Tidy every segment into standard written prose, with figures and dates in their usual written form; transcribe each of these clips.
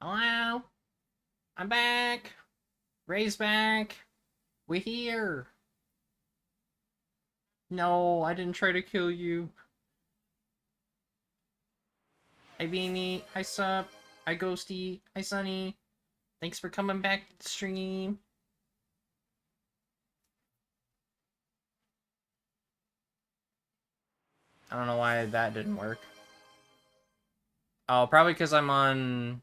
Hello? I'm back. Ray's back. We're here. No, I didn't try to kill you. Hi Beanie. Hi Sup. Hi Ghosty. Hi Sunny. Thanks for coming back to the stream. I don't know why that didn't work. Oh, probably because I'm on...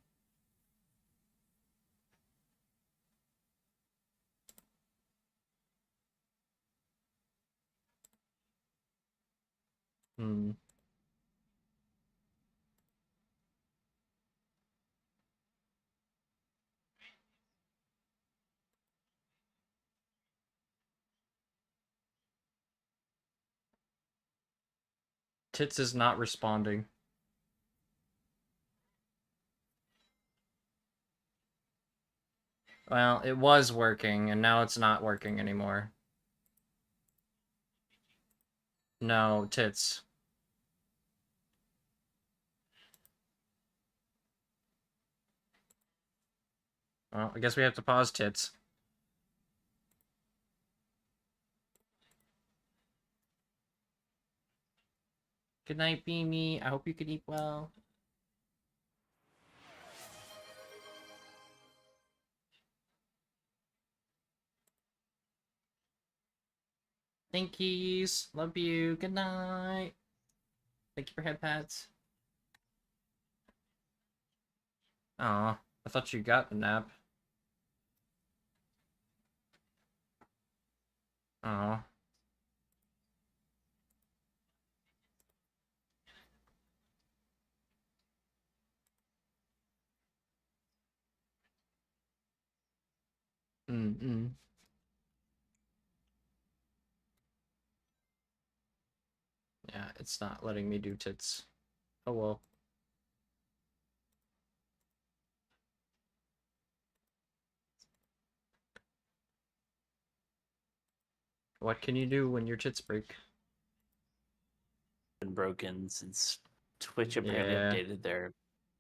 Tits is not responding. Well, it was working, and now it's not working anymore. No, Tits. Well, I guess we have to pause Tits. Good night, Beanie. I hope you can eat well. Thankies. Love you. Good night. Thank you for head pats. Aw, I thought you got the nap. Aw. Mm-mm. Yeah, it's not letting me do tits. Oh well. What can you do when your tits break? Been broken since Twitch apparently updated their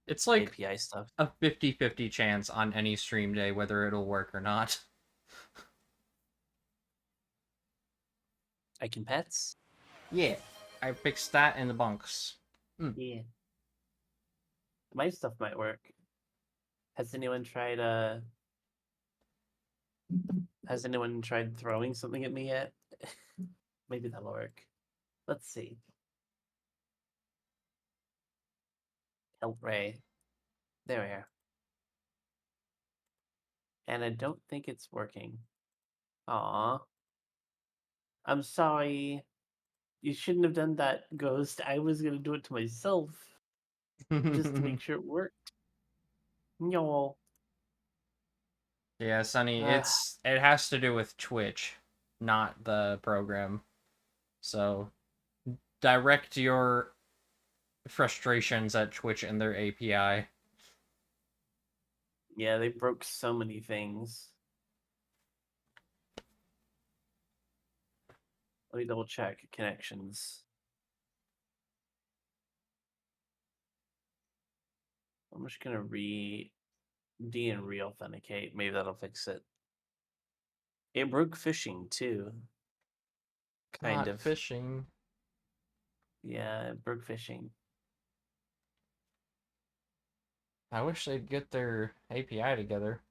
it's like API stuff. A 50-50 chance on any stream day whether it'll work or not. I can pets? Yeah, I fixed that in the bunks. Yeah. My stuff might work. Has anyone tried throwing something at me yet? Maybe that'll work. Let's see. Help Ray. There we are. And I don't think it's working. Aw. I'm sorry. You shouldn't have done that, Ghost. I was gonna do it to myself. Just to make sure it worked. No. Yeah, Sonny, it has to do with Twitch, not the program. So direct your frustrations at Twitch and their API. Yeah, they broke so many things. Let me double check connections. I'm just gonna and re-authenticate. Maybe that'll fix it. It broke phishing too. Kind of. Phishing. Yeah, it broke phishing. I wish they'd get their API together.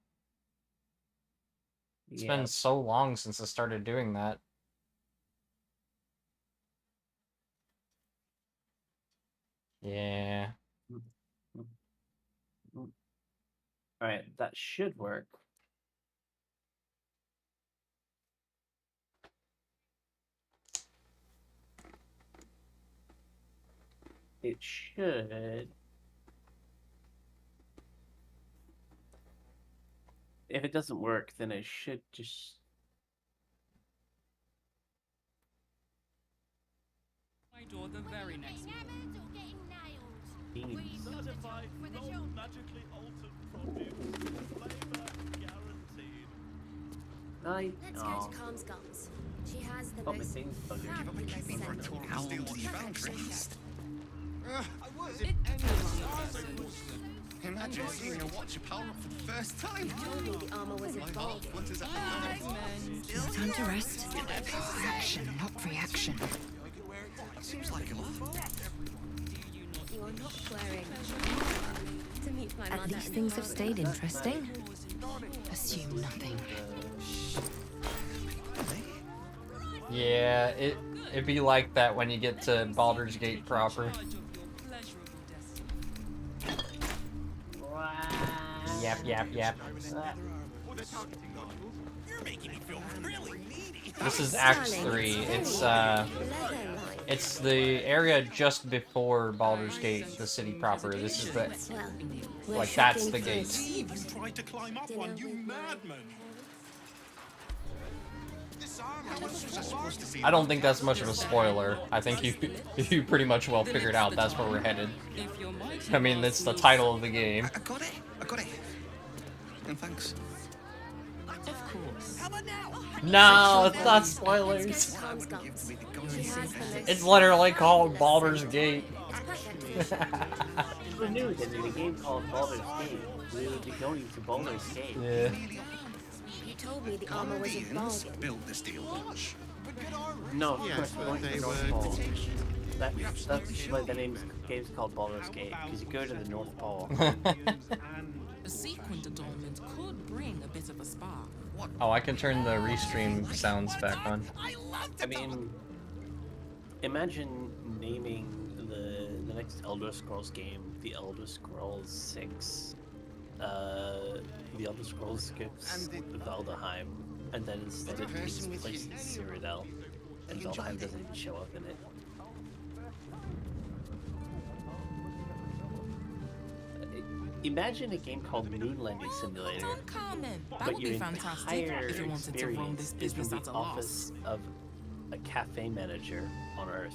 It's been so long since I started doing that. Yeah. Alright, that should work. It should. If it doesn't work, then it should just... Or the very next Certified non-magically altered produce. Flavor guaranteed. Let's go to Calm's Gums. She has the most fabulous scent. It Imagine seeing a watcher power up for the first time. Told me the armor was My heart involved. flutters at the thought. Time to rest. Action, not reaction. That seems like a lot. You're not swearing. To meet my mother. At least things have stayed interesting. Assume nothing. Yeah, it'd be like that when you get to Baldur's Gate proper. Yap, yap, yap. You're making me feel really needy. This is Act 3. It's the area just before Baldur's Gate, the city proper. This is the, like, that's the gate. You tried to climb up one, you madman. I don't think that's much of a spoiler. I think you pretty much well figured out that's where we're headed. I mean, it's the title of the game. I got it. And thanks. Of course. No, it's not spoilers. It's literally called Baldur's Gate. Who knew that in a game called Baldur's Gate, we would be going to Baldur's Gate? Yeah. You told me the armor was Indians involved. built the steel watch. No, of course, we're going to the North Pole. That's why the game's called Baldur's Gate, because you go to the North Pole. A sequined adornment could bring a bit of a spark. Oh, I can turn the restream sounds back on. I mean, imagine naming the next Elder Scrolls game the Elder Scrolls 6. The Elder Scrolls skips Valdeheim, and then instead it takes place in Cyrodiil, and Valdeheim doesn't even show up in it. Imagine a game called Moon Landing Simulator, That but would your be fantastic entire if you wanted to run this experience is in business the at a loss. office of a cafe manager on Earth,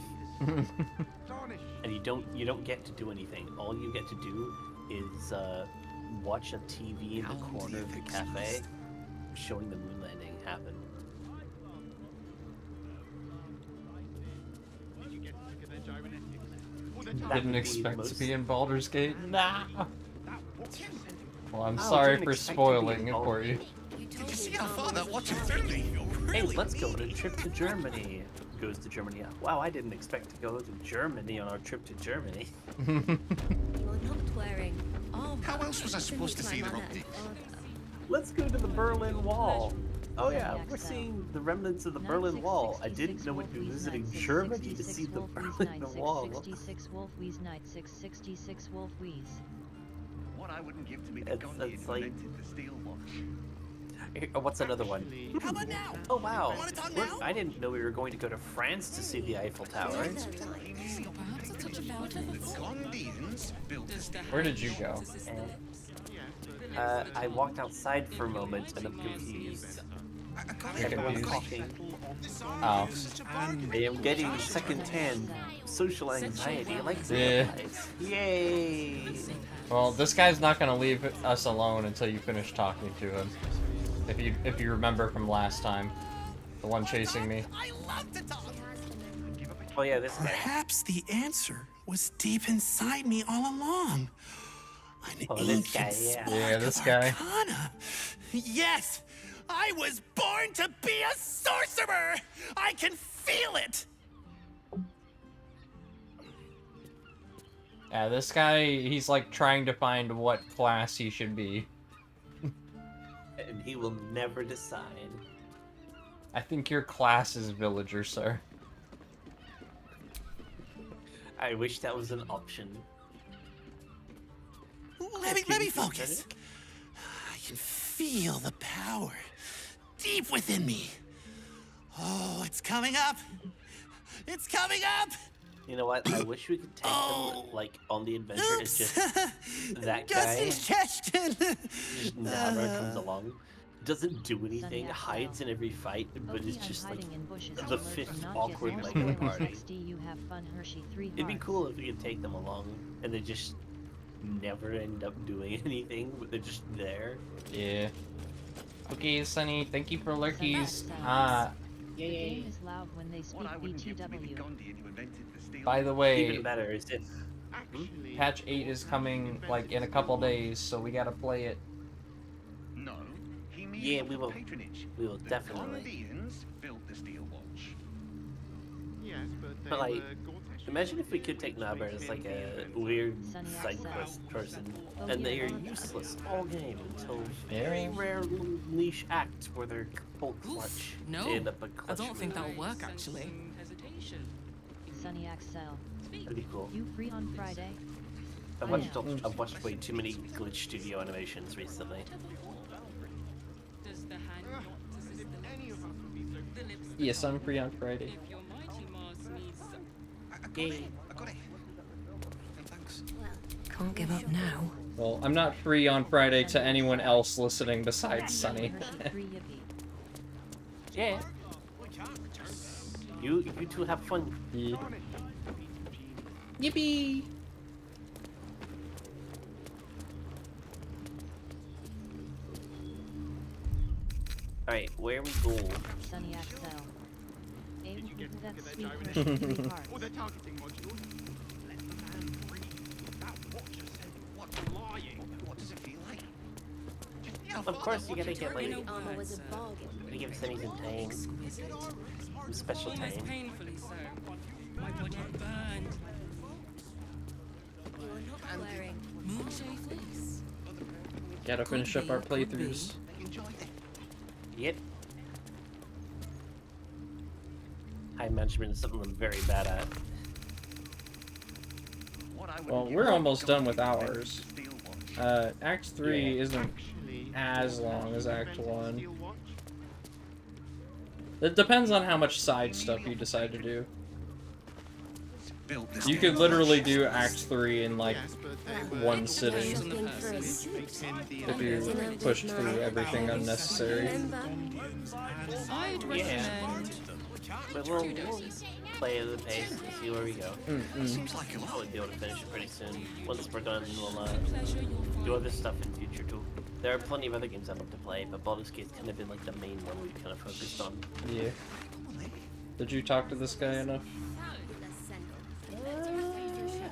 and you don't get to do anything. All you get to do is watch a TV in the corner of the cafe showing the moon landing happen. Didn't expect to be in Baldur's Gate? Nah. Well, I'm Oh, sorry didn't for expect to be in spoiling it for Baldur's you. You told You me see the how armor far was that watch is involved. through me? Hey, let's go on a trip to Germany. Goes to Germany. Wow, I didn't expect to go to Germany on our trip to Germany. You're not swearing. How else was I supposed to see the update? Let's go to the Berlin Wall. Oh yeah, we're seeing the remnants of the Berlin Wall. I didn't know we'd be visiting Germany to see the Berlin Wall. 66 Wolf Wheeze Night 666 Wolf Wheeze. What I wouldn't give to be the That's Gandhi like- who invented the steel watch. Here, what's another one? How about now? Oh wow, Wanna talk We're- now? I didn't know we were going to go to France to see the Eiffel Tower. Perhaps a touch of elegance. Gandhians built the steel Where did you go? I walked outside for a moment and I'm confused. You're Everyone's confused? talking. Oh. I am getting secondhand social anxiety like Yeah. vampires. Yay! Well, this guy's not gonna leave us alone until you finish talking to him. If you remember from last time, the one chasing me. Oh yeah, this guy. Perhaps the answer was deep inside me all along. An Oh, this ancient guy, yeah. spark Yeah, this of guy. arcana. Yes, I was born to be a sorcerer. I can feel it. Yeah, this guy, he's like trying to find what class he should be. And he will never decide. I think your class is villager, sir. I wish that was an option. Let me focus. I can feel the power deep within me. Oh, it's coming up. It's coming up. You know what? I wish we could take them like on the adventure. It's Oops. just that guy. Question. Just never comes along. Doesn't do anything. Hides in every fight, but it's just like the fifth awkward leg of the party. It'd be cool if we could take them along and they just never end up doing anything, but they're just there. Yeah. Okay, Sunny, thank you for lurkies. The game is loud when they speak What I wouldn't give to be the BTW. Gandhian who invented the steel By the Even way, better is if Patch 8 is coming like in a couple days, so we gotta play it. No, he means Yeah, we will. patronage. We will The definitely. Colombians built the steel watch. Yes, But like, imagine if we could take Naber as like a weird side quest person, and they are useless all game until very rare little niche acts where they're full clutch. No, They end up a I clutch don't think move. that'll work actually. Sunny Axel. That'd be cool. You free on Friday? I've watched way too many glitch studio animations recently. Yes, I'm free on Friday. Yay. I got it. And thanks. Can't give up now. Well, I'm not free on Friday to anyone else listening besides Sunny. Yeah. You two have fun. Yeah. Yippee! Alright, where we go? Sunny Axel. Aim Did you get with that the sweet direct- cushion 3 hearts. Oh, the targeting module. Let the man breathe. That watcher said what's lying. What does it feel like? Of course, you gotta get like. The armor was a bargain. You give Sunny some time. Some special Almost time. painfully so. My body burned. You are not wearing. Moonshade fleece. Gotta finish up our playthroughs. Enjoyed it. Yep. High management is something I'm very bad at. What I wouldn't Well, give we're to almost done with invent ours. the steel watch. Act 3 isn't Actually, as long as Act invented 1. steel watch. It depends on how much side stuff you decide to do. Built the You steel could literally watch. do Act 3 in like Yes, but they were one sitting Shopping for a suit. if you pushed through everything unnecessary. Remember? I'd recommend But we'll play at the pace and see where we go. Seems like a We'll lot. probably be able to finish it pretty soon. Once we're done, we'll pleasure you'll find. do other stuff in future too. There are plenty of other games I'd love to play, but Baldur's Gate's kind of been like the main one we've kind of focused on. Yeah. Did you talk to this guy enough?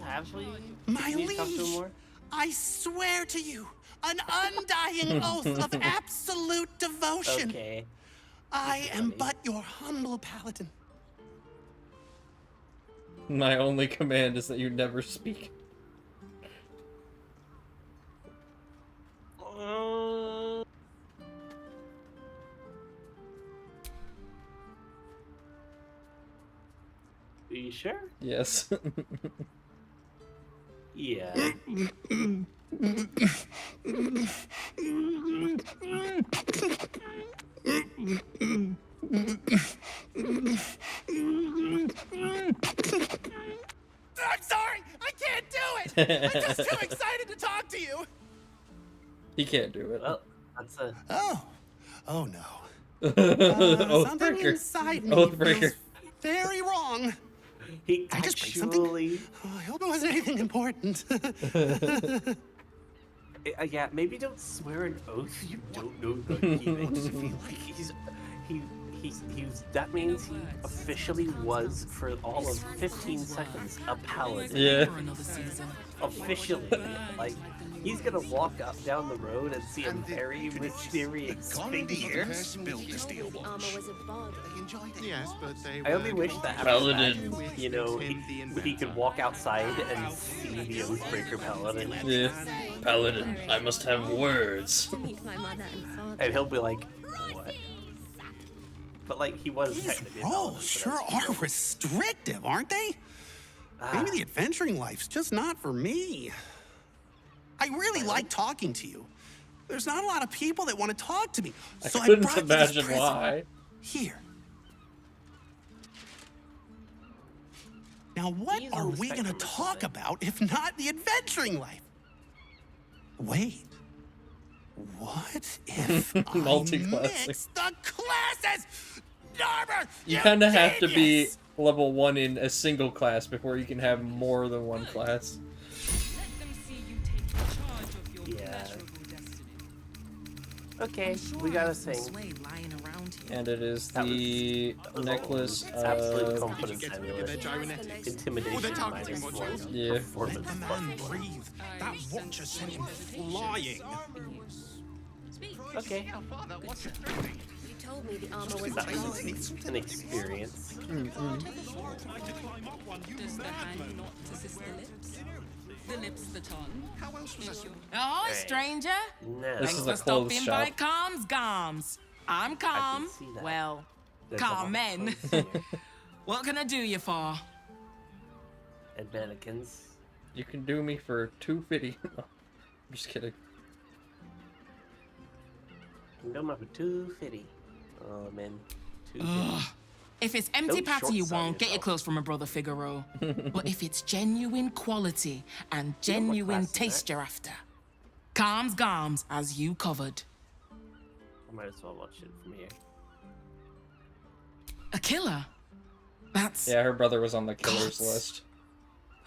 Have we? My Need to talk to him liege, more? I swear to you, an undying oath of absolute devotion. Okay. I am but your humble paladin. My only command is that you never speak. Are you sure? Yes. Yeah. I'm sorry, I can't do it. I'm just too excited to talk to you. He can't do it. Well, that's a. Oh no. Something Oathbreaker. inside me Oathbreaker. feels very wrong. He I just break something? actually. Oh, I hope it wasn't anything important. Yeah, maybe don't swear an oath you don't know the meaning. Like he's that means he officially was for all of 15 seconds a paladin. Yeah. For another season. Officially, like he's gonna walk up down the road and see a very mysterious Colombians figure. built the steel The armor watch. was a bargain. They enjoyed it. Yes, but they I only were wish that after Paladin. that, you know, he could walk outside and see the Oathbreaker paladin, Yeah. Paladin, I must have words. To meet my mother and father. and he'll be like, "What?" But like he was These technically a paladin, roles so sure that's- are restrictive, aren't they? Ah, Maybe the adventuring life's just not for me. I really like talking to you. There's not a lot of people that want to talk to me. I So couldn't brought you this imagine present. why. Here. Now, what He's are on the we going to spectrum or talk something. about if not the adventuring life? Wait. What if I Multi-classing. mix the classes? Narmer, You kind of have to be genius! level 1 in a single class before you can have more than one class. Let them see you take charge of your Yeah. pleasurable destiny. Okay, I'm sure we I got a have some thing. sway lying around around here. And it is That the was necklace all. Absolute of... confidence amulet. Intimidation minus one. Yeah. Performance Let the plus man one. breathe. That watcher sent him flying. Okay. You told me the armor was That wrong. was an experience. Try to climb up one, you Does the hand madman. not assist the lips? The lips, the tongue. How else was I? Oh, Right. stranger. No. This Thanks is for a clothes stopping shop. by Calm's Gums. I'm Calm. see that. Well, There's Carmen. a lot of clothes here. What can I do you for? And mannequins. You can do me for $250. I'm just kidding. Come up with 250. Oh man. 250. Ugh. If it's empty Don't patty you short-sell want, get your yourself. clothes from my brother Figaro. But if it's genuine quality and You know what genuine class is taste that? you're after, Calm's Gums as you covered. I might as well watch it from here. A killer? That's... Yeah, her brother was on the killer's Gods. list.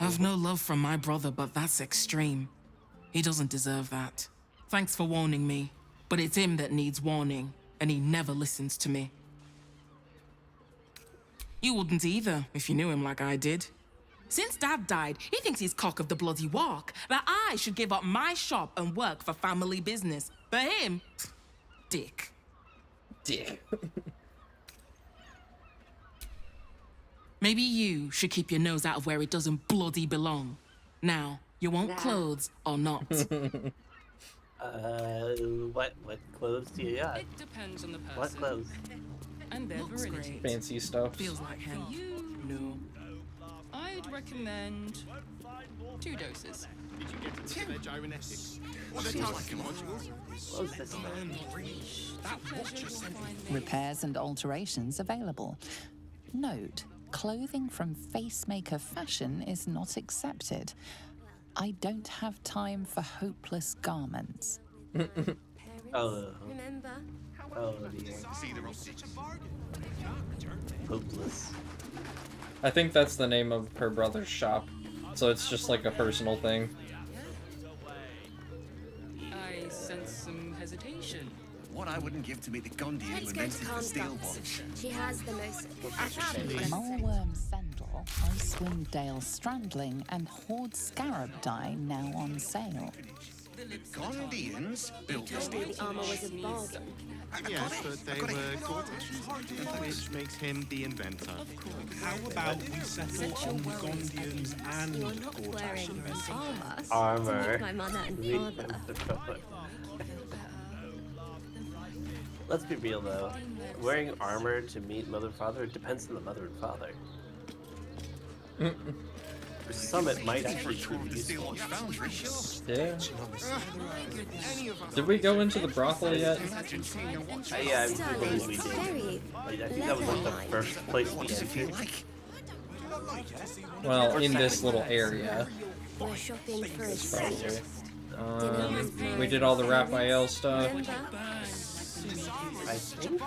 I've no love from my brother, but that's extreme. He doesn't deserve that. Thanks for warning me, but it's him that needs warning, and he never listens to me. You wouldn't either, if you knew him like I did. Since Dad died, he thinks he's cock of the bloody walk, that I should give up my shop and work for family business. For him, dick. Dick. Maybe you should keep your nose out of where it doesn't bloody belong. Now, you want clothes or not? What clothes do you got? It depends on the person. What clothes? And their virility. Fancy stuff. Feels like him. No. I'd recommend 2 doses. Did you get into their gyrometics? Or Seems their like targeting a lot. modules? What was this man? That watcher sent him Repairs and alterations available. Note, clothing from Facemaker Fashion is not accepted. I don't have time for hopeless garments. Oh. Remember? Oh dear. See the optics. Hopeless. I think that's the name of her brother's shop. So it's just like a personal thing. I sense some hesitation. What I wouldn't give to meet the Gondian who Let's go to invented the Calm's steel Gums. watch. She has the most Mulworm Sendal, Icewind Dale Strandling, and Horde Scarab dye now on sale. Gondians built the told me steel the armor was a bargain. Yes, but they were Gordish, which makes him the inventor. How about we settle on the Gondians and You're not wearing armor. Armor. To meet my mother and father. Let's be real though. Wearing armor to meet mother and father, it depends on the mother and father. For some it might actually tour prove of the steel useful. watch foundry. Yeah. Any of us Did we go into the brothel yet? Imagine seeing a watch. Yeah, I Stunning. believe we did. Very Like, I think that was like the first place we What does it feel entered. like? Well, in this little area. We're shopping for a Probably. dinner. We did all the Raphael stuff. Remember? I think?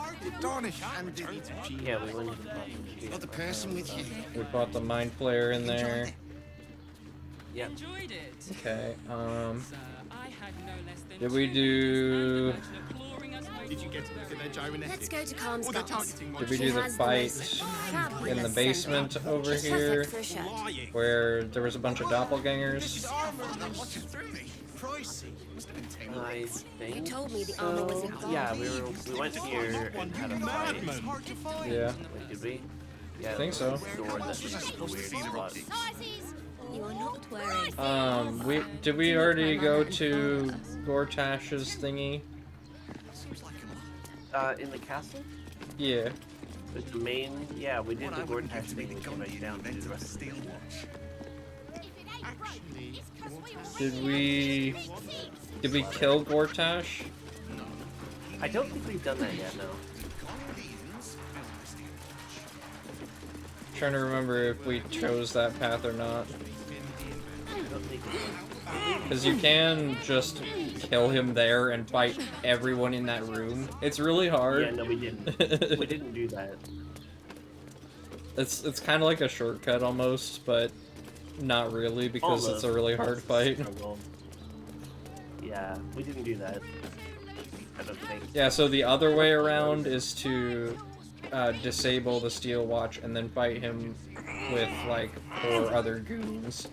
Yeah, we went to the bottom. Got the person with you. We bought the Mind Flayer in there. Yeah. Enjoyed it. Okay, Sir, I had no less than did we 2 do... days of clawing us away Did you get to look at their gyrometics? Let's go to Calm's Or their Gums. targeting Did we modules? do the has the fight most fabulous in the basement scent. over It's here? perfect for a shirt. flying. Where there was a bunch of doppelgangers? That watch is through me. Pricey. Must have been tangled. I You think told me the armor was a so. Yeah, bargain. we went here and had a fight. Yeah. Wait, did we? Yeah, I think so. Sword that was a weird spot. You are not wearing. Did we already go to Gortash's thingy? In the castle? Yeah. The main, yeah, we did What the I wouldn't Gordon give to meet thing the and came right Gondian down who to invented the the rest of steel the watch. Did we kill Gortash? I don't think we've done that yet, no. Trying to remember if we chose that path or not. I don't think we did. Because you can just kill him there and fight everyone in that room. It's really hard. Yeah, no, we didn't. We didn't do that. It's kind of like a shortcut almost, but not really because it's a really hard fight. Yeah, we didn't do that. I don't think. Yeah, so the other way around is to disable the Steel Watch and then fight him with, like, 4 other goons.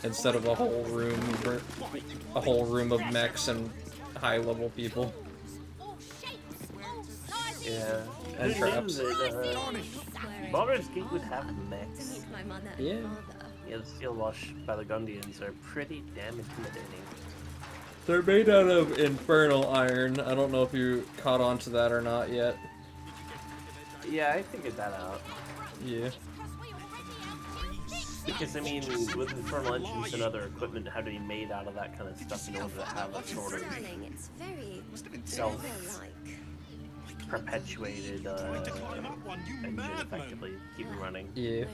Instead of a whole room of mechs and high-level people. Yeah. And traps. Baldur's Gate would have mechs. Yeah. Yeah, the Steel Watch Balagundrians are pretty damn intimidating. They're made out of infernal iron. I don't know if you caught on to that or not yet. Yeah, I figured that out. Yeah. Because, I mean, with infernal engines and other equipment, how to be made out of that kind of stuff in order to have a sort of self-perpetuated engine effectively keep them running. Yeah.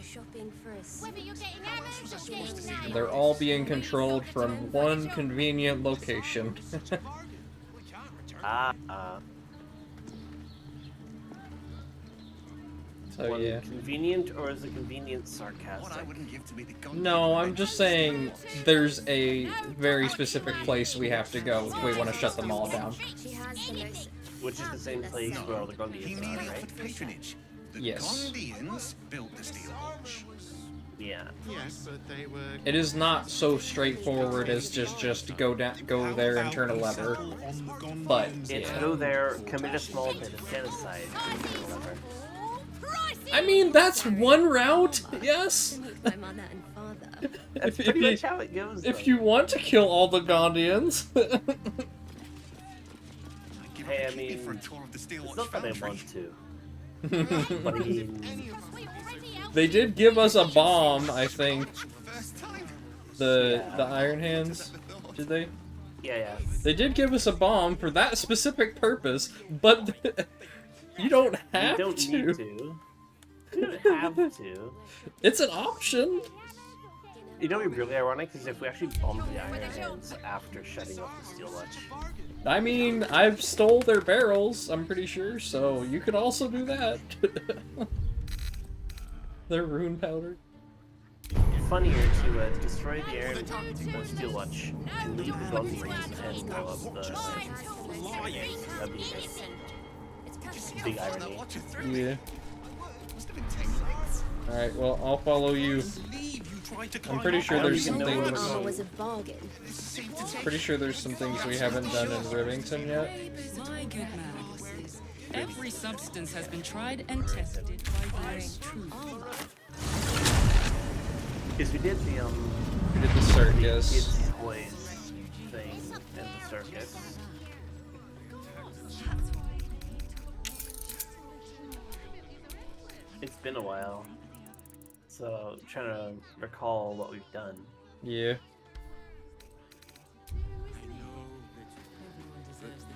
They're all being controlled from one convenient location. So yeah. Convenient, or is it convenient sarcastic? No, I'm just saying there's a very specific place we have to go if we want to shut them all down. Which is the same place where all the Gondians are, right? Patronage. The Yes. Gondians built the Steel Watch. Yeah. Yes, but they were... It is not so straightforward as just go go there and turn a lever. But It's yeah. go there, commit a small bit of genocide, and turn a lever. I mean, that's one route, yes? That's pretty much how it goes, If you want to kill all the Gondians. Hey, I mean, it's not that I want to. But I mean... They did give us a bomb, I think. The Iron Hands, did they? Yeah. They did give us a bomb for that specific purpose, but you don't have You don't to. need to. You don't have to. It's an option. You know what would be really ironic is if we actually bombed the Iron Hands after shutting off the Steel Watch. I mean, I've stole their barrels, I'm pretty sure, so you could also do that. Their rune powder. Funnier to destroy the Steel Watch and leave the Gondians and blow up the Iron Hands. That'd be big irony. Yeah. Alright, well, I'll follow you. I'm pretty sure there's some things... Pretty sure there's some things we haven't done in Rivington yet. My good man. Every substance has been tried and tested by wearing true armor. Because we did the We did the circus. kids' toys thing and the circus. It's been a while, so I'm trying to recall what we've done. Yeah.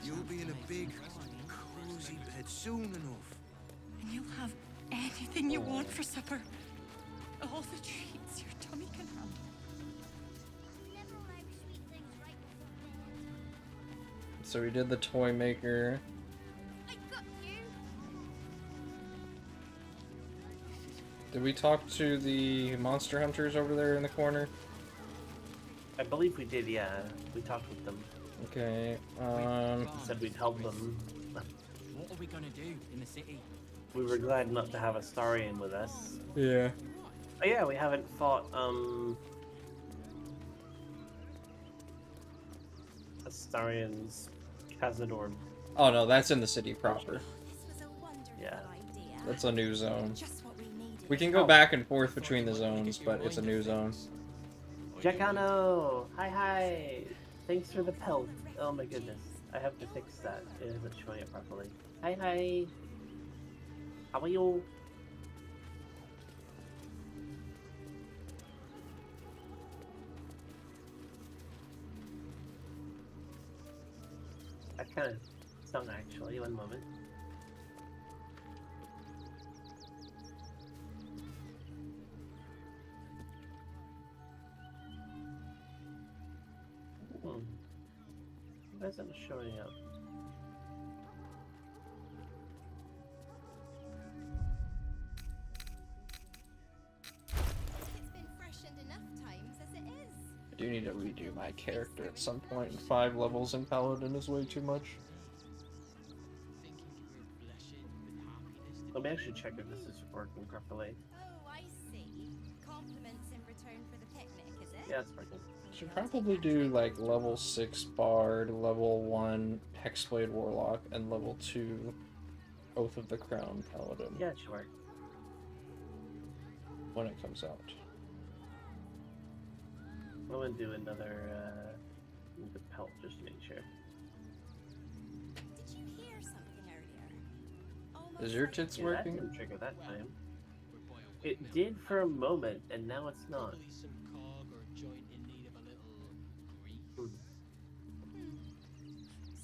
You'll be in a big, cozy bed soon enough. And you'll have anything you want for supper. All the treats your tummy can handle. So we did the toy maker. Did we talk to the monster hunters over there in the corner? I believe we did, yeah. We talked with them. Okay, Said we'd help them. What are we gonna do in the city? We were glad not to have Astarion with us. Yeah. Oh yeah, we haven't fought, Astarion's Cazador. Oh no, that's in the city proper. Yeah. That's a new zone. We can go back and forth between the zones, but it's a new zone. Jacano! Hi! Thanks for the pelt. Oh my goodness. I have to fix that. It isn't showing it properly. Hi! How are you? I kind of stung actually. One moment. Why isn't it showing up? I do need need to redo my character at some point. 5 levels in Paladin is way too much. Let me actually check if this is working properly. Oh, I see. Compliments in return for the picnic, is it? Yeah, it's working. Should probably do like level 6 Bard, level 1 Hexblade Warlock, and level 2 Oath of the Crown Paladin. Yeah, it should work. When it comes out. I'm gonna do another the pelt just to make sure. Did you hear something earlier? Almost Is your like tits Yeah, working? that didn't trigger that time. It did for a moment, and now it's not.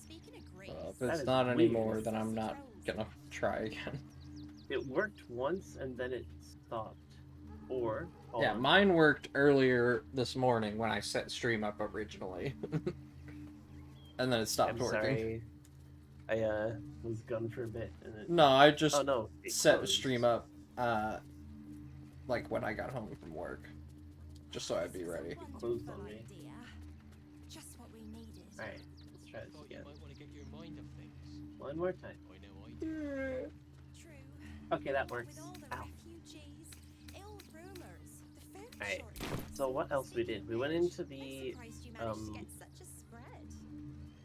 Speaking of grease, If That it's is not weird. anymore, then I'm not gonna try again. It worked once and then it stopped. Or hold Yeah, on. mine worked earlier this morning when I set stream up originally. And then it stopped I'm working. sorry. I was gone for a bit and it... No, I just Oh no, it set closed. stream up like when I got home from work. Just so I'd be ready. Closed on me. idea. Just what we needed. Alright, let's try this again. might want to get your mind of things. One more time. I know I do. True. Okay, that works. With all the Ow. refugees, ill rumors, the food Alright, shortage. so what else we did? We went into I'm the surprised you managed to get such a spread.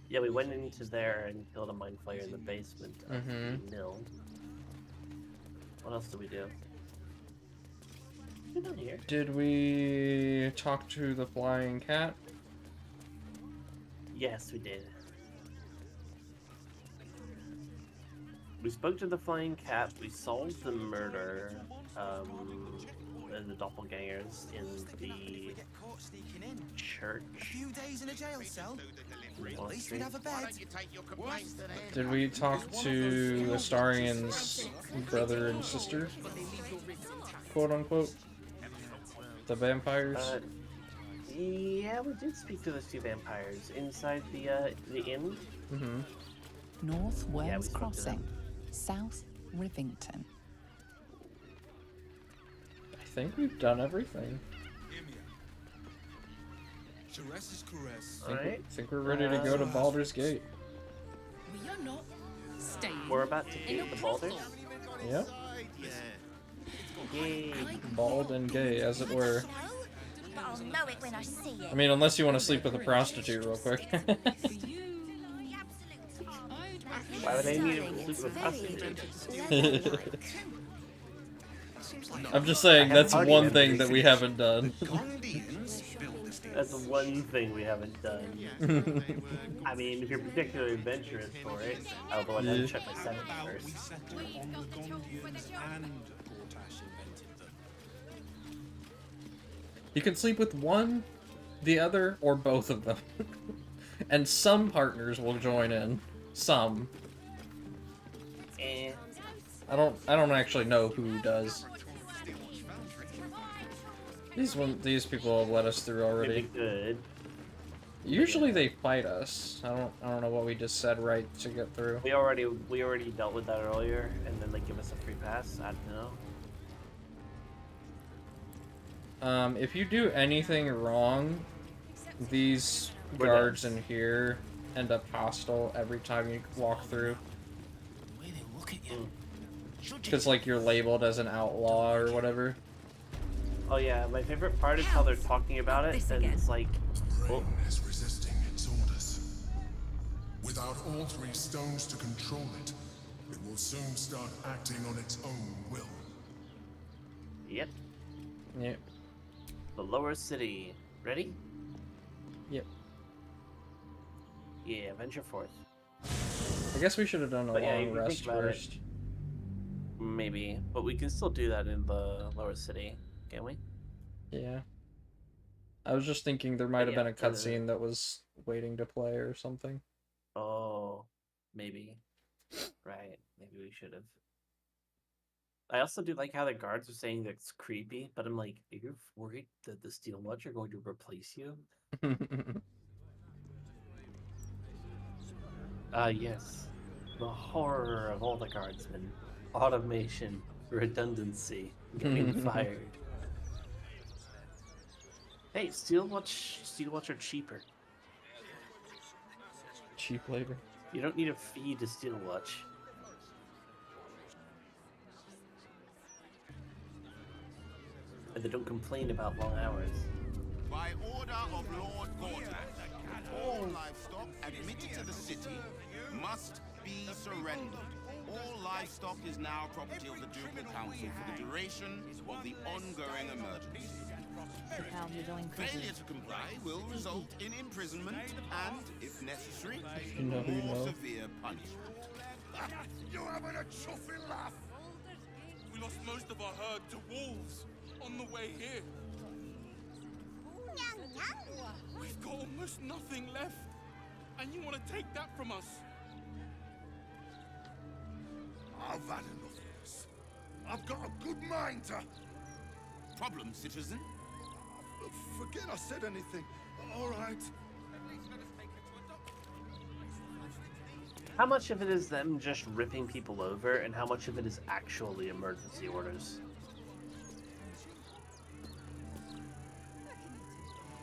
yeah, we went into there and killed a mind flayer in the basement of the mill. What else did we do? What's down here? Did we talk to the flying cat? Yes, we did. We spoke to the flying cat. We solved the murder, the doppelgangers in the church. A few days in a jail cell. At least we'd have a bed. Did we talk to Astarian's brother and sister? Quote unquote? The vampires? Yeah, we did speak to those two vampires inside the inn. Mm-hmm. North Yeah, we Wales spoke to Crossing, them. South Rivington. I think we've done everything. Think we're ready to go to Baldur's Gate. We are not staying. We're about to in get a the Baldur. brothel. Yep. Yay! Bald and gay, as it were. But I'll know it when I see it. I mean, unless you want to sleep with a prostitute real quick. Why would I need to sleep with prostitutes? I'm just saying, that's one thing that we haven't done. That's the one thing we haven't done. I mean, if you're particularly adventurous for it, although I'd have to check my settings first. You can sleep with one, the other, or both of them. And some partners will join in. Some. I don't actually know who does. These people have let us through already. Pretty good. Usually they fight us. I don't know what we just said right to get through. We already dealt with that earlier, and then they give us a free pass. I don't know. If you do anything wrong, these guards in here end up hostile every time you walk through. Because, like, you're labeled as an outlaw or whatever. Oh yeah, my favorite part is how they're talking about it, and it's like, well, is resisting its orders. Without all 3 stones to control it, it will soon start acting on its own will. yep, Yep. the lower city. Ready? Yep. Yeah, venture forth. I guess we should have done a But yeah, long if you think rest about it- first. Maybe, but we can still do that in the lower city, can't we? Yeah. I was just thinking there might have yeah, been a cutscene that was waiting to play or something. Oh, maybe. Right, maybe we should have. I also do like how the guards are saying that it's creepy, but I'm like, are you worried that the Steel Watch are going to replace you? Yes. The horror of all the guardsmen. Automation, redundancy, getting fired. Hey, steel watch are cheaper. Cheap labor. You don't need a fee to steel watch. And they don't complain about long hours. By order of Lord Gordon, all livestock admitted to the city must be surrendered. All livestock is now property of the Ducal Council for the duration of the ongoing emergency. Failure to comply will result in imprisonment and, if necessary, more severe punishment. You having a chuffy laugh? We lost most of our herd to wolves on the way here. We've got almost nothing left, and you want to take that from us? I've had enough of this. I've got a good mind to... Problem, citizen? Forget I said anything. All right. How much of it is them just ripping people over, and how much of it is actually emergency orders?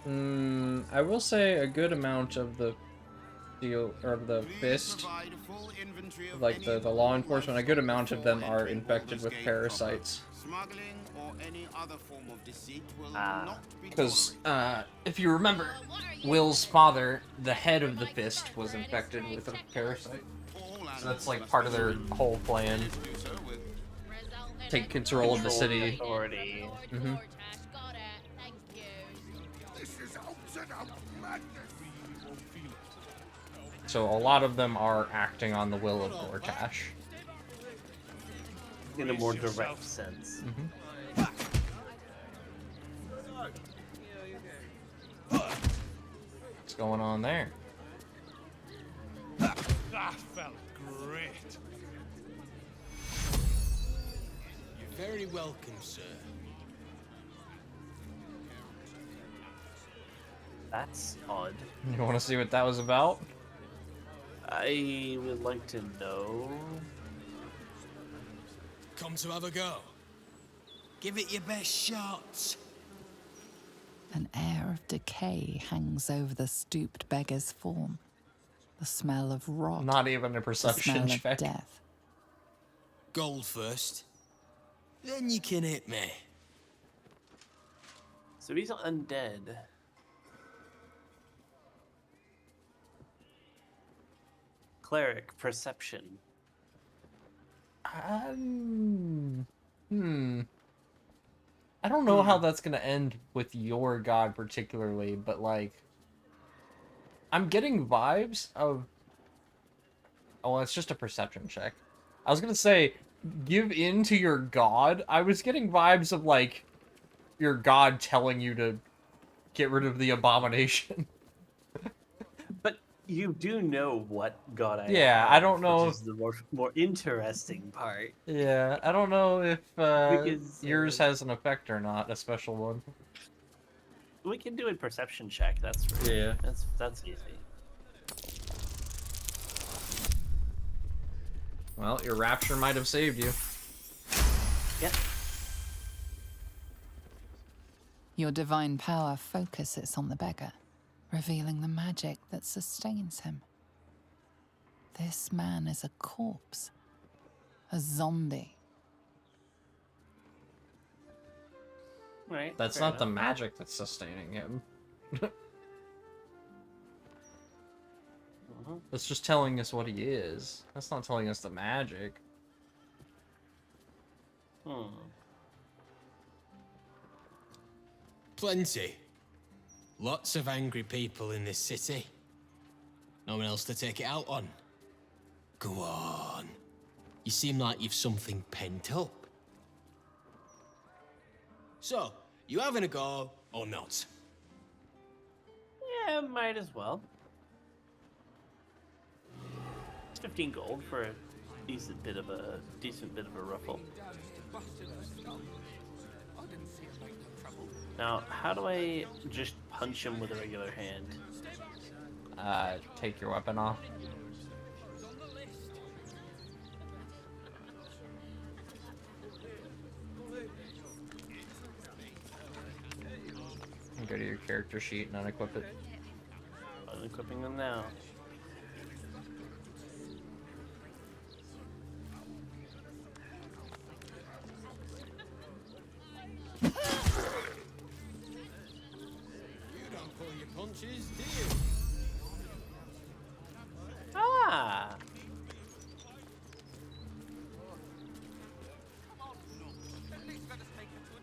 I will say a good amount of the deal or the fist, like the law enforcement, a good amount of them are infected with parasites. Smuggling or any other form of deceit will not be Because if you remember, Will's father, the head of the fist, was infected with a parasite. So that's like part of their whole plan. Take control of the city. Authority. Mm-hmm. So a lot of them are acting on the will of Gortash. In a more direct sense. Mm-hmm. What's going on there? That felt great. You're very welcome, sir. That's odd. You want to see what that was about? I would like to know. Come to have a go. Give it your best shot. An air of decay hangs over the stooped beggar's form. The smell of rot. Not even a perception the smell check. of death. Gold first. Then you can hit me. So he's undead. Cleric, perception. I don't know how that's gonna end with your god particularly, but like, I'm getting vibes of. Oh, it's just a perception check. I was gonna say, give in to your god. I was getting vibes of like, your god telling you to get rid of the abomination. But you do know what god I Yeah, am, I don't know which is the more interesting part. Yeah, I don't know if Because, yours has an effect or not, a special one. We can do a perception check. That's right. Yeah. That's easy. Well, your rapture might have saved you. Yep. Your divine power focuses on the beggar, revealing the magic that sustains him. This man is a corpse, a zombie. Right. That's fair not the enough. magic that's sustaining him. That's just telling us what he is. That's not telling us the magic. Plenty. Lots of angry people in this city. No one else to take it out on. Go on. You seem like you've something pent up. So, you having a go or not? Yeah, might as well. It's 15 gold for a decent bit of a ruffle. Now, how do I just punch him with a regular hand? Take your weapon off. go to your character sheet and unequip it. Unequipping them now. You don't pull your punches, do you? Ah!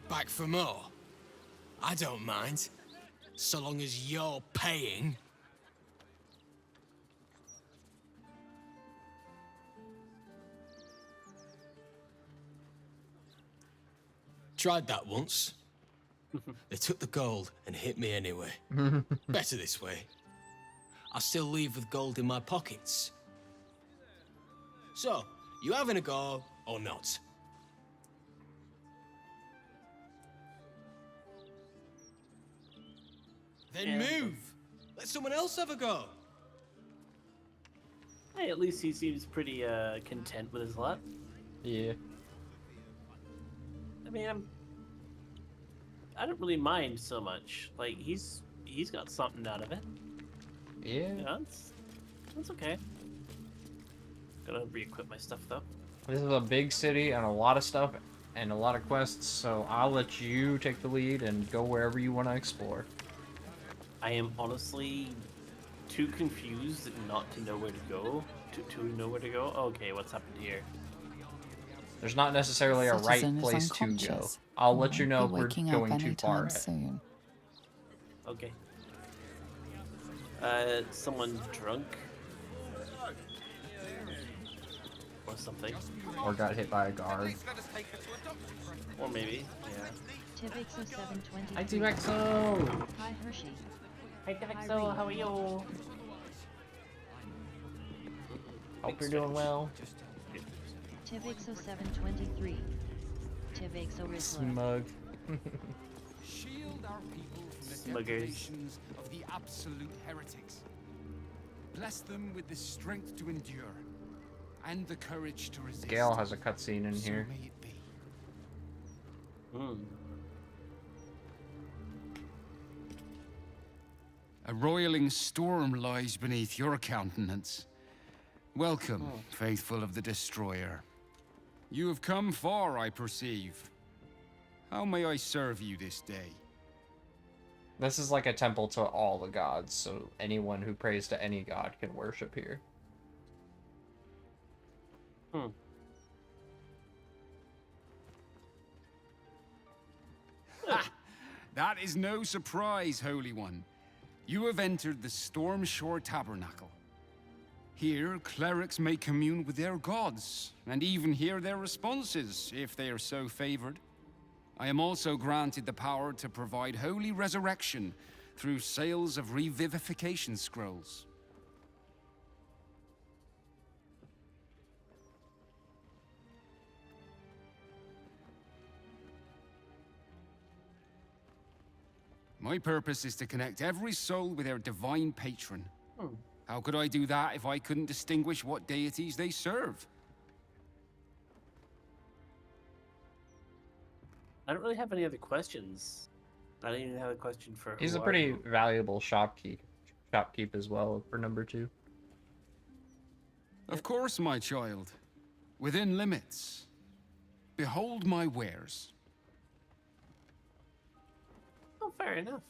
Back for more? I don't mind. So long as you're paying. Tried that once. They took the gold and hit me anyway. Better this way. I still leave with gold in my pockets. So, you having a go or not? Then move! Let someone else have a go! Hey, at least he seems pretty content with his lot. Yeah. I mean, I don't really mind so much. Like, he's got something out of it. Yeah. Yeah, that's okay. Gotta re-equip my stuff though. This is a big city and a lot of stuff and a lot of quests, so I'll let you take the lead and go wherever you want to explore. I am honestly too confused not to know where to go. To know where to go. Okay, what's happened here? There's not necessarily a right Citizen is place to go. unconscious. I'll let you know if Won't we're be waking going up too far anytime ahead. soon. Okay. Someone drunk? Or something. Or got hit by a guard. Or maybe, yeah. Tivexo723. Hi, T-Rexo! Hi, Hershey. Hi, Tivexo, how are you? Hope you're doing well. Tivexo723. Tivexo Rizzler. Smug. Shield our people from the Smuggers. temptations of the absolute heretics. Bless them with the strength to endure and the courage to resist. Gale has a cutscene in So here. may it be. A roiling storm lies beneath your countenance. Welcome, faithful of the Destroyer. You have come far, I perceive. How may I serve you this day? This is like a temple to all the gods, so anyone who prays to any god can worship here. Ha! That is no surprise, Holy One. You have entered the Stormshore Tabernacle. Here, clerics may commune with their gods, and even hear their responses, if they are so favored. I am also granted the power to provide holy resurrection through sales of revivification scrolls. My purpose is to connect every soul with their divine patron. How could I do that if I couldn't distinguish what deities they serve? I don't really have any other questions. I don't even have a question for He's who a are pretty you? valuable shopkeep as well for number 2. Of course, my child. Within limits. Behold my wares. Oh, fair enough.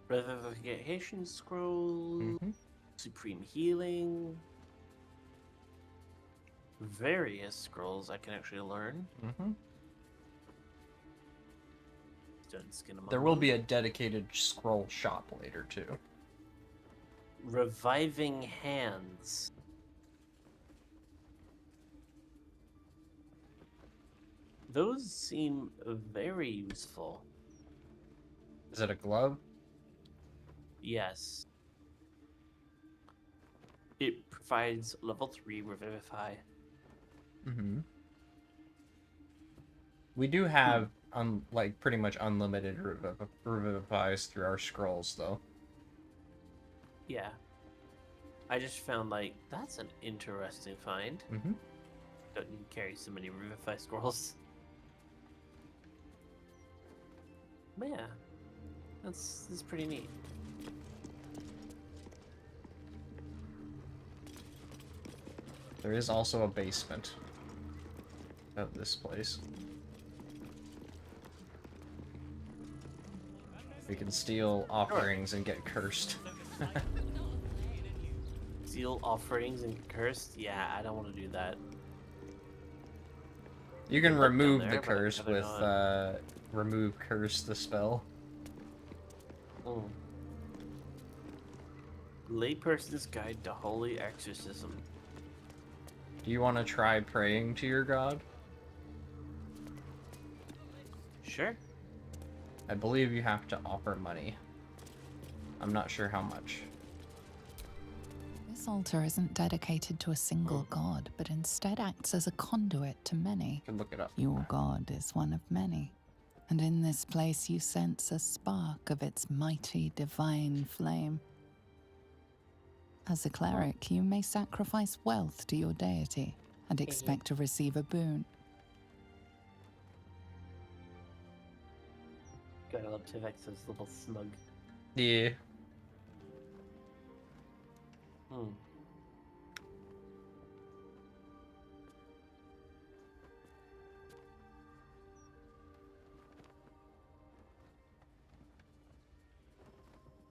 Revivification scroll, supreme healing, various scrolls I can actually learn. Don't skin them There will be a dedicated scroll shop later too. Reviving hands. Those seem very useful. Is it a glove? Yes. It provides level 3 revivify. We do have like pretty much unlimited revivifies through our scrolls though. Yeah. I just found like that's an interesting find. Don't need to carry so many revivify scrolls. But yeah, That's pretty neat. There is also a basement of this place. We can steal offerings and get cursed. Steal offerings and get cursed? Yeah, I don't want to do that. You can look down remove there, the but I'd curse rather with, not. remove curse the spell. Mm. Layperson's Guide to Holy Exorcism. Do you want to try praying to your god? Sure. I believe you have to offer money. I'm not sure how much. This altar isn't dedicated to a single god, but instead acts as a conduit to many. You can look it up. Your god is one of many. And in this place you sense a spark of its mighty divine flame. As a cleric, you may sacrifice wealth to your deity and expect to receive a boon. God, I love Tivex's little smug. Yeah. Hmm.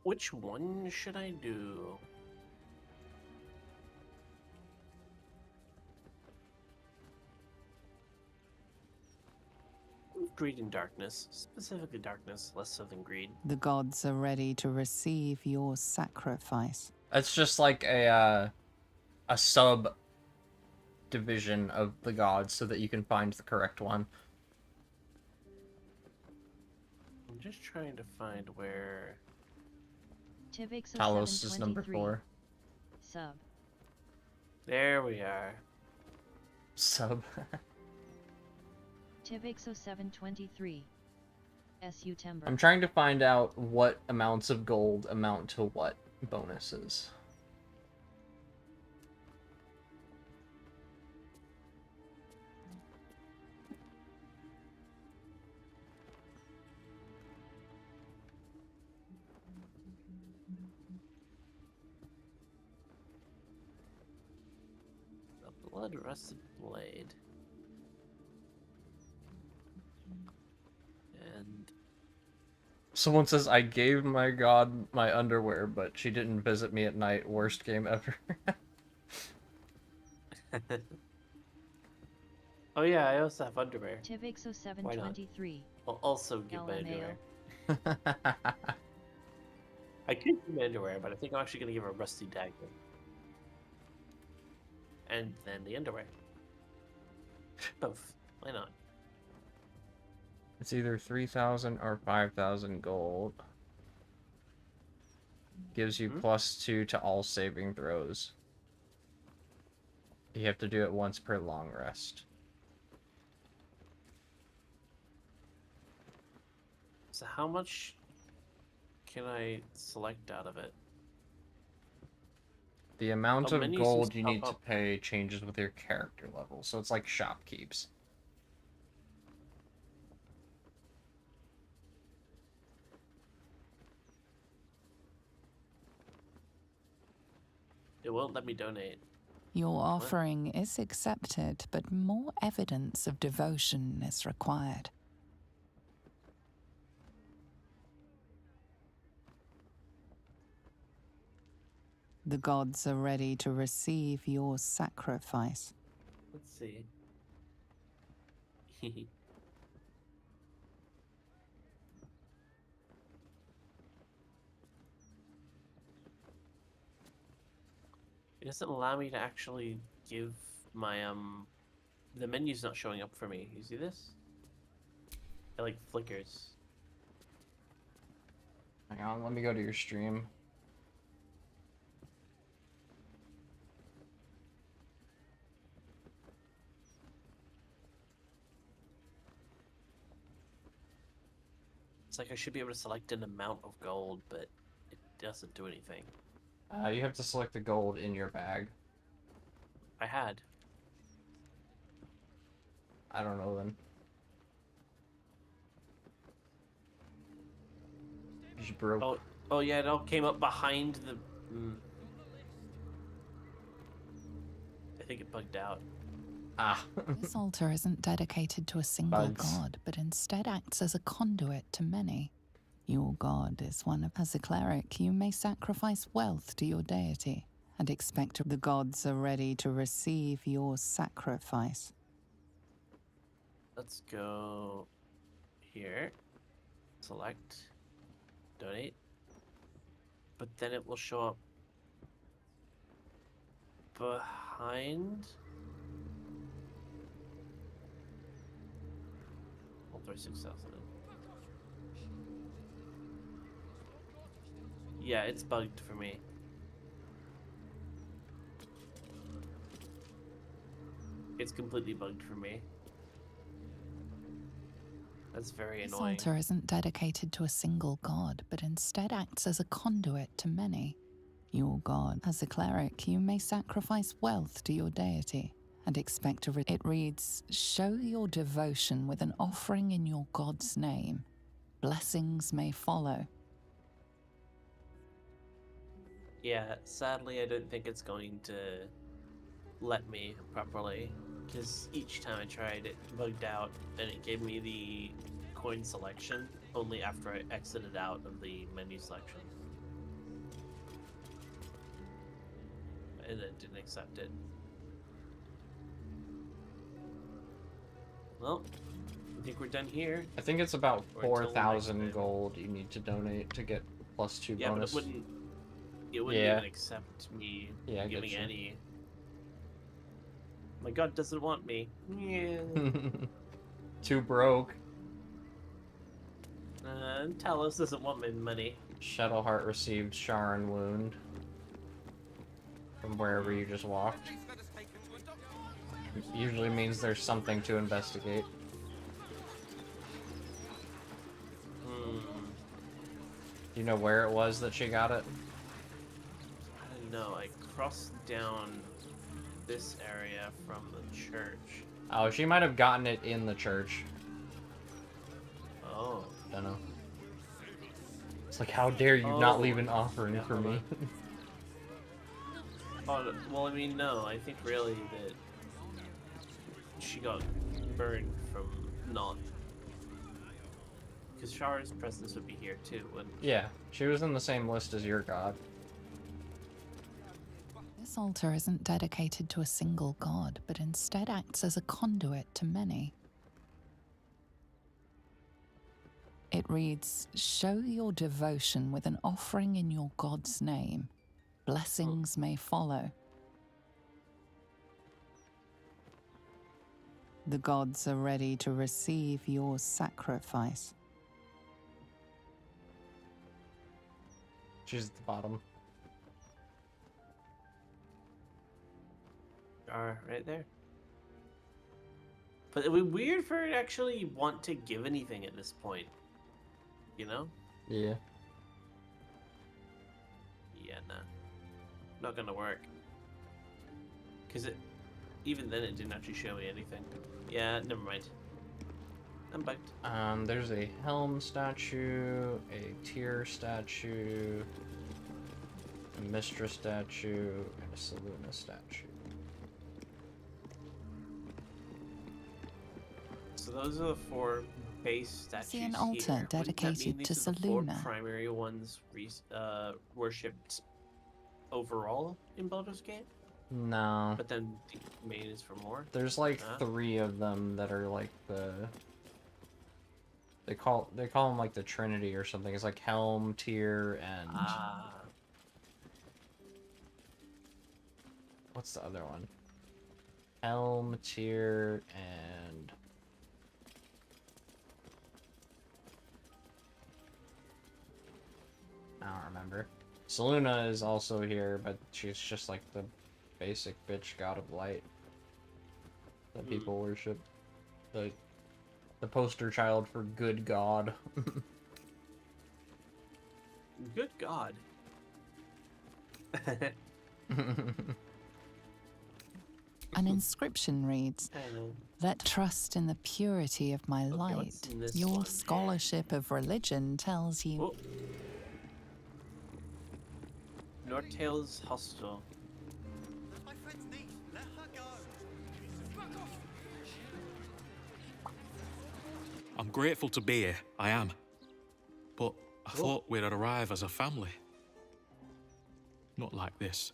Which one should I do? Greed and darkness. Specifically darkness, less so than greed. The gods are ready to receive your sacrifice. It's just like a sub division of the gods so that you can find the correct one. I'm just trying to find where... Talos is number 4. Sub. There we are. Sub. Tivixo723. SU Timber. I'm trying to find out what amounts of gold amount to what bonuses. The blood-rusted blade. And Someone says, I gave my god my underwear, but she didn't visit me at night. Worst game ever. oh yeah, I also have underwear. Tivixo723. I'll also give my LMAO. underwear. I could give my underwear, but I think I'm actually gonna give her a rusty dagger. And then the underwear. Both. Why not? It's either 3,000 or 5,000 gold. Gives you +2 to all saving throws. You have to do it once per long rest. So how much can I select out of it? The amount Oh, of menus gold just you pop need to up. pay changes with your character level, so it's like shopkeeps. It won't let me donate. Your offering is accepted, but more evidence of devotion is required. The gods are ready to receive your sacrifice. Let's see. It doesn't allow me to actually give my the menu's not showing up for me. You see this? It like flickers. Hang on, let me go to your stream. It's like I should be able to select an amount of gold, but it doesn't do anything. You have to select the gold in your bag. I had. I don't know then. She broke. Oh yeah, it all came up behind the... I think it bugged out. Ah. This altar isn't dedicated to a single god, but instead acts as a conduit to many. Your god is one of... As a cleric, you may sacrifice wealth to your deity and expect the gods are ready to receive your sacrifice. Let's go here. Select. Donate. But then it will show up behind... Hold 36,000. Yeah, it's bugged for me. It's completely bugged for me. That's very annoying. This altar isn't dedicated to a single god, but instead acts as a conduit to many. Your god. As a cleric, you may sacrifice wealth to your deity and expect a... It reads, show your devotion with an offering in your god's name. Blessings may follow. Yeah, sadly I don't think it's going to let me properly, because each time I tried it bugged out and it gave me the coin selection only after I exited out of the menu selection. And it didn't accept it. Well, I think we're done here. I think it's about Or until 4,000 gold you need to donate to get +2 Yeah, bonus. but it wouldn't even accept me giving any. My god doesn't want me. Yeah. Too broke. Talos doesn't want my money. Shadowheart received Sharon wound from wherever you just walked. Usually means there's something to investigate. Do you know where it was that she got it? I don't know. I crossed down this area from the church. Oh, she might have gotten it in the church. Oh. Don't know. It's like, how dare you not leave an offering for me? Oh, well, I mean, no. I think really that she got burned from not. Because Shara's presence would be here too, wouldn't she? Yeah, she was in the same list as your god. This altar isn't dedicated to a single god, but instead acts as a conduit to many. It reads, show your devotion with an offering in your god's name. Blessings may follow. The gods are ready to receive your sacrifice. She's at the bottom. Right there. But it would be weird for her to actually want to give anything at this point. You know? Yeah. Yeah, nah. Not gonna work. Because even then it didn't actually show me anything. Yeah, never mind. I'm bugged. There's a Helm statue, a Tyr statue, a Mistress statue, and a Seluna statue. So those are the 4 base statues. See an altar here. dedicated to The 4 Seluna. primary ones worshipped overall in Baldur's Gate. No. But then the main is for more. There's like 3 of them that are like the. They call them like the Trinity or something. It's like Helm, Tyr, and what's the other one? Helm, Tyr, and I don't remember. Seluna is also here, but she's just like the basic bitch god of light that people worship. The poster child for good god. Good God. An inscription reads, let trust in the purity of my light. Your scholarship of religion tells you... Nortail's hostel. My friend's niece. Let her go. I'm grateful to be here, I am. But I thought we'd arrive as a family. Not like this.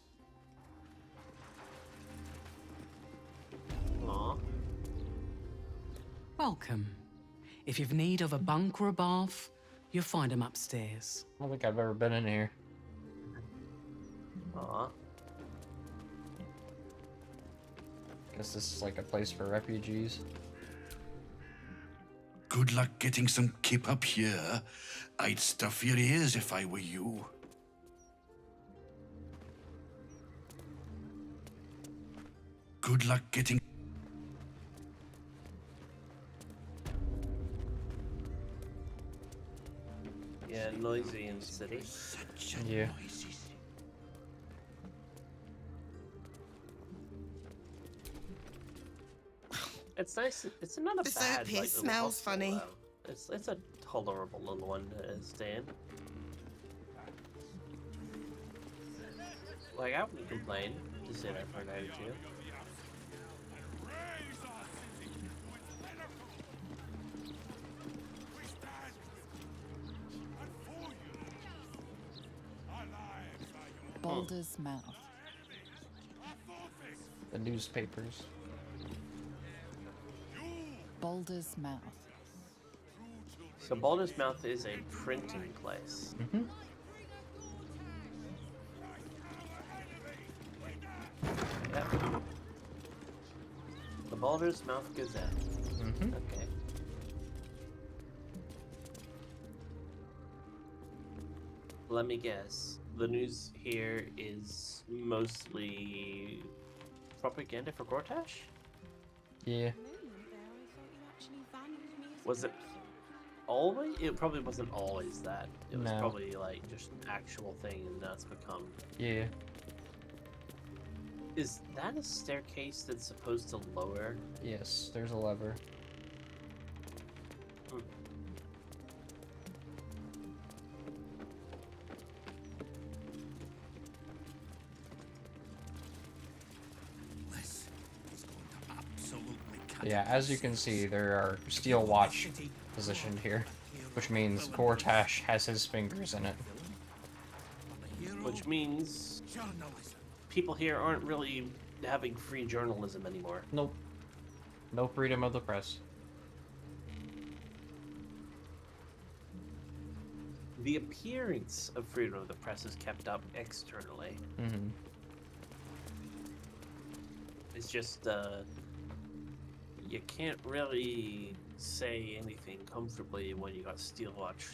Aww. Welcome. If you've need of a bunk or a bath, you'll find them upstairs. I don't think I've ever been in here. Aww. Guess this is like a place for refugees. Good luck getting some kip up here. I'd stuff your ears if I were you. Good luck getting... Yeah, noisy in the city. Yeah. It's nice. It's not a This bad. opiate Like, little smells hostel, funny. It's a tolerable little one to stay in. Like I wouldn't complain to stay there for a night or two. Baldur's Mouth. The newspapers. Baldur's Mouth. So Baldur's Mouth is a printing place. Mm-hmm. Yep. The Baldur's Mouth Gazette. Mm-hmm. Okay. Let me guess. The news here is mostly propaganda for Gortash? Yeah. Was it always? It probably wasn't always that. It was No. probably like just an actual thing, and that's become. Yeah. Is that a staircase that's supposed to lower? Yes, there's a lever. Hmm. Yeah, as you can see, there are steel watch positioned here, which means Gortash has his fingers in it. Which means people here aren't really having free journalism anymore. Nope. No freedom of the press. The appearance of freedom of the press is kept up externally. Mm-hmm. It's just, you can't really say anything comfortably when you got Steel Watch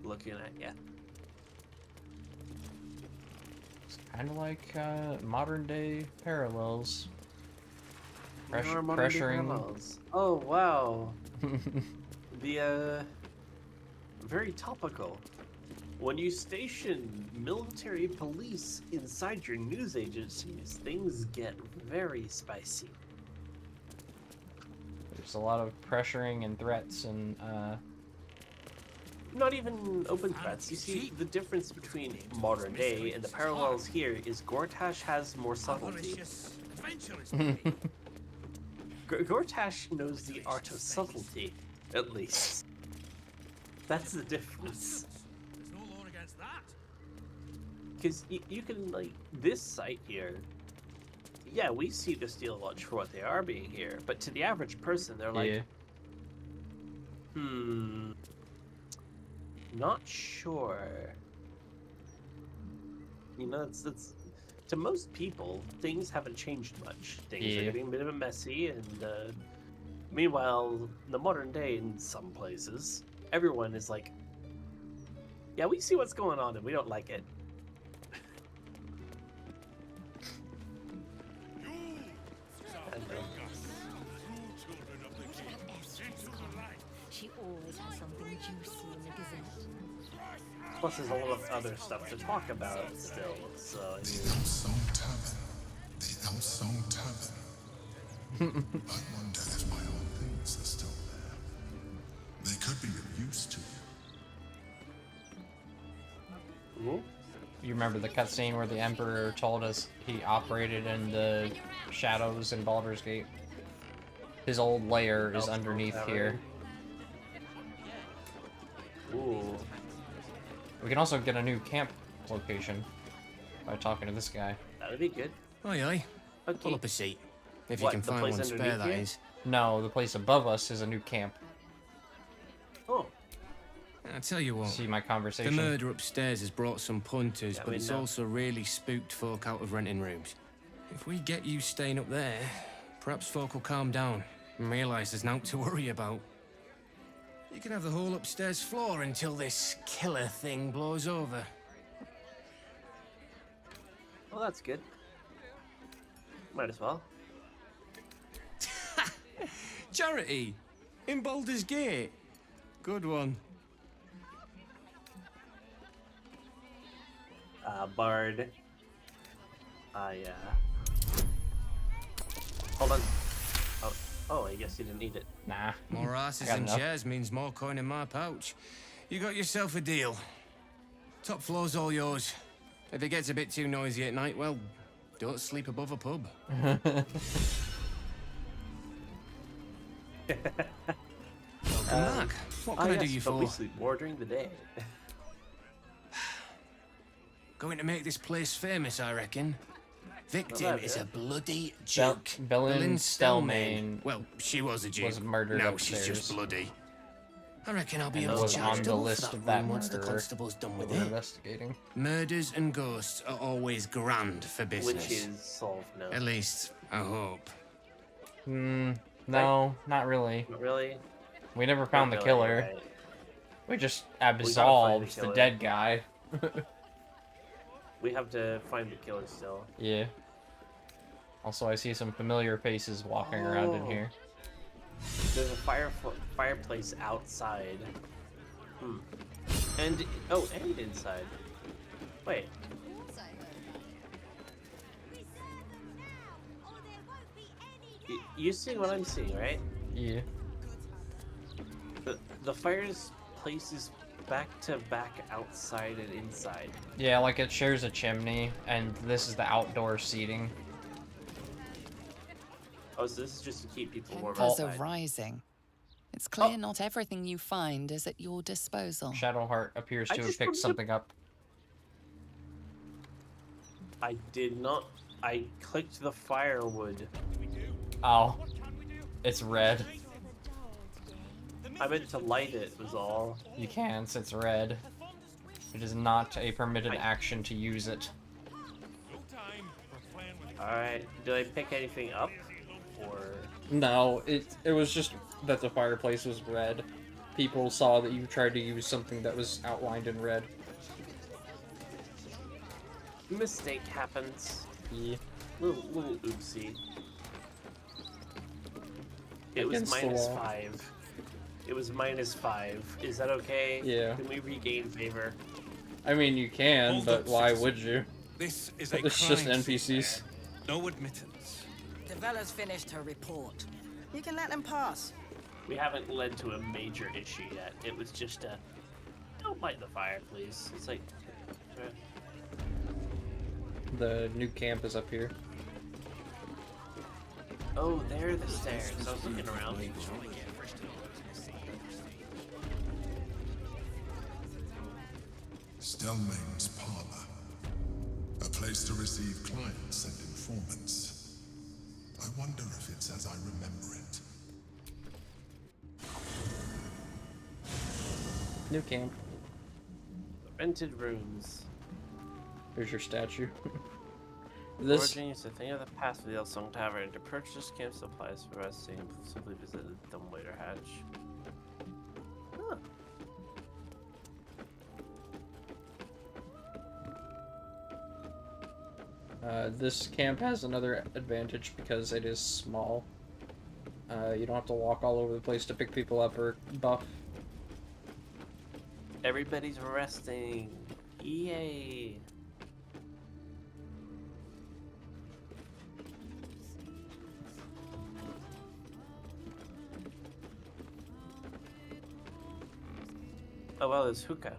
looking at you. It's kind of like modern day parallels. More modern day Pressuring. parallels. Oh, wow. The, very topical. When you station military police inside your news agencies, things get very spicy. There's a lot of pressuring and threats and Not even open threats. You see, the difference between modern day and the parallels here is Gortash has more subtlety. Gortash knows the art of subtlety, at least. That's the difference. There's no law against that. Because you can, like, this site here, yeah, we see the Steel Watch for what they are being here, but to the average person, they're like, yeah. Not sure. You know, it's to most people, things haven't changed much. Things are Yeah. getting a bit of a messy, and meanwhile, the modern day in some places, everyone is like, yeah, we see what's going on and we don't like it. She always has something juicy in the Gazette. Plus, there's a lot of other stuff to talk about still, so... The Elsong Tavern. The Elsong Tavern. I wonder if my old things are still there. They could be of use to you. Ooh. You remember the cutscene where the Emperor told us he operated in the shadows in Baldur's Gate? His old lair is underneath here. Ooh. We can also get a new camp location by talking to this guy. That would be good. Aye, aye. Okay. Pull up a seat. If What, you can the find place one spare, underneath that here? is. No, the place above us is a new camp. Oh. I tell you what. See my conversation? The murder upstairs has brought some punters, Yeah, but we it's know. also really spooked folk out of renting rooms. If we get you staying up there, perhaps folk will calm down and realise there's naught to worry about. You can have the whole upstairs floor until this killer thing blows over. Well, that's good. Might as well. Charity! In Baldur's Gate! Good one. Bard. Hold on. Oh, I guess you didn't need it. Nah. More asses and chairs means more coin in my pouch. You got yourself a deal. Top floor's all yours. If it gets a bit too noisy at night, well, don't sleep above a pub. Welcome back. What can I do you but we for? sleep more during the day. Going to make this place famous, I reckon. Victim that is it. a bloody joke. Belen Stellmain Well, she was a joke. was murdered Now upstairs. she's just bloody. I reckon I'll be And able was to on charge the double list for of that that room once the murderer constable's done with we're it. investigating. Murders and ghosts are always grand for business. Which is solved now. At least, I hope. No, not really. Not really? We never found the Not killer. really, right. We just find the absolved the killer. dead guy. We have to find the killer still. Yeah. Also, I see some familiar faces walking around in Oh. here. There's a fireplace outside. And and inside. Wait. You see what I'm seeing, right? Yeah. The fireplace is back to back outside and inside. Yeah, like it shares a chimney, and this is the outdoor seating. Oh, so this is just to keep people warm Tempers are outside. rising. It's clear not everything you find is at your disposal. Shadowheart appears I to have just picked wanted to- something up. I did not. I clicked the firewood. Oh. It's red. I meant to light it, was all. You can, since it's red. It is not a permitted action to use it. Alright, did I pick anything up? Or... No, it was just that the fireplace was red. People saw that you tried to use something that was outlined in red. Mistake happens. Yeah. Little oopsie. It was Against the minus wall. 5. It was minus 5. Is that okay? Yeah. Can we regain favor? I mean, you can, Hold but up, why citizen. would you? This is a It's just crime scene. NPCs. No admittance. Devella's finished her report. You can let them pass. We haven't led to a major issue yet. It was just a... Don't light the fire, please. It's like... The new camp is up here. Oh, there are the stairs. I was looking around. Stellmain's parlor. A place to receive clients and informants. I wonder if it's as I remember it. New camp. Rented rooms. Here's your statue. This Origin is a thing of the past for the Elsong Tavern. To purchase camp supplies for resting, simply visit the Dumbwaiter Hatch. Huh. This camp has another advantage because it is small. You don't have to walk all over the place to pick people up or buff. Everybody's resting. Yay. Oh well, there's hookah.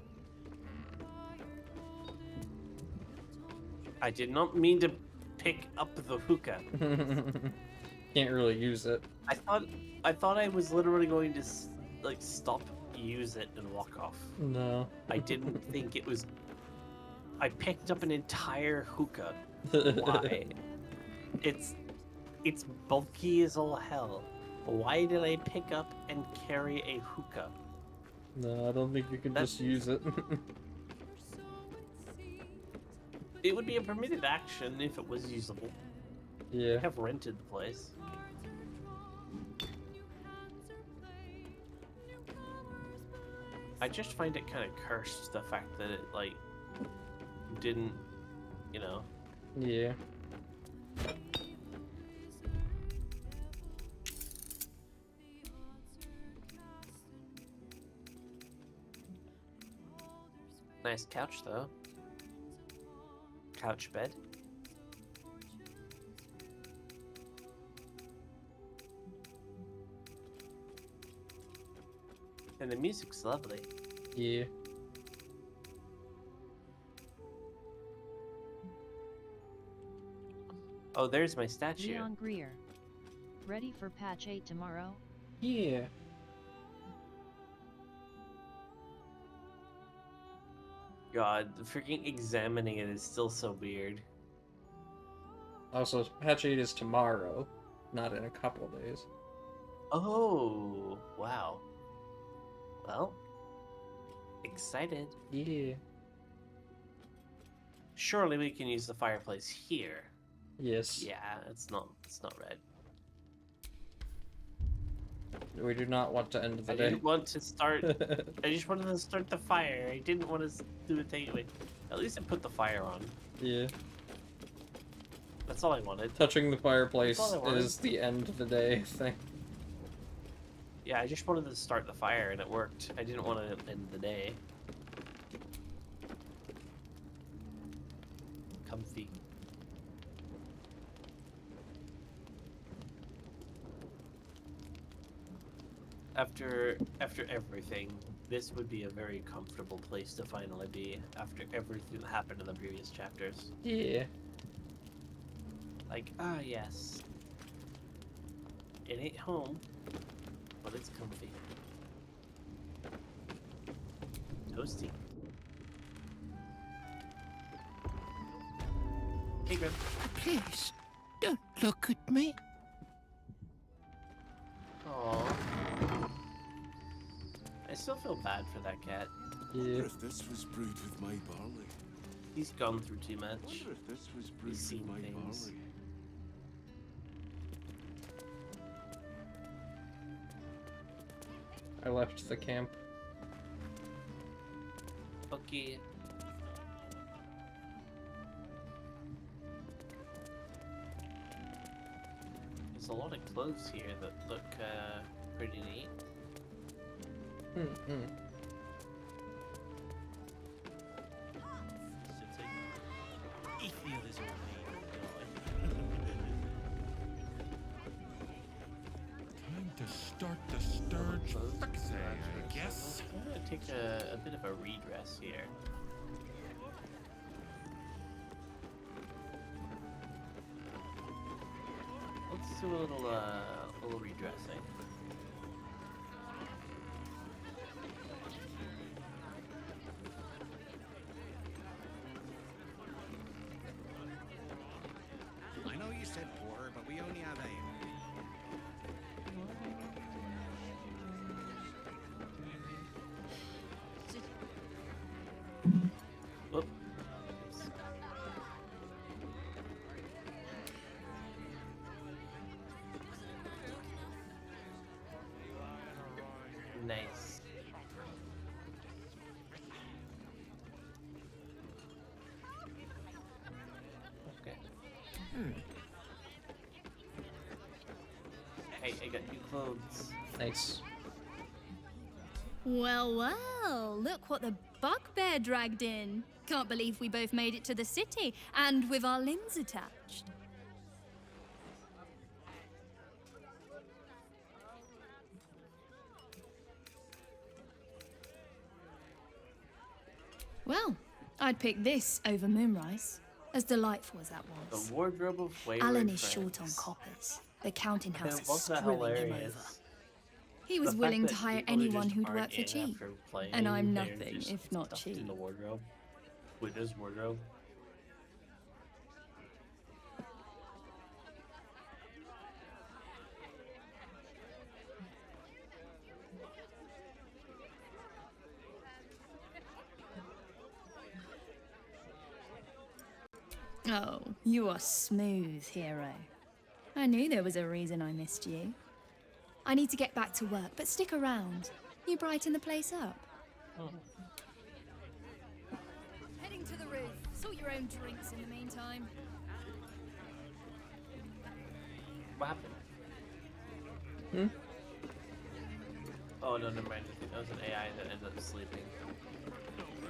I did not mean to pick up the hookah. Can't really use it. I thought I was literally going to like stop, use it, and walk off. No. I didn't think it was. I picked up an entire hookah. Why? It's bulky as all hell. Why did I pick up and carry a hookah? No, I don't think you can just use it. It would be a permitted action if it was usable. Yeah. I have rented the place. I just find it kind of cursed, the fact that it, like, didn't, you know. Yeah. Nice couch, though. Couch bed. And the music's lovely. Yeah. Oh, there's my statue. Leon Greer. Ready for patch 8 tomorrow? Yeah. God, freaking examining it is still so weird. Also, patch 8 is tomorrow, not in a couple of days. Oh, wow. Well, excited. Yeah. Surely we can use the fireplace here. Yes. Yeah, it's not red. We do not want to end the I day. didn't want to start. I just wanted to start the fire. I didn't want to do it anyway. At least I put the fire on. Yeah. That's all I wanted. Touching the fireplace That's all I wanted. is the end of the day thing. Yeah, I just wanted to start the fire and it worked. I didn't want to end the day. Comfy. After everything, this would be a very comfortable place to finally be after everything that happened in the previous chapters. Yeah. Like, ah, yes. It ain't home, but it's comfy. Toasty. Hey, Grim. Please, don't look at me. Aww. I still feel bad for that cat. I wonder if this was brewed with my barley. He's gone through too much. I wonder if this was brewed He's seen with my things. barley. I left the camp. Okay. There's a lot of clothes here that look pretty neat. Mm-hmm. Time to start the sturge fixie, I guess. I'm gonna take a bit of a redress here. Let's do a little redressing. I know you said porter, but we only have ale. Whoop. Nice. Okay. Hey, I got new clothes. Nice. Well, well, look what the bugbear dragged in. Can't believe we both made it to the city, and with our limbs attached. Well, I'd pick this over Moonrise. As delightful as that The was, wardrobe of wayward Alan is friends. short on coppers. The counting I house is wasn't that screwing him over. hilarious? He was The fact willing that to hire people who anyone just who'd aren't work for in cheap. after playing, And I'm they're nothing just if not stuffed cheap. in the wardrobe. Witness wardrobe. Oh, you are smooth, hero. I knew there was a reason I missed you. I need to get back to work, but stick around. You brighten the place up. Heading to the roof. Sort your own drinks in the meantime. What happened? Hmm? Oh, no, never mind. I think that was an AI that ended up sleeping.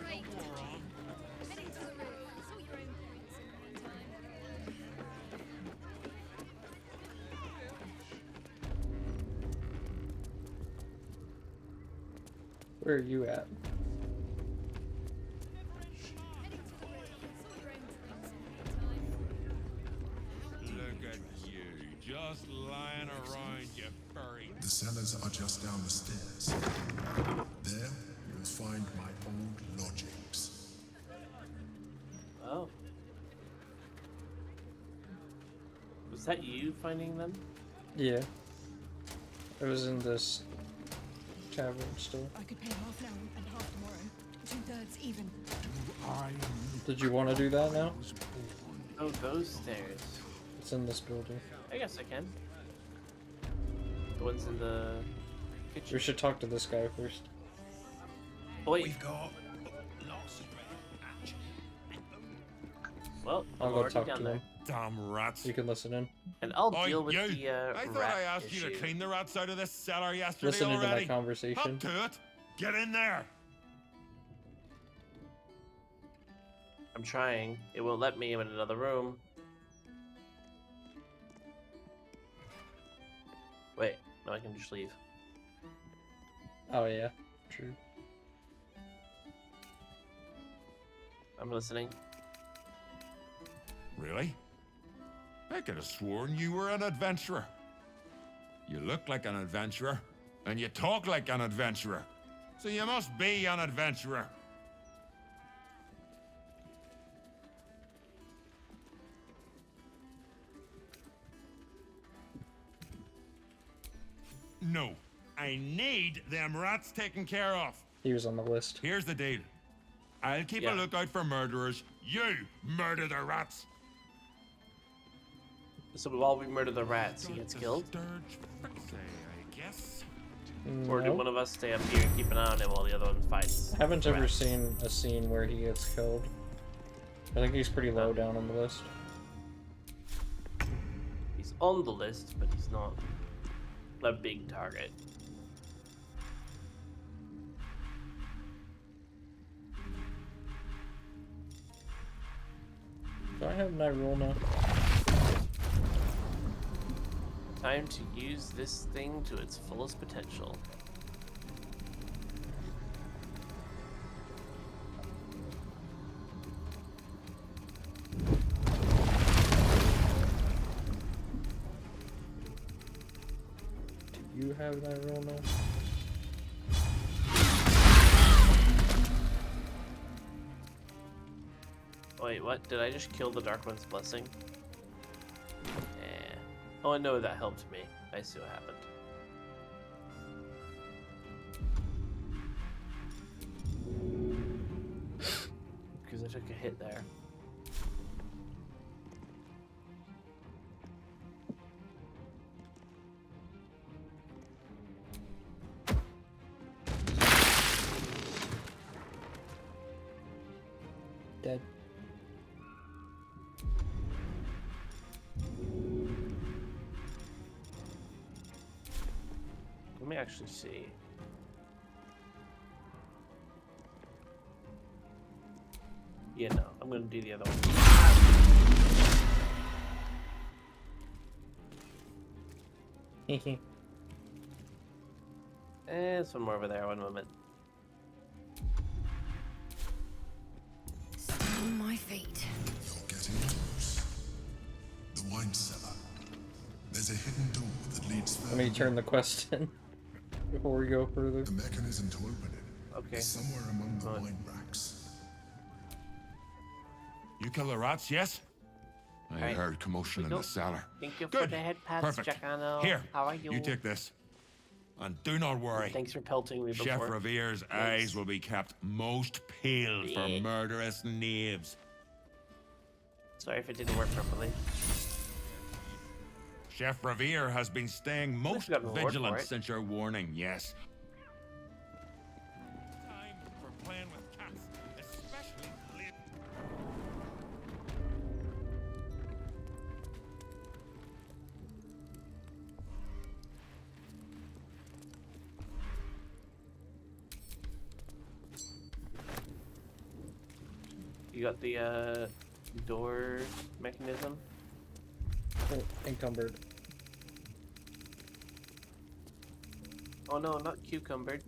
Great. Heading to the roof. Sort your own drinks in the meantime. Where are you at? Look at you, just lying around, you furry. The cellars are just down the stairs. There, you'll find my old lodgings. Oh. Was that you finding them? Yeah. It was in this tavern still. I could pay half now and half tomorrow. 2/3 even. Did you want to do that now? Oh, those stairs. It's in this building. I guess I can. The ones in the kitchen. We should talk to this guy first. Oh, wait. We've got lots of Well, I'll I'm go already talk down to there. him. damn rats. You can listen in. And I'll Oi, deal with you. the I thought rat I asked you to issue. clean the rats out of this cellar yesterday Listen into already. my conversation. Up to it. Get in there. I'm trying. It won't let me. I'm in another room. Wait, no, I can just leave. Oh yeah, true. I'm listening. Really? I could have sworn you were an adventurer. You look like an adventurer, and you talk like an adventurer. So you must be an adventurer. No, I need them rats taken care of. He was on the list. Here's the deal. I'll keep a lookout for murderers. You murder the rats. So while we murder the rats, he gets killed? I guess. Or do No. one of us stay up here and keep an eye on him while the other one fights? I haven't ever rats? seen a scene where he gets killed. I think he's pretty low down on the list. He's on the list, but he's not a big target. Do I have my roll now? Time to use this thing to its fullest potential. Do you have my roll now? Wait, what? Did I just kill the Dark One's blessing? Eh. Oh, I know that helped me. I see what happened. Because I took a hit there. Dead. Let me actually see. Yeah, no, I'm gonna do the other one. There's one more over there, one moment. Still on my feet. You're getting wine cellar. There's a hidden door that leads Let me turn the quest in before we go further. The mechanism to open it is somewhere among the wine racks. You kill the rats, yes? I Right. heard commotion in the cellar. Thank you for Good. the head pats, Perfect. Giacano. Here, How are you? you take this. And do not worry. Thanks for pelting me Chef before. Revere's eyes will be kept most peeled for murderous knaves. Sorry if it didn't work properly. Chef Revere has been staying most got an award for vigilant it. since your warning, yes. Time for playing with cats, especially You got the door mechanism? Oh, encumbered. Oh no, not cucumbered.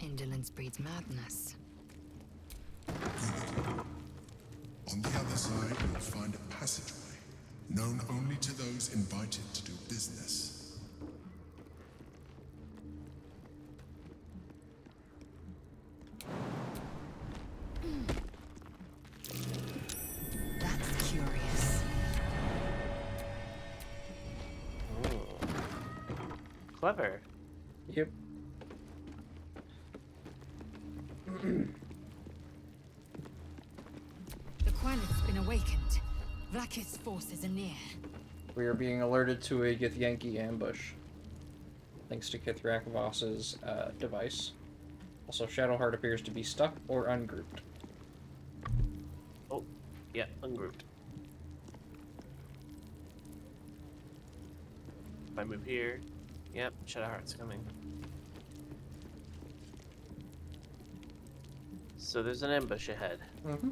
Indolence breeds madness. On the other side, you'll find a passageway, known only to those invited to do business. That's curious. Clever. Yep. The Quaneth's been awakened. Vlaakith's forces are near. We are being alerted to a Githyanki ambush. Thanks to Kithrak Voss's device. Also, Shadowheart appears to be stuck or ungrouped. Oh, yeah, ungrouped. If I move here, yep, Shadowheart's coming. So there's an ambush ahead. Mm-hmm.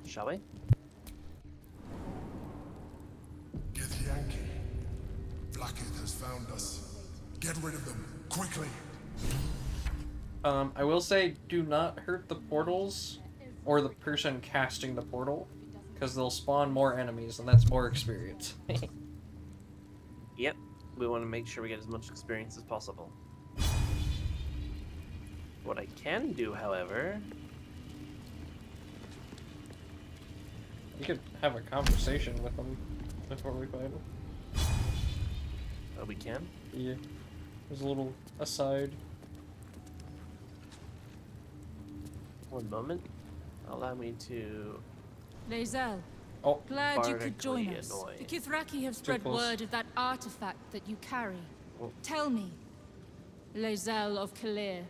Shall we? Githyanki. Vlaakith has found us. Get rid of them, quickly. I will say, do not hurt the portals or the person casting the portal, because they'll spawn more enemies, and that's more experience. Yep. We want to make sure we get as much experience as possible. What I can do, however... You could have a conversation with them before we fight them. Oh, we can? Yeah. There's a little aside. One moment. Allow me to... Lae'zel. Oh. Glad you could join Bardically us. annoying. The Kithraki have spread close. word of that artifact that you carry. Oh. Tell me, Lae'zel of Kalir,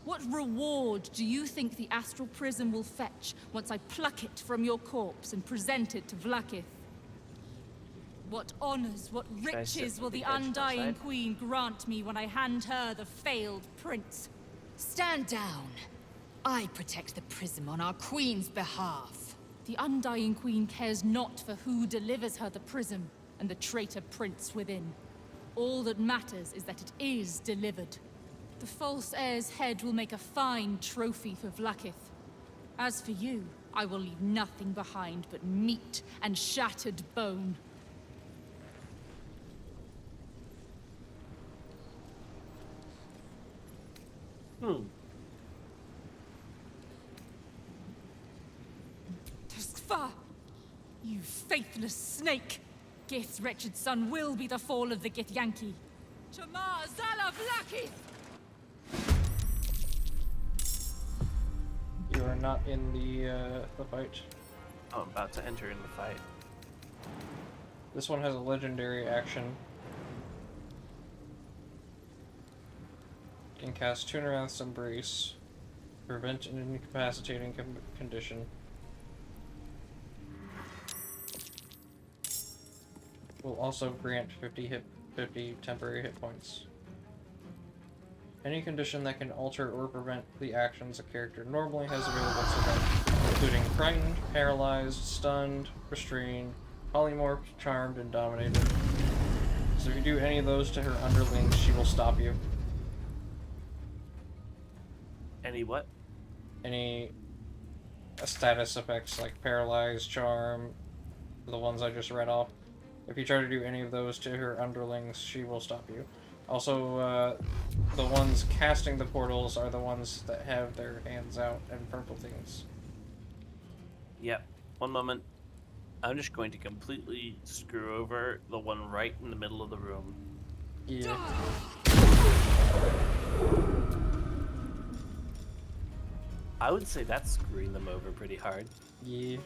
what reward do you think the astral prism will fetch once I pluck it from your corpse and present it to Vlaakith? What honors, what Should I sit riches will with the the edge Undying outside? Queen grant me when I hand her the failed prince? Stand down. I protect the prism on our queen's behalf. The Undying Queen cares not for who delivers her the prism and the traitor prince within. All that matters is that it is delivered. The false heir's head will make a fine trophy for Vlaakith. As for you, I will leave nothing behind but meat and shattered bone. Tuskfar! You faithless snake! Gith's wretched son will be the fall of the Githyanki. Chamar Zala Vlaakith! You are not in the fight. Oh, I'm about to enter in the fight. This one has a legendary action. Can cast Tunarath's Embrace. Prevent an incapacitating condition. Will also grant 50 temporary hit points. Any condition that can alter or prevent the actions a character normally has available to them, including frightened, paralyzed, stunned, restrained, polymorphed, charmed, and dominated. So if you do any of those to her underlings, she will stop you. Any what? Any status effects like paralyze, charm, the ones I just read off. If you try to do any of those to her underlings, she will stop you. Also, the ones casting the portals are the ones that have their hands out and purple things. Yep. One moment. I'm just going to completely screw over the one right in the middle of the room. Yeah. I would say that's screwing them over pretty hard. Yeah.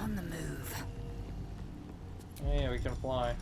On the move. Yeah, we can fly.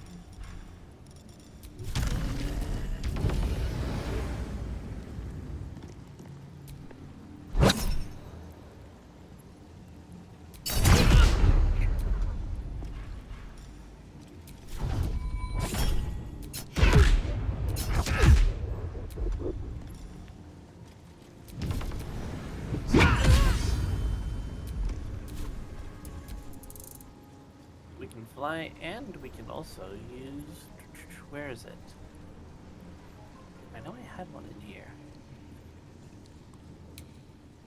We can fly, and we can also use... Where is it? I know I had one in here.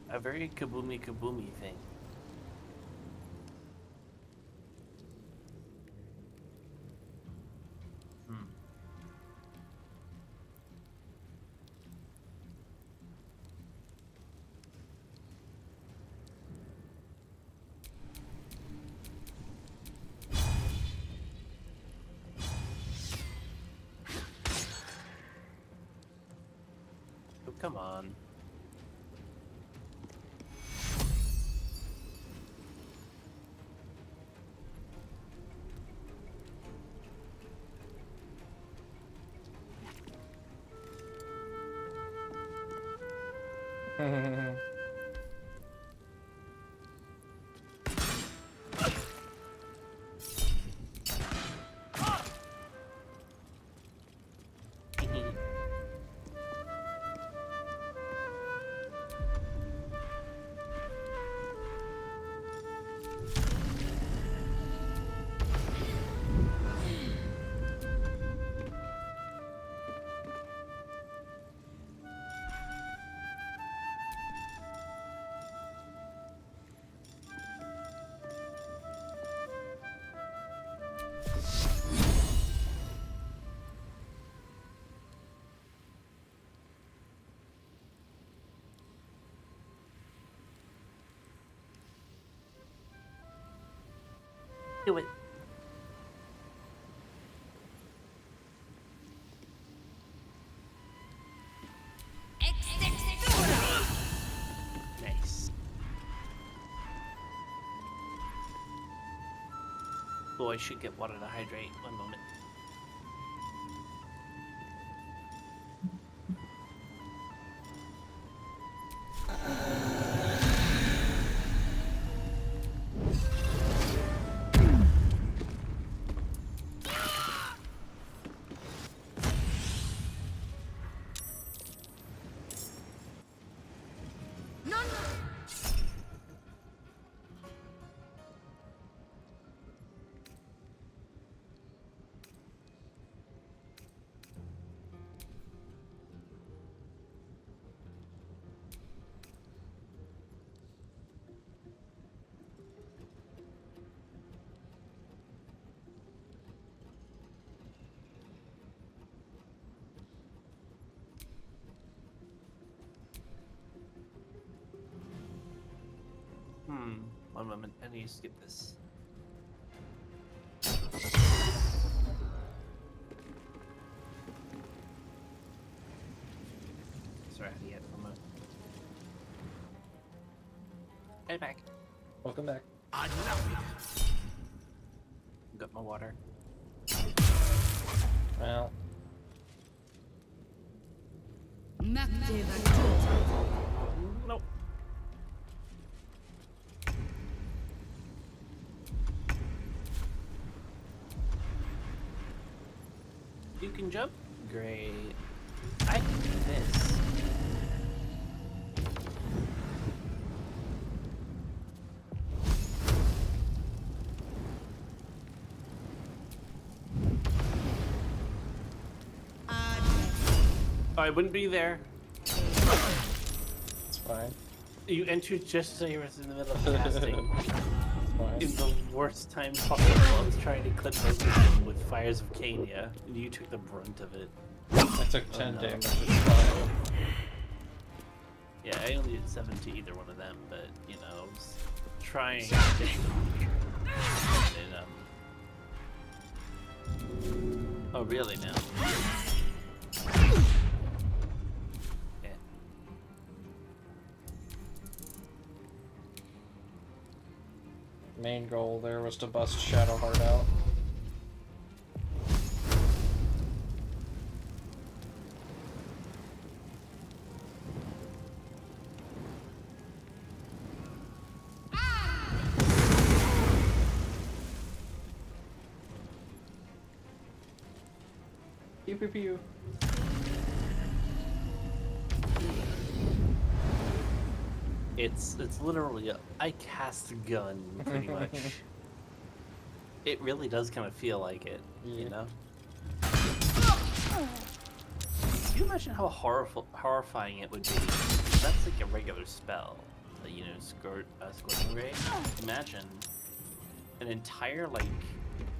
A very kaboomy thing. Oh, come on. Do it. Nice. Oh, I should get water to hydrate. One moment. One moment. I need to skip this. Sorry, I had to get from a... Hey, back. Welcome back. I love it. Got my water. Well. Nope. You can jump? Great. I can do this. I wouldn't be there. It's fine. You entered just as I was in the middle of casting. Fine. In the worst time possible. I was trying to clip both of them with Fires of Cania, and you took the brunt of it. I took 10 damage. It's fine. Yeah, I only did 7 to either one of them, but, you know, I was trying to Oh, really now? Yeah. Main goal there was to bust Shadowheart out. Pew pew pew. It's literally I cast a gun pretty much. It really does kind of feel like it, you know. Can you imagine how horrifying it would be? That's like a regular spell, you know, scorching ray. Imagine an entire like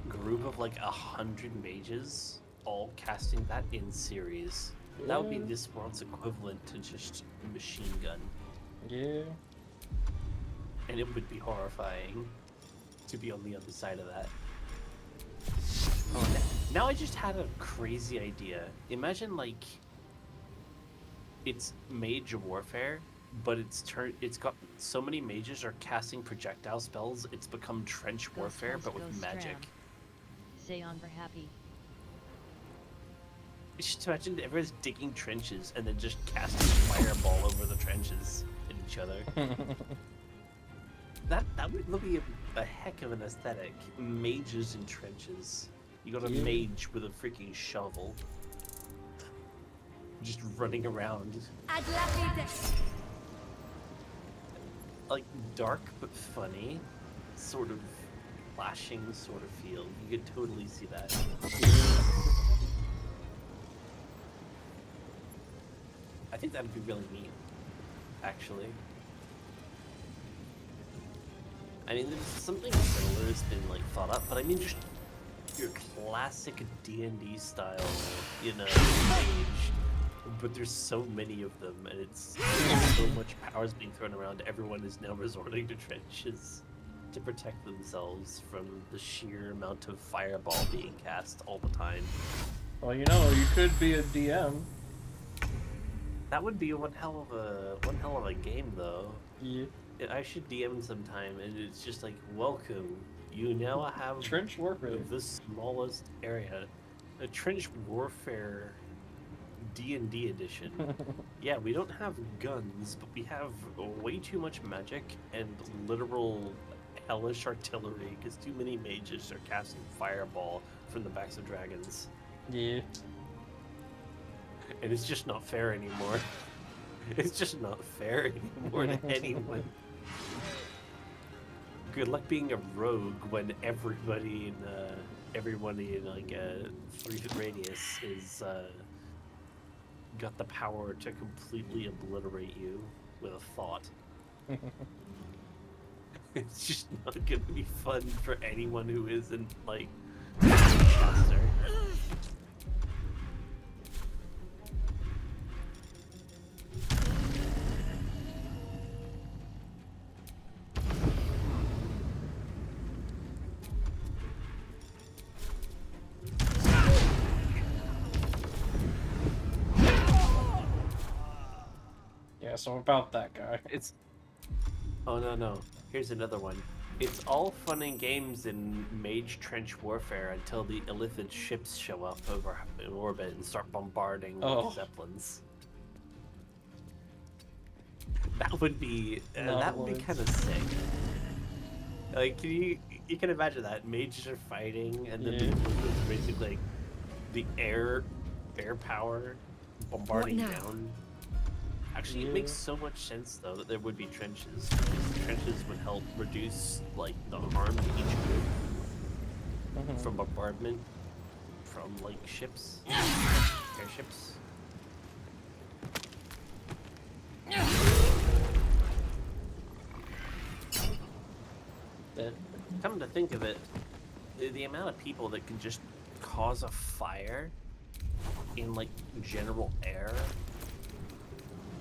group of like 100 mages all casting that in series. That would be this world's equivalent to just machine gun. Yeah. And it would be horrifying to be on the other side of that. Oh, now I just had a crazy idea. Imagine like it's mage warfare, but it's got so many mages are casting projectile spells. It's become trench warfare, but with magic. Say on for happy. Just imagine everyone's digging trenches and then just casting fireball over the trenches at each other. That would be a heck of an aesthetic. Mages in trenches. You got a mage with a freaking shovel. Just running around. Like dark but funny. Sort of flashing sort of feel. You could totally see that. I think that'd be really neat, actually. I mean, there's something similar that's been like thought up, but I mean just your classic D&D style, you know, mage. But there's so many of them, and it's so much power is being thrown around. Everyone is now resorting to trenches to protect themselves from the sheer amount of fireball being cast all the time. Well, you know, you could be a DM. That would be one hell of a game, though. Yeah. I should DM sometime, and it's just like, welcome. You now have trench warfare. The smallest area, a trench warfare D&D edition. Yeah, we don't have guns, but we have way too much magic and literal hellish artillery because too many mages are casting fireball from the backs of dragons. Yeah. And it's just not fair anymore. It's just not fair anymore to anyone. Good luck being a rogue when everybody in like a 3-foot radius is got the power to completely obliterate you with a thought. It's just not gonna be fun for anyone who isn't like a caster. Yeah, so about that guy. It's... Oh, no. Here's another one. It's all fun and games in Mage Trench Warfare until the Illithid ships show up over in orbit and start bombarding with Zeppelins. That would be kind of sick. Like, you can imagine that mages are fighting, and then it's basically like the air power bombarding down. Actually, it makes so much sense though that there would be trenches, because the trenches would help reduce like the harm to each group from bombardment from like ships, airships. Come to think of it, the amount of people that can just cause a fire in like general air,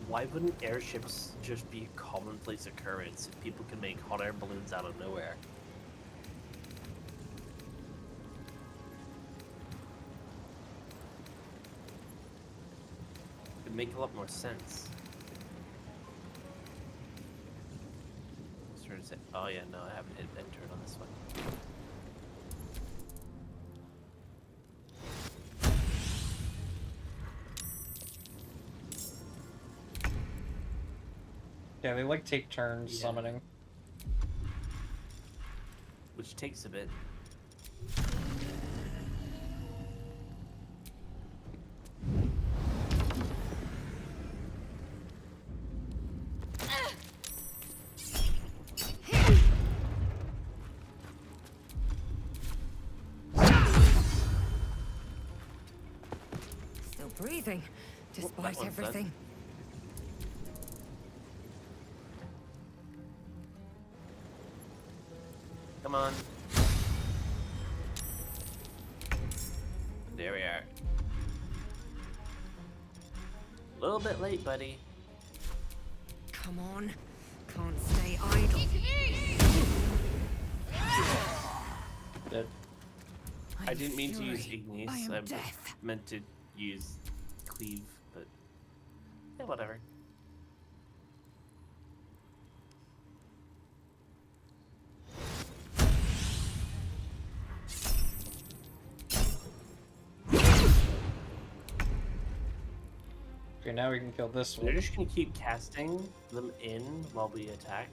why wouldn't airships just be a commonplace occurrence if people can make hot air balloons out of nowhere? It'd make a lot more sense. I was trying to say, oh yeah, no, I haven't hit enter on this one. Yeah, they like take turns summoning. Which takes a bit. Still breathing, despite one's everything. done. Come on. There we are. A little bit late, buddy. Come on, can't stay idle. Dead. I didn't mean to use fury. Ignis. I am I death. meant to use Cleave, but yeah, whatever. Okay, now we can kill this They're one. just gonna keep casting them in while we attack.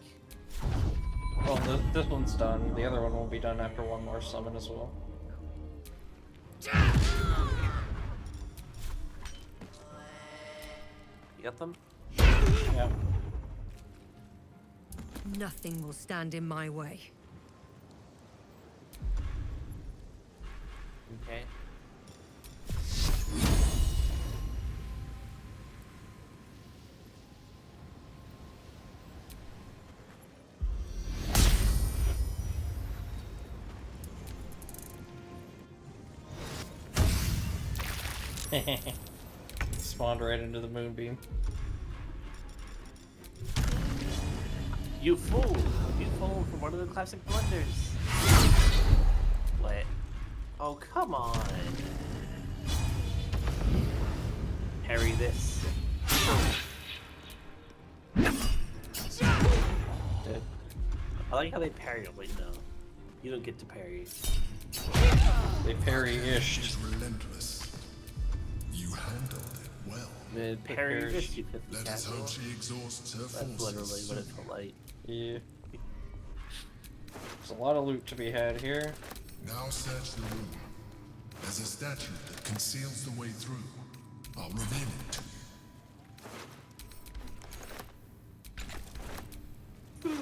Well, this one's done. The other one will be done after one more summon as well. You got them? Yeah. Nothing will stand in my way. Okay. Spawned right into the moonbeam. You fool! You fall for one of the classic blunders. What? Oh, come on. Parry this. Dead. I like how they parry. Wait, no. You don't get to parry. They parry-ished. Relentless. You handled it well. The parry parry. this, you fifth Let us hope she exhausts her That's forces. literally what it felt like. Yeah. There's a lot of loot to be had here. Now search the room. There's a statue that conceals the way through. I'll reveal it to you.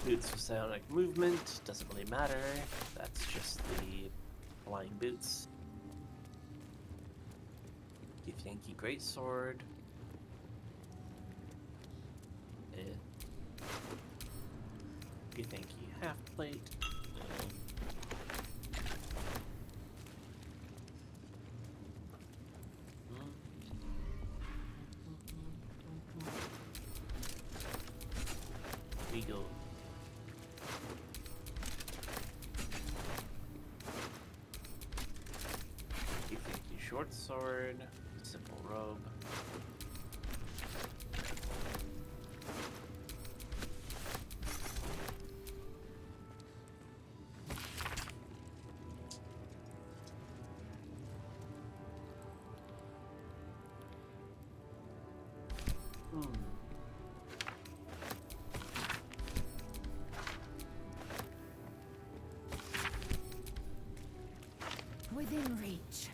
Boots for psionic movement, doesn't really matter. That's just the flying boots. Githyanki greatsword. Githyanki half plate. Eagle. Githyanki short sword. Simple robe. Within reach.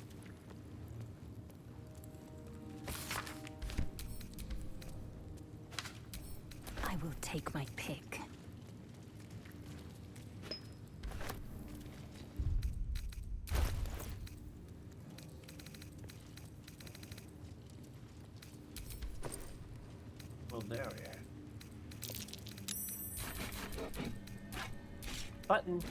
I will take my pick. Well, there we are. Button.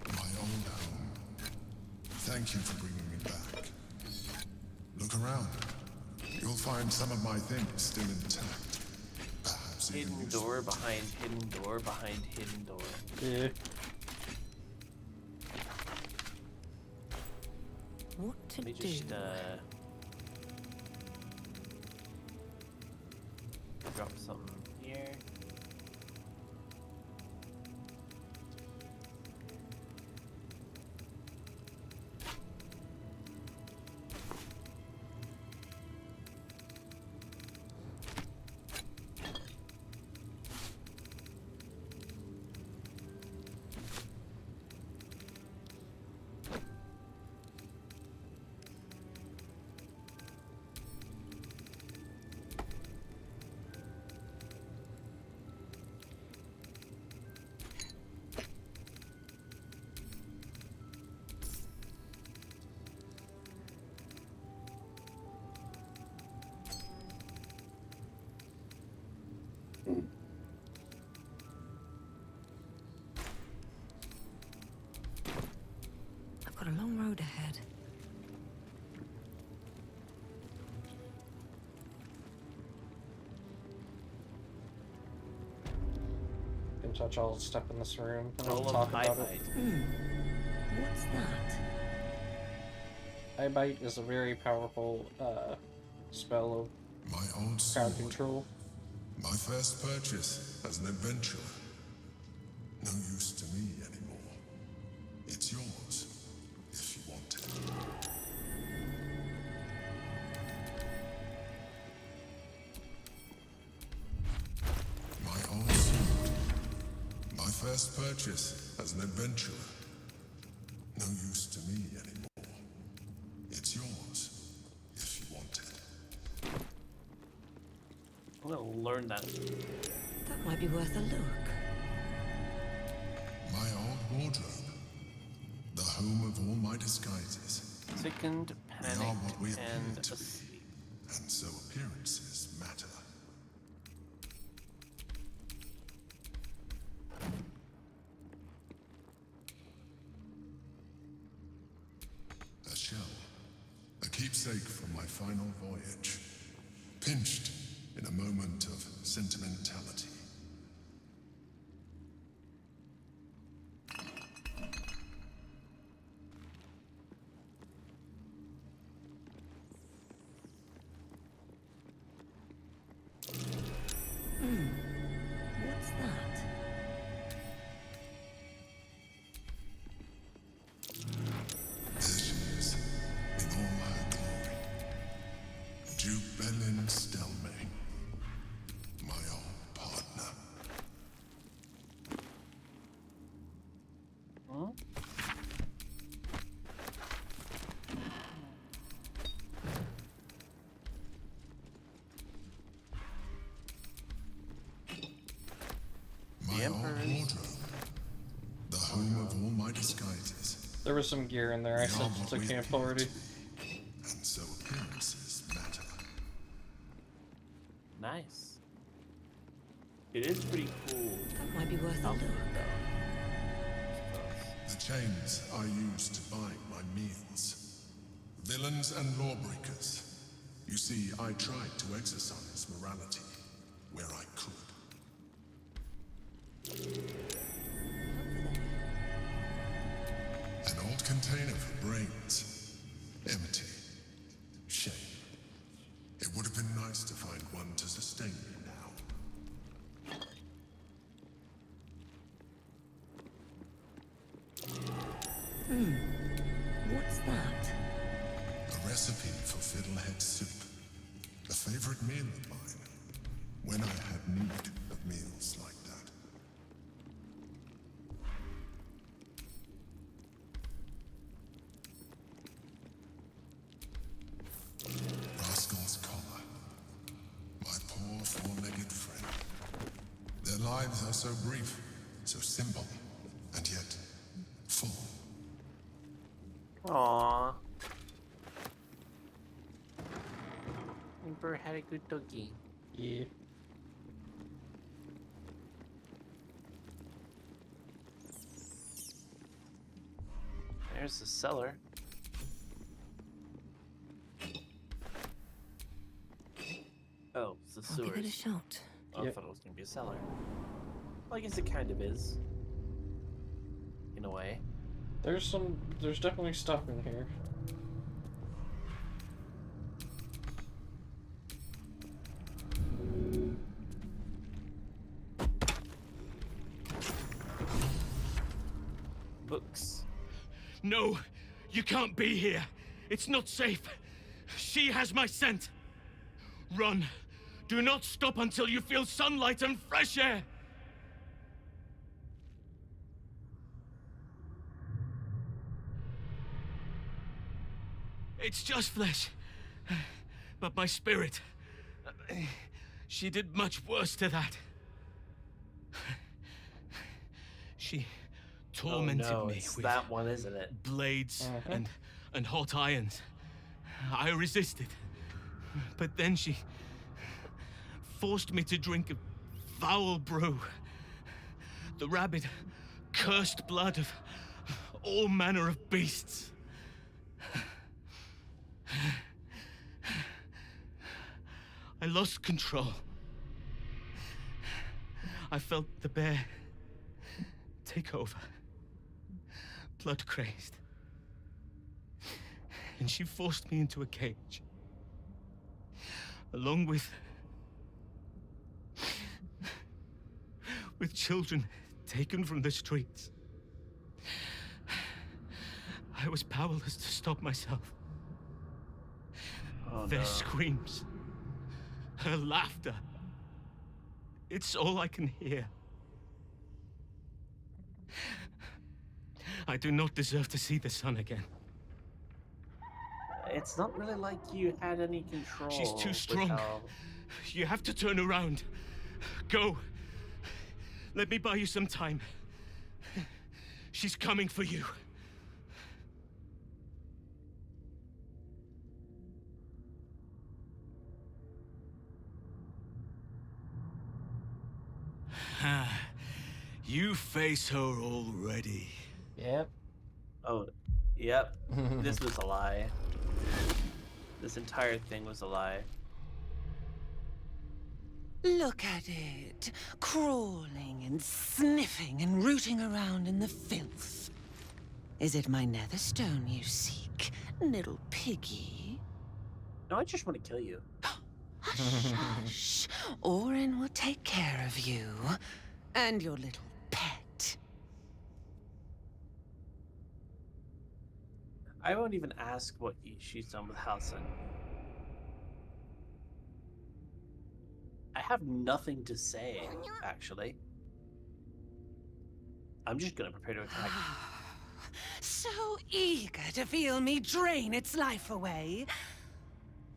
My old home. Thank you for bringing me back. Look around. You'll find some of my things still intact. Perhaps even Hidden door behind hidden door behind hidden door. Yeah. What to Let me do? just drop something here. I've got a long road ahead. Can touch all step in this room and Roll we'll of talk about High it. What's that? Eye Bite is a very powerful spell My old of crowd sword. control. My first purchase as an adventurer. No use to me anymore. It's yours, if you want it. My old sword. My first purchase as an adventurer. No use to me anymore. It's yours, if you want it. I'm gonna learn that. That might be worth a look. My old wardrobe. The home of all my disguises. Sickened, We are panicked, what we appear and to be. asleep. And so appearances matter. A shell. A keepsake from my final voyage. Pinched in a moment of sentimentality. What's that? There she is, in all her glory. Duke Belin Stelmane, my old partner. My old wardrobe. The home of all my disguises. There was some gear in there. I We are sent it what to we camp appear already. to be. And so appearances matter. Nice. It is pretty cool. That might be worth a look. The chains I use to buy my meals. Villains and lawbreakers. You see, I tried to exercise morality where I could. An old container for brains. Empty. Shame. It would have been nice to find one to sustain me now. What's that? A recipe for fiddlehead soup. A favorite meal of mine. When I had need of meals like that. Rascal's collar. My poor four-legged friend. Their lives are so brief, so simple, and yet full. Aww. Emperor had a good doggy. Yeah. There's the cellar. Oh, it's the I'll sewers. give it a shot. Oh, I thought it was gonna be a cellar. Well, I guess it kind of is. In a way. There's definitely stuff in here. Books. No, you can't be here. It's not safe. She has my scent. Run. Do not stop until you feel sunlight and fresh air. It's just flesh. But my spirit... She did much worse to that. She tormented me it's with that one, isn't it? blades and hot irons. I resisted. But then she forced me to drink a foul brew. The rabid, cursed blood of all manner of beasts. I lost control. I felt the bear take over, blood crazed. And she forced me into a cage, along with children taken from the streets. I was powerless to stop myself. Oh, Their no. screams, her laughter, it's all I can hear. I do not deserve to see the sun again. It's not really like you had any control. She's too with strong. how- You have to turn around. Go. Let me buy you some time. She's coming for you. You face her already. Yep. Oh, yep. This was a lie. This entire thing was a lie. Look at it, crawling and sniffing and rooting around in the filth. Is it my netherstone you seek, little piggy? No, I just want to kill you. Hush, hush. Orin will take care of you and your little pet. I won't even ask what she's done with Halson. I have nothing to say, actually. I'm just gonna prepare to attack. So eager to feel me drain its life away.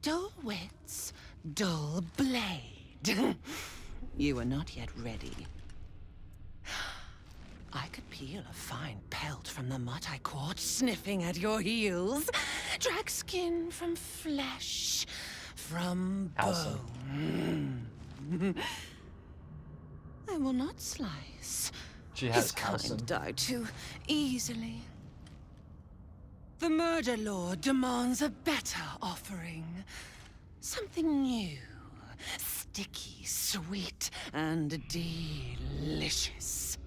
Dull wits, dull blade. You are not yet ready. I could peel a fine pelt from the mutt I caught sniffing at your heels. Drag skin from flesh, from bone. I will not slice. She has His kind Halcyon. die too easily. The murder lord demands a better offering. Something new, sticky, sweet, and delicious.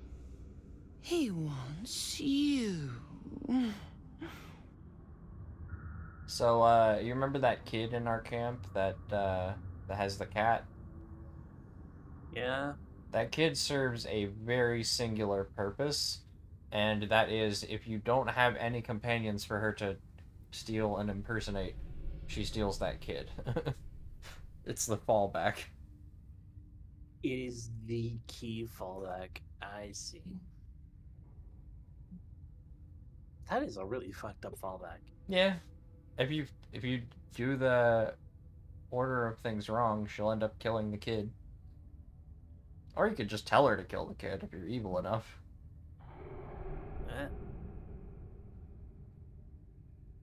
He wants you. So, you remember that kid in our camp that has the cat? Yeah. That kid serves a very singular purpose, and that is if you don't have any companions for her to steal and impersonate, she steals that kid. It's the fallback. It is the key fallback. I see. That is a really fucked up fallback. Yeah. If you do the order of things wrong, she'll end up killing the kid. Or you could just tell her to kill the kid if you're evil enough.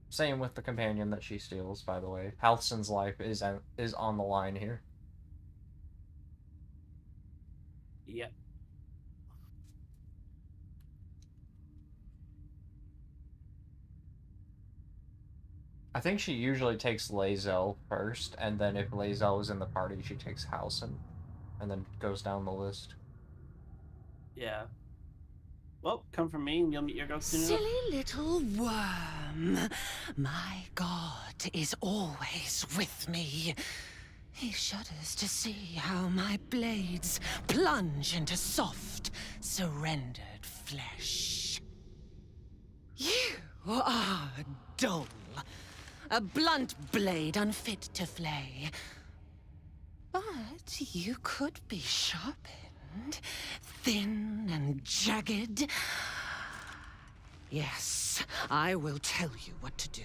Same with the companion that she steals, by the way. Halcyon's life is on the line here. Yep. I think she usually takes Lae'zel first, and then if Lae'zel is in the party, she takes Halsin, and then goes down the list. Yeah. Well, come from me and you'll meet your ghost soon enough. Silly little worm. My God is always with me. He shudders to see how my blades plunge into soft, surrendered flesh. You are dull. A blunt blade unfit to flay. But you could be sharpened, thin and jagged. Yes, I will tell you what to do.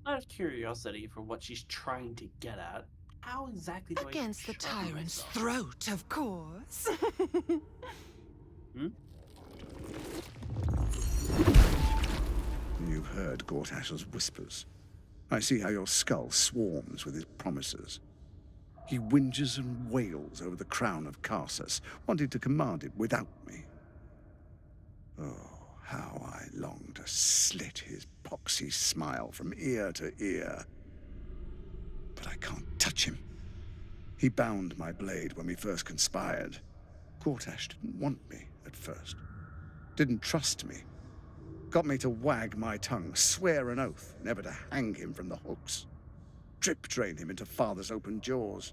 Out of curiosity for what she's trying to get at, how exactly do Against I the sharpen tyrant's myself? throat, of course. You've heard Gortash's whispers. I see how your skull swarms with his promises. He whinges and wails over the crown of Karsus, wanting to command it without me. Oh, how I long to slit his poxy smile from ear to ear. But I can't touch him. He bound my blade when we first conspired. Gortash didn't want me at first. Didn't trust me. Got me to wag my tongue, swear an oath never to hang him from the hooks. Drip drain him into father's open jaws.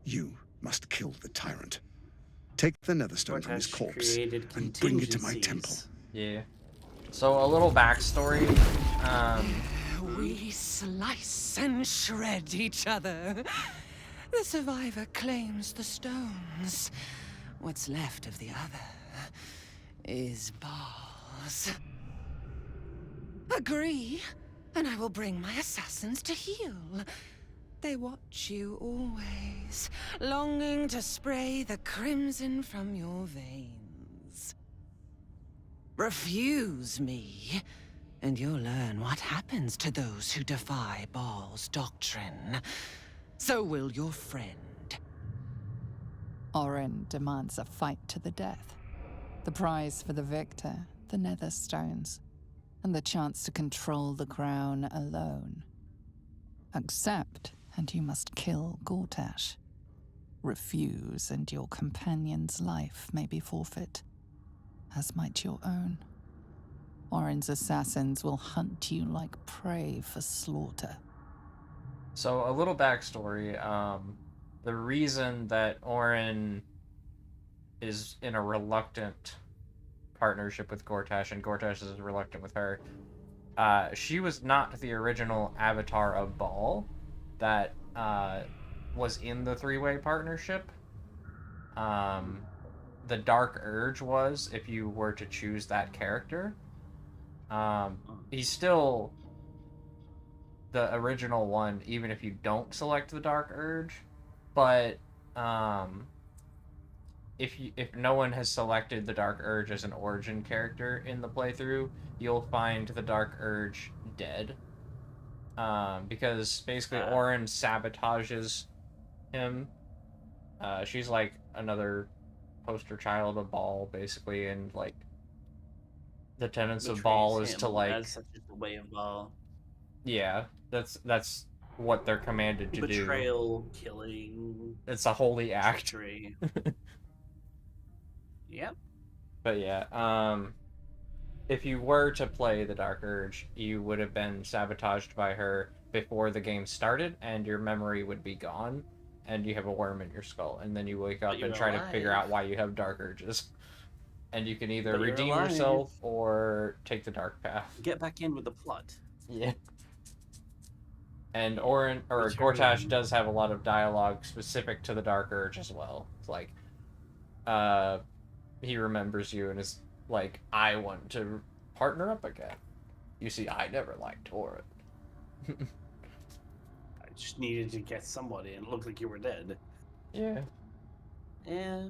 You must kill the tyrant. Take the netherstone from his Gortash corpse created and bring it to my temple. contingencies. Yeah. So a little backstory. We slice and shred each other. The survivor claims the stones. What's left of the other is bars. Agree, and I will bring my assassins to heal. They watch you always, longing to spray the crimson from your veins. Refuse me, and you'll learn what happens to those who defy Baal's doctrine. So will your friend. Orin demands a fight to the death. The prize for the victor, the netherstones, and the chance to control the crown alone. Accept, and you must kill Gortash. Refuse, and your companion's life may be forfeit, as might your own. Orin's assassins will hunt you like prey for slaughter. So a little backstory. The reason that Orin is in a reluctant partnership with Gortash, and Gortash is reluctant with her. She was not the original avatar of Baal that was in the three-way partnership. The Dark Urge was, if you were to choose that character. He's still the original one, even if you don't select the Dark Urge. But if no one has selected the Dark Urge as an origin character in the playthrough, you'll find the Dark Urge dead. Because basically Orin sabotages him. She's like another poster child of Baal, basically, and like the tenets of Baal is to like. That's such a way of Baal. Yeah, that's what they're commanded to do. Betrayal, killing. It's a holy act. Yep. But yeah, if you were to play the Dark Urge, you would have been sabotaged by her before the game started, and your memory would be gone, and you have a worm in your skull, and then you wake up and try to figure out why you have dark urges. And you can either redeem yourself or take the dark path. Get back in with the plot. Yeah. And Orin or Gortash does have a lot of dialogue specific to the Dark Urge as well. It's like, he remembers you and is like, I want to partner up again. You see, I never liked Orin. I just needed to get somebody, and it looked like you were dead. Yeah. Yeah.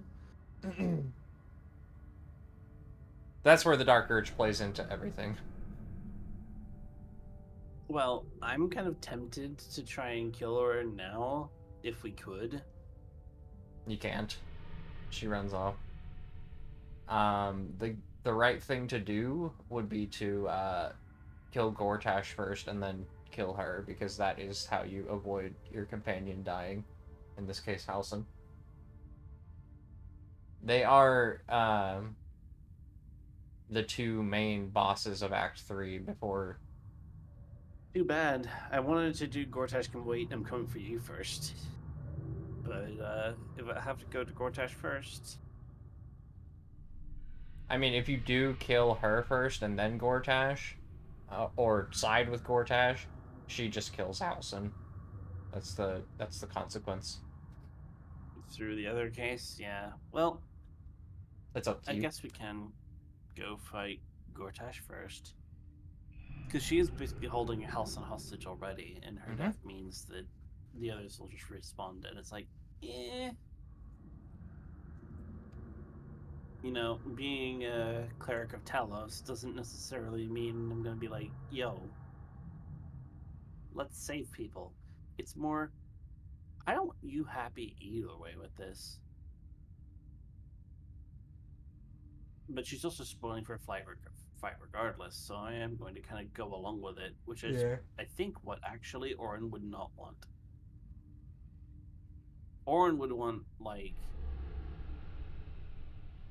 That's where the Dark Urge plays into everything. Well, I'm kind of tempted to try and kill her now, if we could. You can't. She runs off. The right thing to do would be to kill Gortash first and then kill her, because that is how you avoid your companion dying. In this case, Halsin. They are the two main bosses of Act 3 before. Too bad. I wanted to do Gortash can wait. I'm coming for you first. But if I have to go to Gortash first. I mean, if you do kill her first and then Gortash, or side with Gortash, she just kills Halsin. That's the consequence. Through the other case, yeah. Well, It's up to you. I guess we can go fight Gortash first. Because she is basically holding Halsin hostage already, and her death means that the others will just respond, and it's like, eh. You know, being a cleric of Talos doesn't necessarily mean I'm gonna be like, yo, let's save people. It's more, I don't want you happy either way with this. But she's also spoiling for a fight regardless, so I am going to kind of go along with it, which is, I think, what actually Orin would not want. Orin would want, like,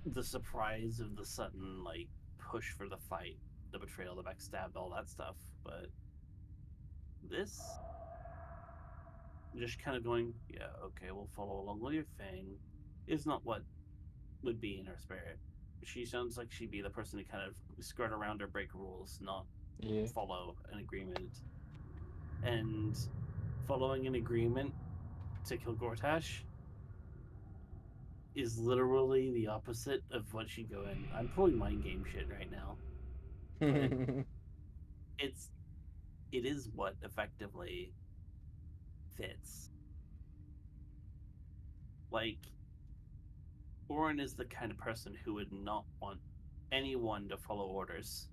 the surprise of the sudden, like, push for the fight, the betrayal, the backstab, all that stuff, but this, just kind of going, yeah, okay, we'll follow along with your thing, is not what would be in her spirit. She sounds like she'd be the person to kind of skirt around or break rules, not follow an agreement. And following an agreement to kill Gortash is literally the opposite of what she'd go in. I'm pulling mind game shit right now. But it is what effectively fits. Like, Orin is the kind of person who would not want anyone to follow orders.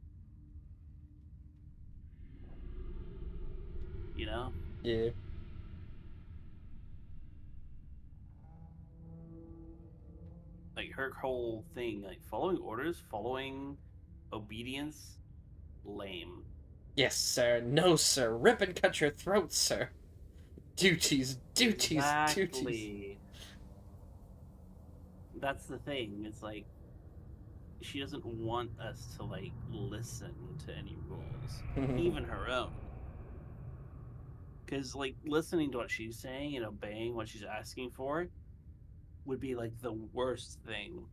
You know? Yeah. Like, her whole thing, like, following orders, following obedience, lame. Yes, sir. No, sir. Rip and cut your throat, sir. Duties, duties, Exactly. duties. That's the thing. It's like, she doesn't want us to, like, listen to any rules, even her own. Because, like, listening to what she's saying and obeying what she's asking for would be, like, the worst thing,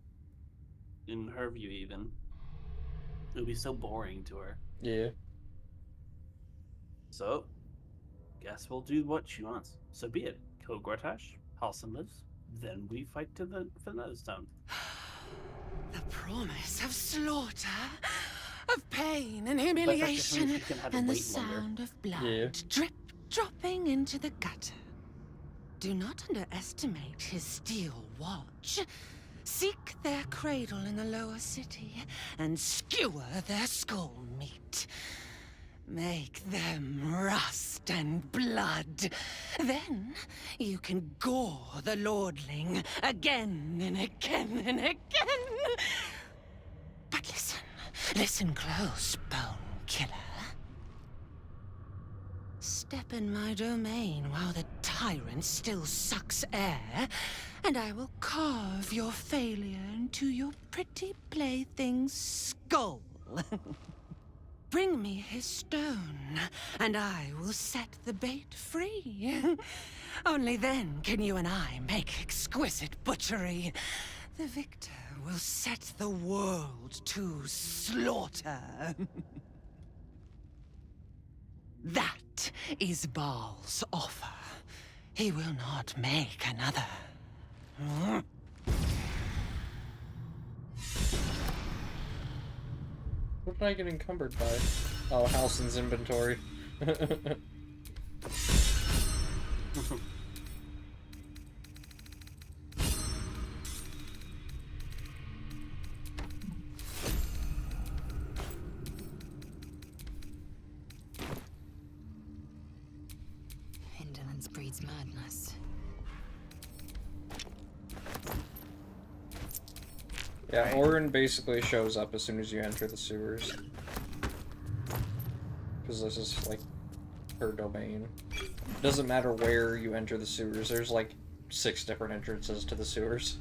in her view, even. It would be so boring to her. Yeah. So, guess we'll do what she wants. So be it. Kill Gortash, Halsin lives, then we fight to the Netherstone. The promise of slaughter, of pain and humiliation, and the sound of blood drip dropping into the gutter. Do not underestimate his steel watch. Seek their cradle in the lower city and skewer their skull meat. Make them rust and blood. Then you can gore the lordling again and again and again. But listen close, Bone Killer. Step in my domain while the tyrant still sucks air, and I will carve your failure into your pretty plaything's skull. Bring me his stone, and I will set the bait free. Only then can you and I make exquisite butchery. The victor will set the world to slaughter. That is Baal's offer. He will not make another. What did I get encumbered by? Oh, Halsin's inventory. breeds madness. Yeah, Orin basically shows up as soon as you enter the sewers. Because this is, like, her domain. It doesn't matter where you enter the sewers, there's, like, 6 different entrances to the sewers.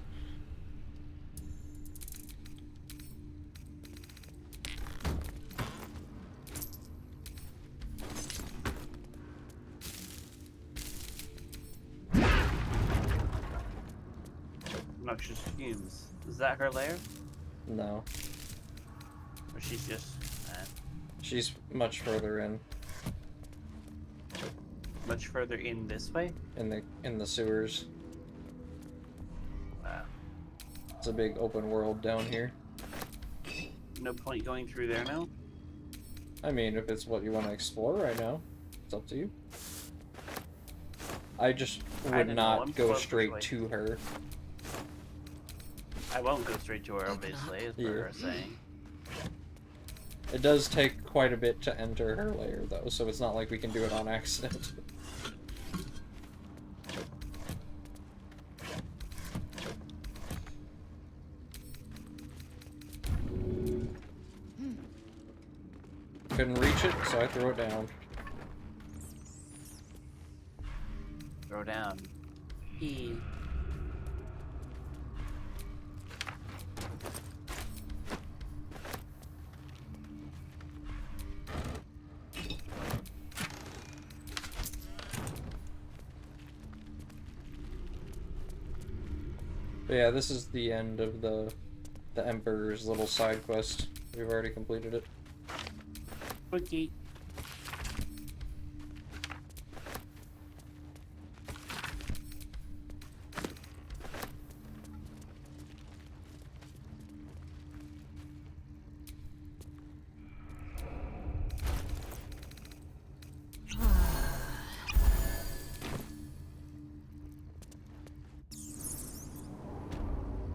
Noxious fumes. Is that her lair? No. Or she's just... She's much further in. Much further in this way? In the sewers. Wow. It's a big open world down here. No point going through there now? I mean, if it's what you want to explore right now, it's up to you. I just would not go straight to her. I won't go straight to her, obviously, is what you're saying. It does take quite a bit to enter her lair, though, so it's not like we can do it on accident. Couldn't reach it, so I threw it down. Throw down. E. But yeah, this is the end of the Emperor's little side quest. We've already completed it. Quickie.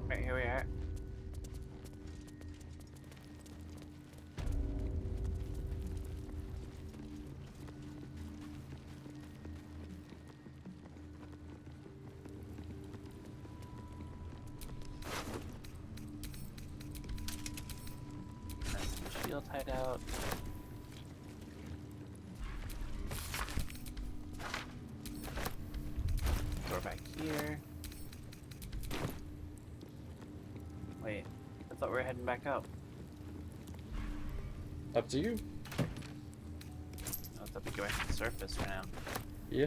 Right, here we are. Shield hideout. Door back here. Wait, I thought we were heading back up. Up to you. I thought we go back to the surface for now. Yeah.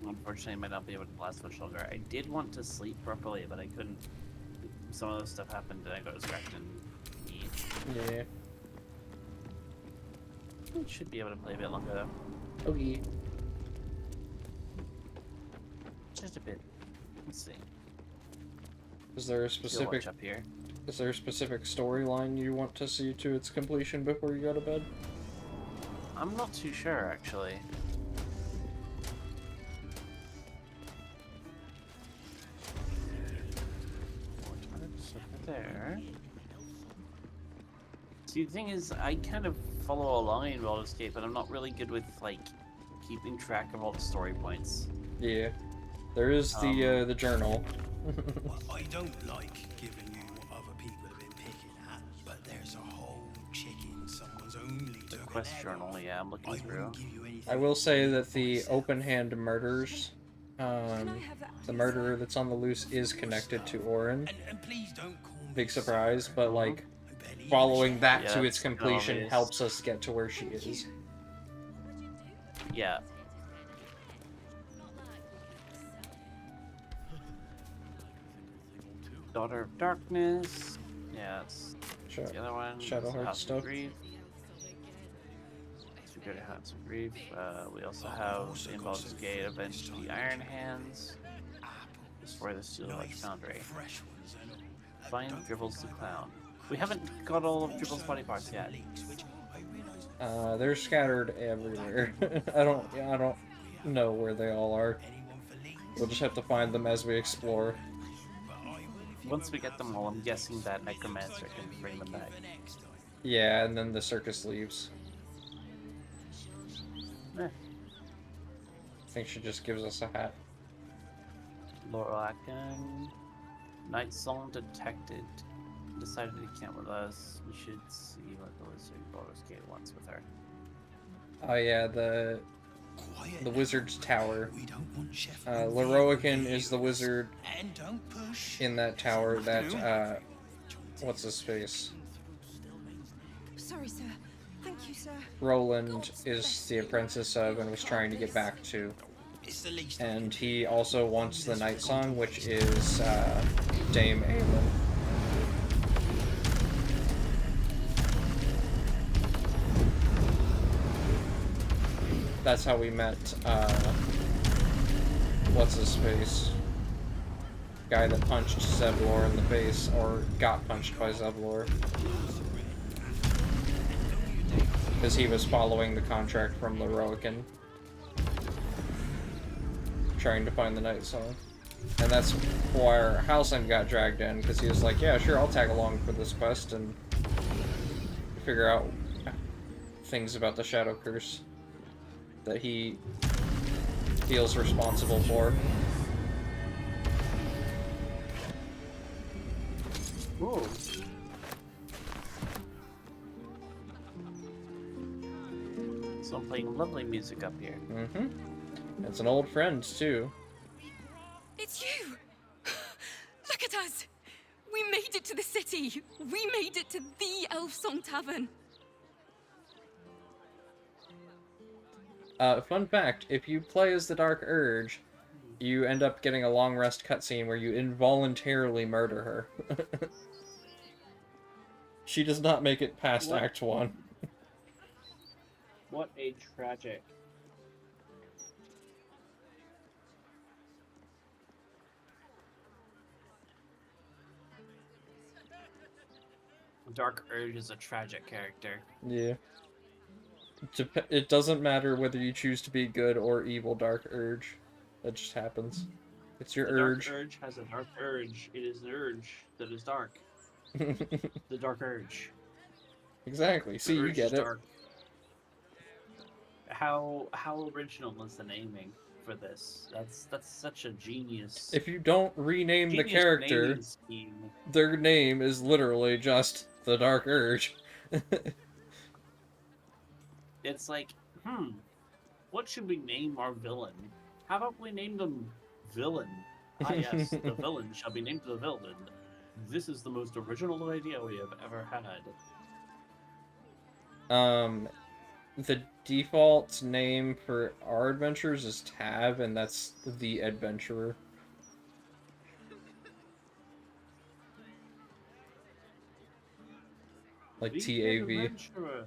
Unfortunately, I might not be able to last much longer. I did want to sleep properly, but I couldn't. Some of the stuff happened and I got distracted and eat. Yeah. I should be able to play a bit longer though. Okay. Just a bit. Let's see. Is there a Still specific watch up here. Is there a specific storyline you want to see to its completion before you go to bed? I'm not too sure actually. There. See, the thing is, I kind of follow along in Baldur's Gate, but I'm not really good with like keeping track of all the story points. Yeah, there is the journal. Well, I don't like giving you what other people have been picking at, but there's a whole chicken someone's only the quest journal. Yeah, I'm looking through. I will say that the open hand murders, the murderer that's on the loose is connected to Orin. And please don't call me Big surprise, but like following that Yeah, to its that's completion obvious. helps us get to where she is. Yeah. Daughter of Darkness. Yeah, it's the other one. Shadowheart House of stuff. Grief. Secret House of Grief. We also have in Baldur's Gate Avenge the Iron Hands. Destroy the Steel Like Foundry. Find Dribbles the Clown. We haven't got all of Dribbles' body parts yet. They're scattered everywhere. I don't know where they all are. We'll just have to find them as we explore. Once we get them all, I'm guessing that Necromancer can bring them back. Yeah, and then the circus leaves. Eh. I think she just gives us a hat. Lorakan. Night Song detected. Decided he can't with us. We should see what the wizard Baldur's Gate wants with her. Oh yeah, the wizard's tower. Loroakan is the wizard in that tower that, what's his face? Sorry, sir. Thank you, sir. Roland is the apprentice of and was trying to get back to. And he also wants the Night Song, which is, Dame Aelin. That's how we met, what's his face? Guy that punched Zevlor in the face, or got punched by Zevlor. Because he was following the contract from Loroakan. Trying to find the Night Song. And that's where Halsin got dragged in, because he was like, yeah, sure, I'll tag along for this quest and figure out things about the Shadow Curse that he feels responsible for. Ooh. So I'm playing lovely music up here. Mm-hmm. It's an old friend, too. It's you! Look at us! We made it to the city! We made it to the Elf Song Tavern! Fun fact, if you play as the Dark Urge, you end up getting a long rest cutscene where you involuntarily murder her. She does not make it past What? Act 1. What a tragic. Dark Urge is a tragic character. Yeah. It doesn't matter whether you choose to be good or evil Dark Urge. It just happens. It's your urge. Dark Urge has a dark urge. It is an urge that is dark. The Dark Urge. Exactly. See, you get it. Dark. How original was the naming for this? That's such a genius. If you don't rename the Genius character, naming scheme. their name is literally just the Dark Urge. It's like, what should we name our villain? How about we name them Villain? Ah yes, the villain shall be named the villain. This is the most original idea we have ever had. The default name for our adventures is Tav, and that's the Adventurer. Like The T-A-V. Adventurer.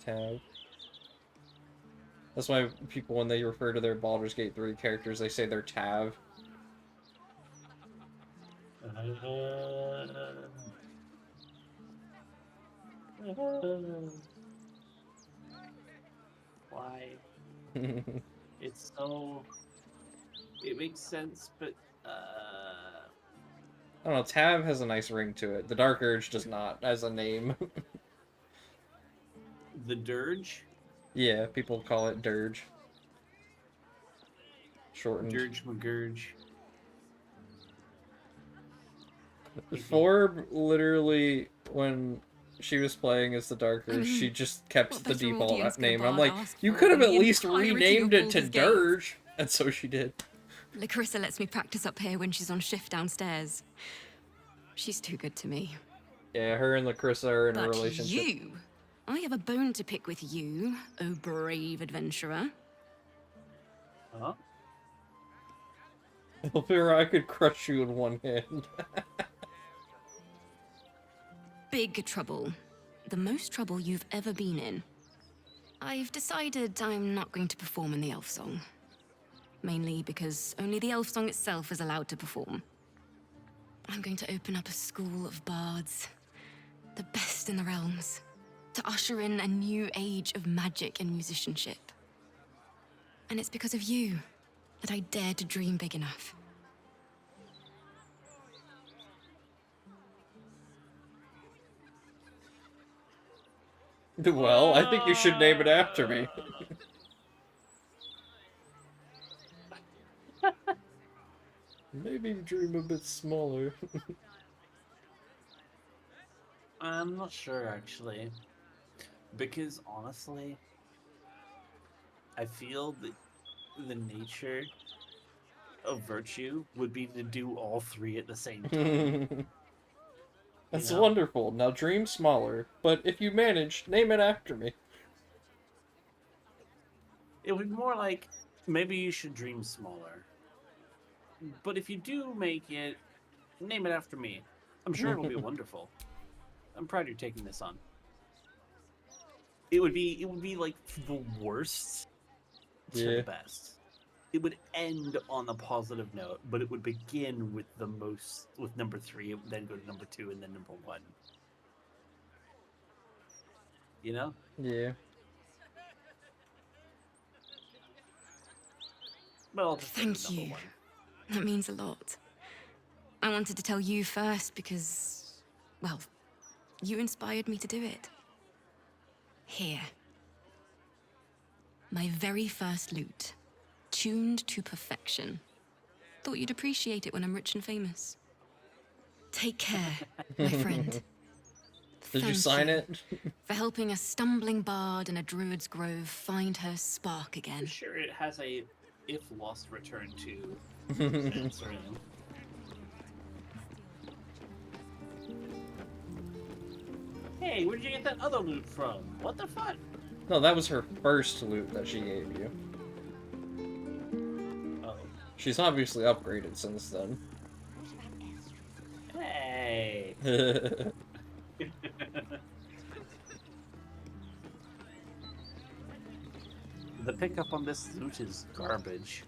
Tav. That's why people, when they refer to their Baldur's Gate 3 characters, they say they're Tav. Why? It's so... It makes sense, but... I don't know, Tav has a nice ring to it. The Dark Urge does not, as a name. The Dirge? Yeah, people call it Dirge. Shortened. Dirge McGurge. Forb, literally, when she was playing as the Dark Urge, she just kept the default name. I'm like, you could have at least renamed it to Dirge! And so she did. Larissa lets me practice up here when she's on shift downstairs. She's too good to me. Yeah, her and Larissa are in a But relationship. you, I have a bone to pick with you, oh brave adventurer. Huh? Elvira, I could crush you in one hand. Big trouble. The most trouble you've ever been in. I've decided I'm not going to perform in the Elf Song. Mainly because only the Elf Song itself is allowed to perform. I'm going to open up a school of bards. the best in the realms, to usher in a new age of magic and musicianship. And it's because of you that I dare to dream big enough. Well, I think you should name it after me. Maybe dream a bit smaller. I'm not sure, actually. Because, honestly, I feel that the nature of virtue would be to do all three at the same time. That's You know? wonderful. Now dream smaller, but if you manage, name it after me. It would be more like, maybe you should dream smaller. But if you do make it, name it after me. I'm sure it'll be wonderful. I'm proud you're taking this on. It would be like the worst to Yeah. the best. It would end on a positive note, but it would begin with with number 3, then go to number 2, and then number 1. You know? Yeah. But I'll just Thank you. That means a lot. I wanted to tell you first because, well, you inspired me to do it. Here. My very first lute, tuned to perfection. Thought you'd appreciate it when I'm rich and famous. Take care, my friend. Did you sign it? For helping a stumbling bard in a druid's grove find her spark again. I'm sure it has a if lost return to answering. Hey, where'd you get that other loot from? What the fuck? No, that was her first loot that she gave you. Oh. She's obviously upgraded since then. Hey. The pickup on this loot is garbage.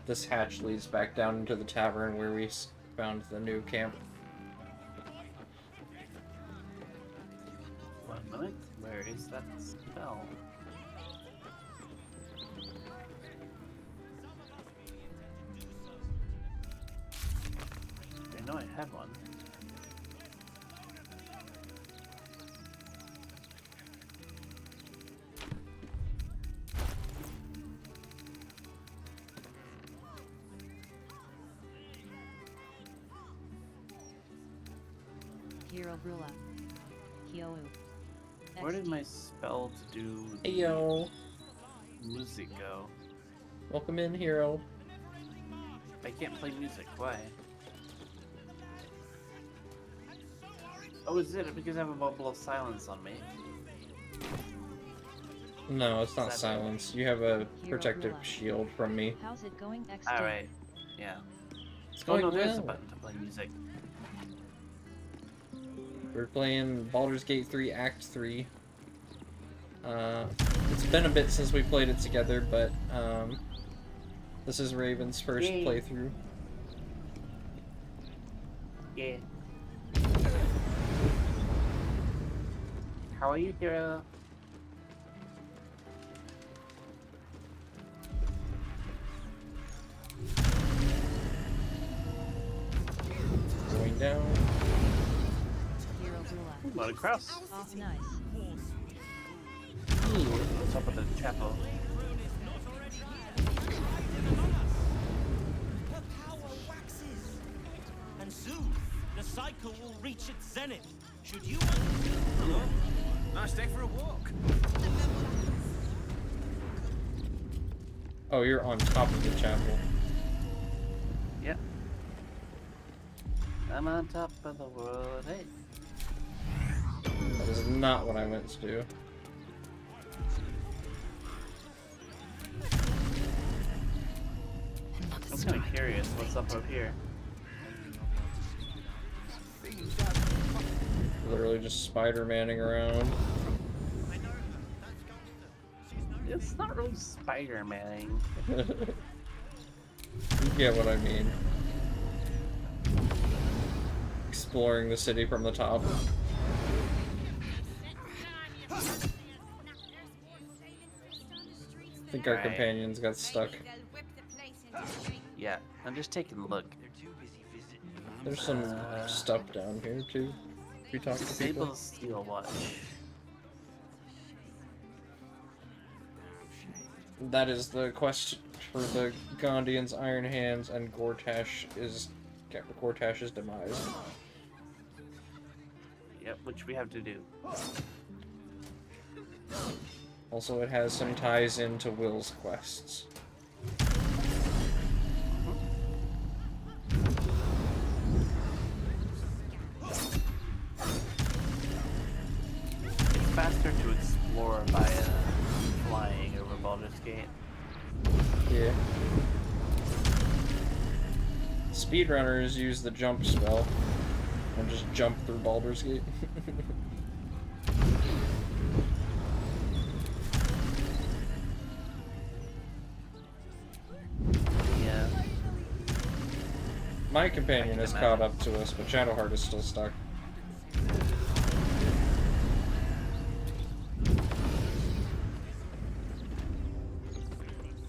This hatch leads back down into the tavern where we found the new camp. 1 minute. Where is that spell? I know I had one. Hero Brula. Kyowu. Where did my spell to do Heyo. music go? Welcome in, hero. I can't play music. Why? Oh, is it because I have a bubble of silence on me? No, it's not Is that- silence. You have a protective shield from me. How's it going, XD? Alright. Yeah. It's Oh going no, there's a well. button to play music. We're playing Baldur's Gate 3 Act 3. It's been a bit since we played it together, but this is Raven's first Yay. playthrough. Yeah. How are you, hero? Going down. Hero Brula. What a cross. Off nice. What's up with the chapel? Her power waxes, and soon the cycle will reach its zenith. Should you want to... Hello. Nice day for a walk. Oh, you're on top of the chapel. Yep. I'm on top of the world. Hey. That is not what I meant to do. I'm kind of curious what's up here. Literally just Spider-Manning around. It's not really Spider-Manning. You get what I mean. Exploring the city from the top. I think our companions got stuck. Yeah, I'm just taking a look. There's some stuff down here too. If you talk to Disable people. Steel Watch. That is the quest for the Gondian's Iron Hands and Gortash's demise. Yep, which we have to do. Also, it has some ties into Will's quests. It's faster to explore by flying over Baldur's Gate. Yeah. Speedrunners use the jump spell and just jump through Baldur's Gate. Yeah. My companion has caught up to us, but Shadowheart is still stuck.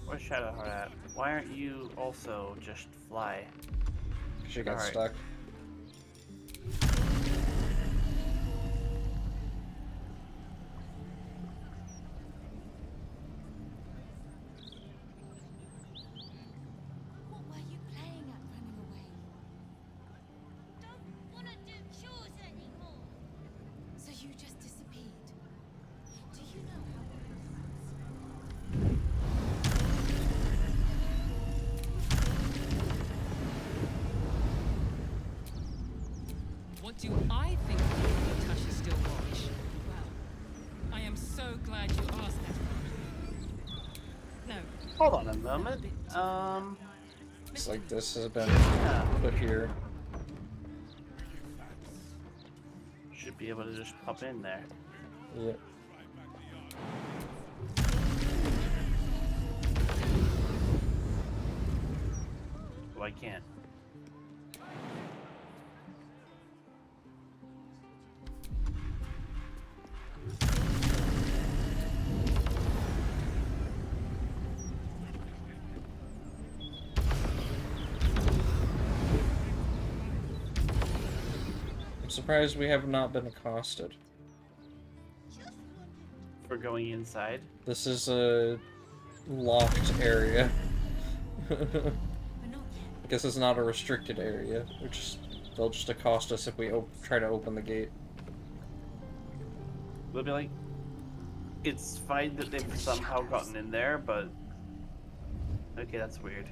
Where's Shadowheart at? Why aren't you also just fly? She got Alright. stuck. What were you playing at running away? Don't wanna do chores anymore. So you just disappeared. Do you know how What do I think of Natasha Stillwatch? Well, I am so glad you asked that. No. Hold on a moment. It's like this has been put here. Should be able to just pop in there. Yep. Oh, I can't. I'm surprised we have not been accosted. For going inside. This is a locked area. I guess it's not a restricted area. They'll just accost us if we try to open the gate. They'll be like, it's fine that they've somehow gotten in there, but okay, that's weird.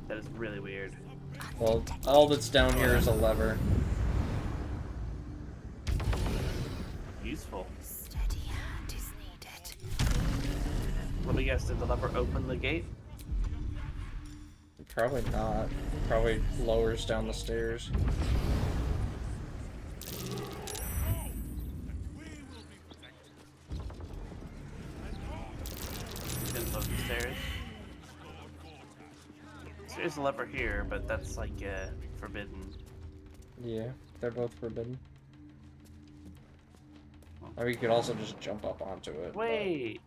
That is really weird. Well, all that's down here is a lever. Useful. steady hand is needed? Let me guess, did the lever open the gate? Probably not. It probably lowers down the stairs. Didn't load the stairs. So there's a lever here, but that's like forbidden. Yeah, they're both forbidden. Or you could also just jump up onto it. Wait!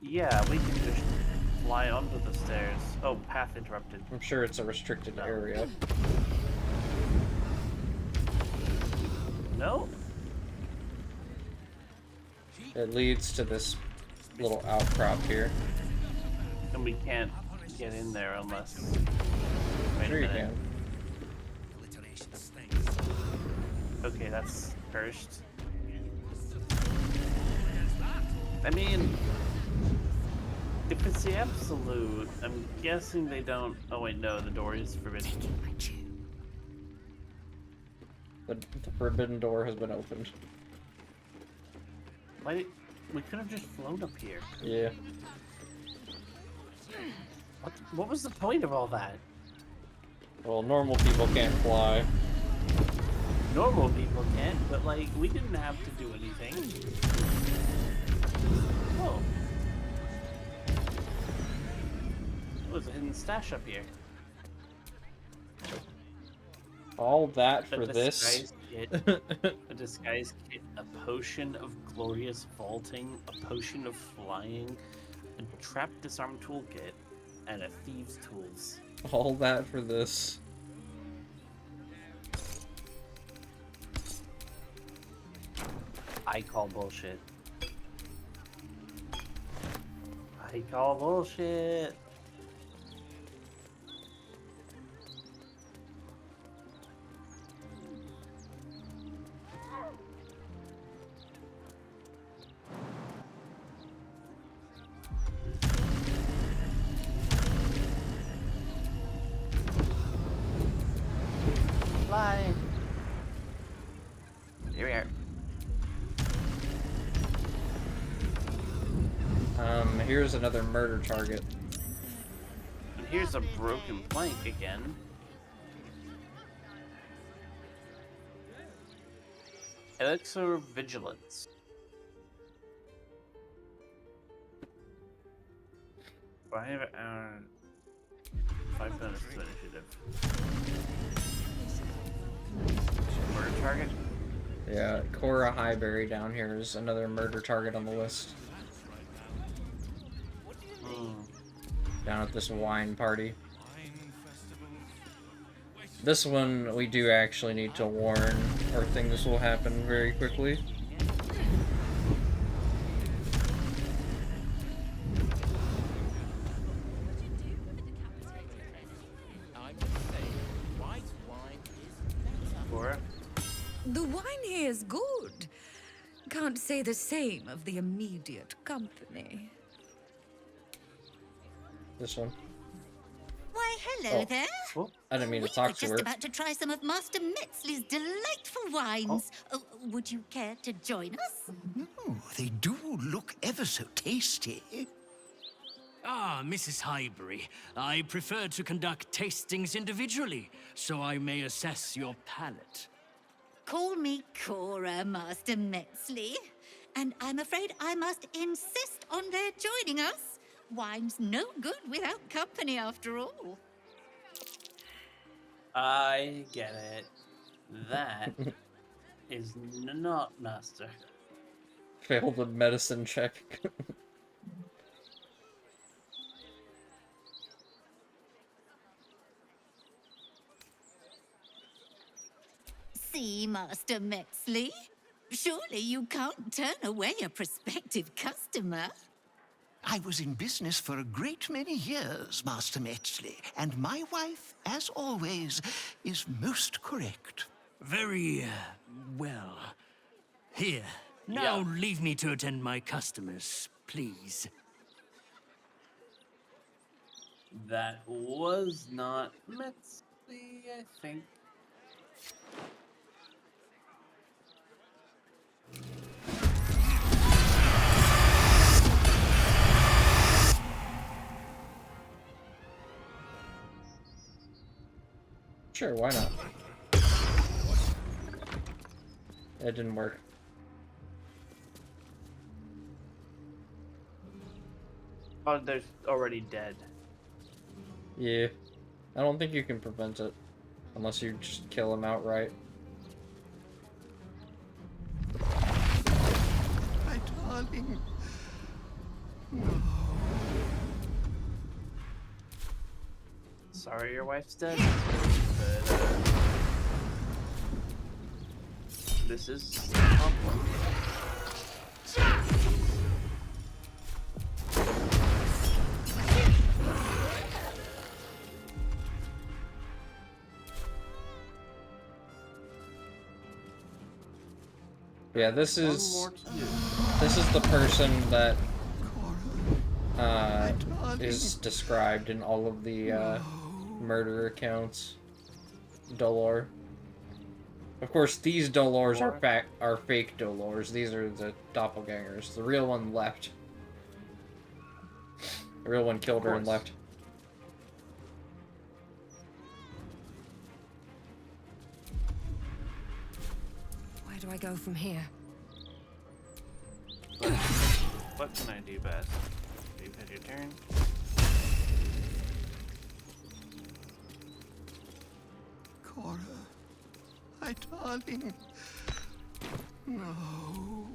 Yeah, we can just fly onto the stairs. Oh, path interrupted. I'm sure it's a restricted area. No? It leads to this little outcrop here. And we can't get in there unless... Wait Sure a you minute. can. Okay, that's cursed. I mean, if it's the absolute, I'm guessing they don't... Oh wait, no, the door is forbidden. The forbidden door has been opened. Why did... We could have just flown up here. Yeah. What was the point of all that? Well, normal people can't fly. Normal people can't, but like, we didn't have to do anything. Oh. There's a hidden stash up here. All that for A this. disguise kit, a disguise kit, a potion of glorious vaulting, a potion of flying, a trap disarm toolkit, and a thieves' tools. All that for this. I call bullshit. I call bullshit. Fly. Here we are. Here's another murder target. And here's a broken plank again. Elixir Vigilance. 5 bonus to initiative. Murder target? Yeah, Cora Highberry down here is another murder target on the list. Down at this wine party. This one we do actually need to warn, or things will happen very quickly. The wine here is good. Can't say the same of the immediate company. This one. Why, hello Oh. there. I didn't mean to We talk were to just her. about to try some of Master Metzley's delightful wines. Would you care to join us? Oh, they do look ever so tasty. Ah, Mrs. Highbury, I prefer to conduct tastings individually, so I may assess your palate. Call me Cora, Master Metzley. And I'm afraid I must insist on their joining us. Wine's no good without company, after all. I get it. That is not Master. Failed a medicine check. See, Master Metzley? Surely you can't turn away a prospective customer. I was in business for a great many years, Master Metzley, and my wife, as always, is most correct. Very, well. Here, now leave me to attend my customers, please. That was not Metzley, I think. Sure, why not? It didn't work. Oh, they're already dead. Yeah. I don't think you can prevent it. Unless you just kill him outright. My darling. Sorry your wife's dead. But, this is a tough one. Yeah, this is the person that is described in all of the murder accounts. Dolor. Of course, these Dolors are fake Dolors. These are the doppelgangers. The real one left. The real one killed her and left. Where do I go from here? But what can I do best? You've had your turn. Cora, my darling. No.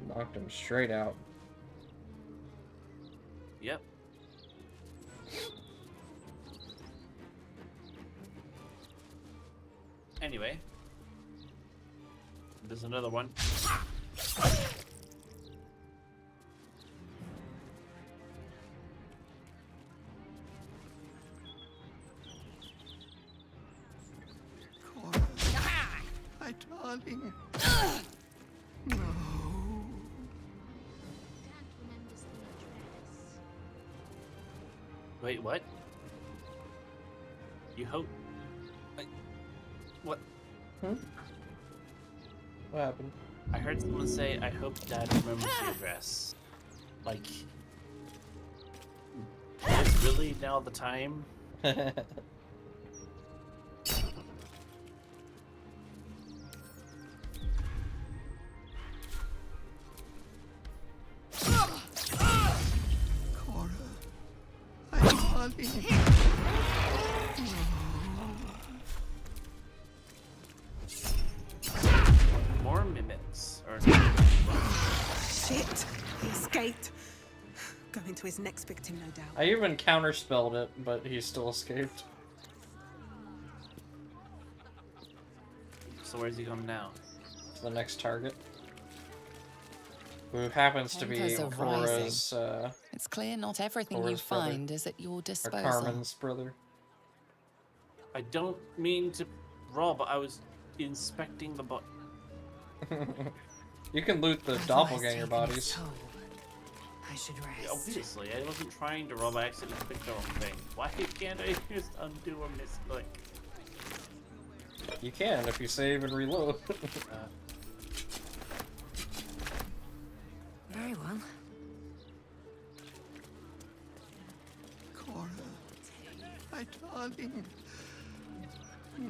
Knocked him straight out. Yep. Anyway, there's another one. Cora, my darling. No. Wait, what? You hope? What? Hmm? What happened? I heard someone say, "I hope Dad remembers the address." Like, is really now the time? Cora, my darling. More mimics. Or Shit! He escaped. Going to his next victim, no doubt. I even counterspelled it, but he still escaped. So where's he going now? To the next target. Who happens to be Tempers are Aurora's, It's clear not everything you Aurora's brother. find is at your Or disposal. Carmen's brother. I don't mean to rob. I was inspecting the bot. You can loot the doppelganger bodies. I should Obviously, I wasn't trying to rob. I accidentally picked the wrong thing. Why can't I just undo a misclick? You can if you save and reload. Very well. Cora, my darling.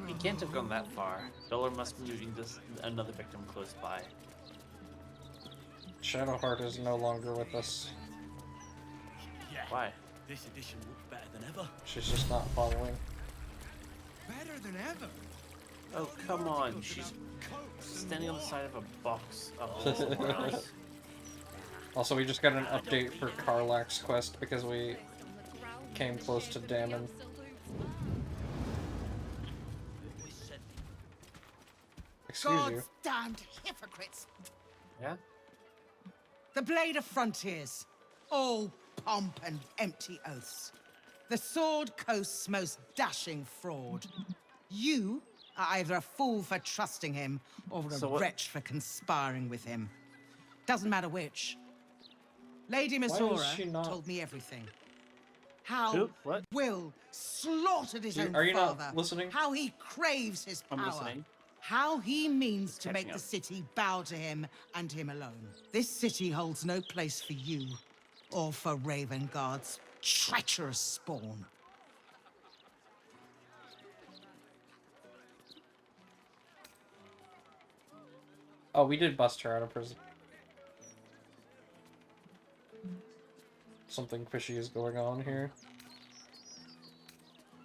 He can't have gone that far. Dollar must be moving this another victim close by. Shadowheart is no longer with us. Yeah. Why? This edition looks better than ever. She's just not following. Better than ever. Oh, come on. She's standing on the side of a box up somewhere else. Also, we just got an update for Karlach's quest because we came close to Dammon. Excuse you. God's damned hypocrites! Yeah? The Blade of Frontiers. All pomp and empty oaths. The Sword Coast's most dashing fraud. You are either a fool for trusting him, or a wretch for conspiring with him. Doesn't matter which. Lady Why is Misora she not- told me everything. How Who? What? Will slaughtered his own Are you not father. listening? How he craves his power. I'm listening. How he means to Catching make up. the city bow to him and him alone. This city holds no place for you or for Ravengard's treacherous spawn. Oh, we did bust her out of prison. Something fishy is going on here.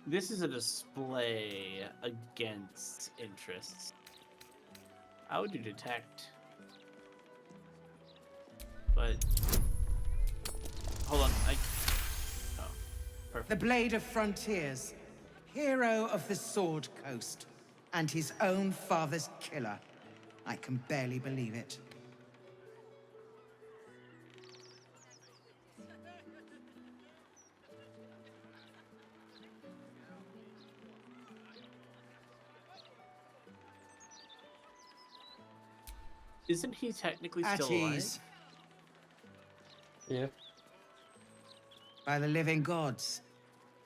This is a display against interests. How would you detect? But hold on, oh, perfect. The Blade of Frontiers, hero of the Sword Coast, and his own father's killer. I can barely believe it. Isn't he technically At still alive? ease. Yeah. By the living gods,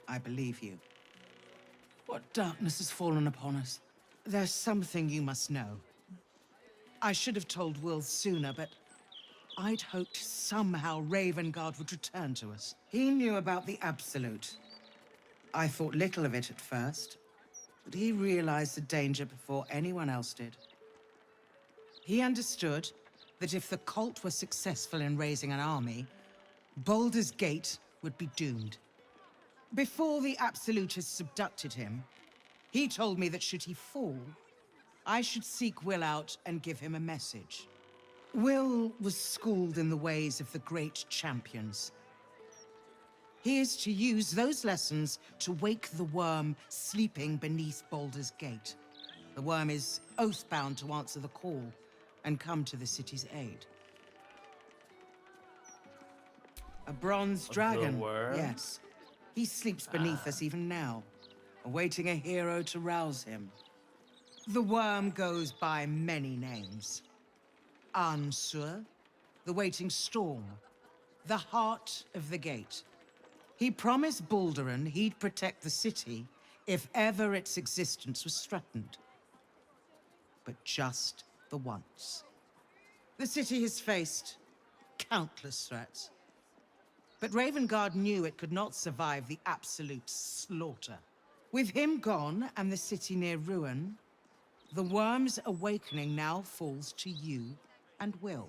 I believe you. What darkness has fallen upon us? There's something you must know. I should have told Will sooner, but I'd hoped somehow Ravengard would return to us. He knew about the Absolute. I thought little of it at first, but he realized the danger before anyone else did. He understood that if the cult were successful in raising an army, Baldur's Gate would be doomed. Before the Absolutists abducted him, he told me that should he fall, I should seek Will out and give him a message. Will was schooled in the ways of the great champions. He is to use those lessons to wake the worm sleeping beneath Baldur's Gate. The worm is oath-bound to answer the call and come to the city's aid. A bronze dragon, worm? yes. He sleeps beneath us even now, awaiting a hero to rouse him. The worm goes by many names. Ansur, the waiting storm, the heart of the gate. He promised Balduran he'd protect the city if ever its existence was threatened. But just the once. The city has faced countless threats. But Ravengard knew it could not survive the absolute slaughter. With him gone and the city near ruin, the worm's awakening now falls to you and Will.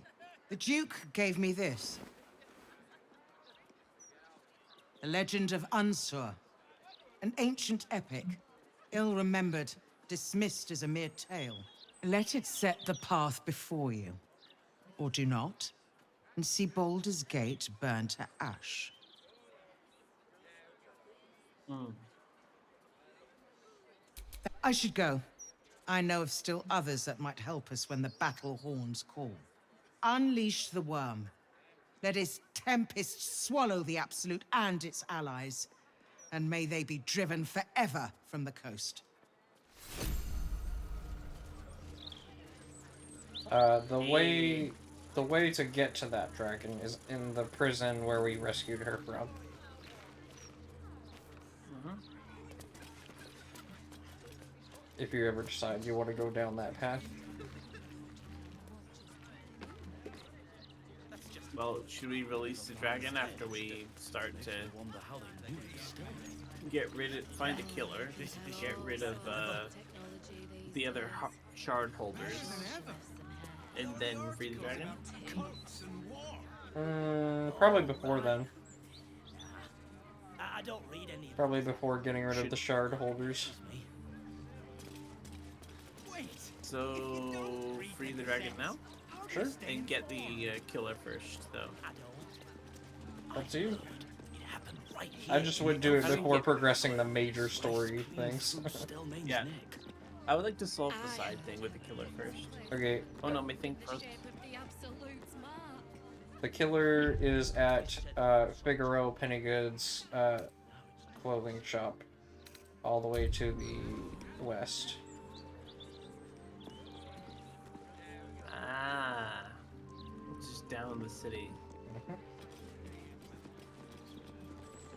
The Duke gave me this. The legend of Ansur, an ancient epic, ill-remembered, dismissed as a mere tale. Let it set the path before you, or do not, and see Baldur's Gate burn to ash. I should go. I know of still others that might help us when the battle horns call. Unleash the worm. Let its tempest swallow the Absolute and its allies, and may they be driven forever from the coast. The way to get to that dragon is in the prison where we rescued her from. If you ever decide you want to go down that path. Well, should we release the dragon after we start to get rid of, find a killer, get rid of the other shard holders, and then free the dragon? Probably before then. I don't read any. Probably before getting rid of the shard holders. So, free the dragon now? Sure. And get the killer first, though. Up to you. I just would do it before progressing the major story things. Yeah. I would like to solve the side thing with the killer first. Okay. Oh no, my thing first. The killer is at Figaro Pennygoods clothing shop, all the way to the west. Ah, just down the city.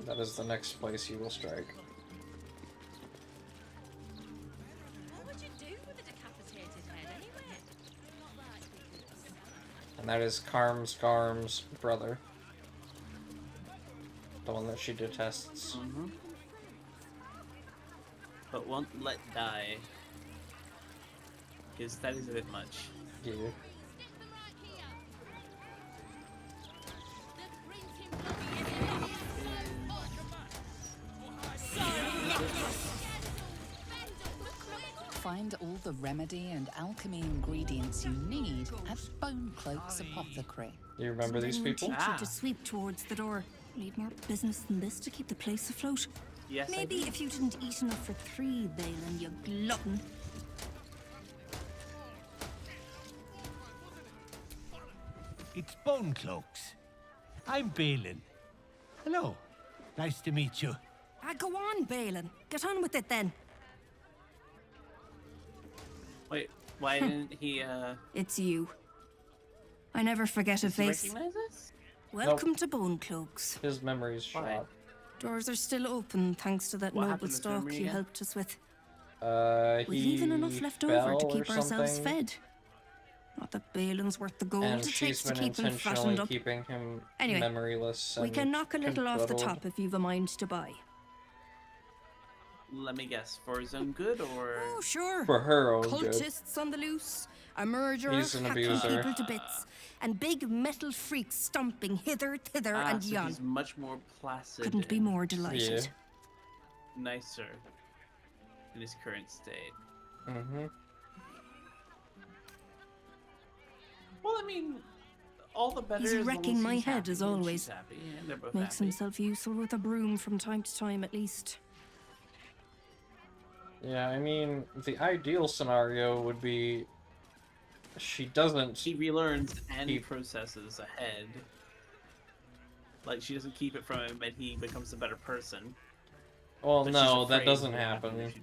That is the next place you will strike. What would you do with a decapitated head anyway? And that is Garm's brother. The one that she detests. But won't let die. Because that is a bit much. Yeah. Find all the remedy and alchemy ingredients you need at Bonecloak's Apothecary. You remember these people? Teach you to sweep towards the door. Need more business than this to keep the place afloat. Yes, maybe if you didn't eat enough for 3, Balin, you glutton. It's Bonecloaks. I'm Balin. Hello. Nice to meet you. Go on, Balin. Get on with it then. Wait, why didn't he, It's you. I never forget a Does he face. recognize us? Welcome to Bonecloaks. His memory's shot. Doors are still open thanks to that What noble happened to his stock memory you again? helped us with. He We've even enough left over to fell keep or ourselves something, fed. Not that Balin's worth the gold and it she's takes to been keep him intentionally fattened up. keeping him Anyway, memoryless. We and can knock a little off the confuddled. top if you've a mind to buy. Let me guess, for his own good, or Oh, sure. For her own good. Cultists on the loose, a murderer He's an hacking abuser. people to bits, and big metal freaks stomping hither, thither, and so yon. he's much more placid. Couldn't be and more delighted. nicer in his current state. Mm-hmm. Well, I mean, all the better. He's as long wrecking as my he's head happy as and always. she's happy, and they're both Makes happy. himself useful with a broom from time to time, at least. Yeah, I mean, the ideal scenario would be she doesn't. He relearns and processes ahead. Like, she doesn't keep it from him, and he becomes a better person. Well, But no, she's that afraid doesn't what will happen happen. if she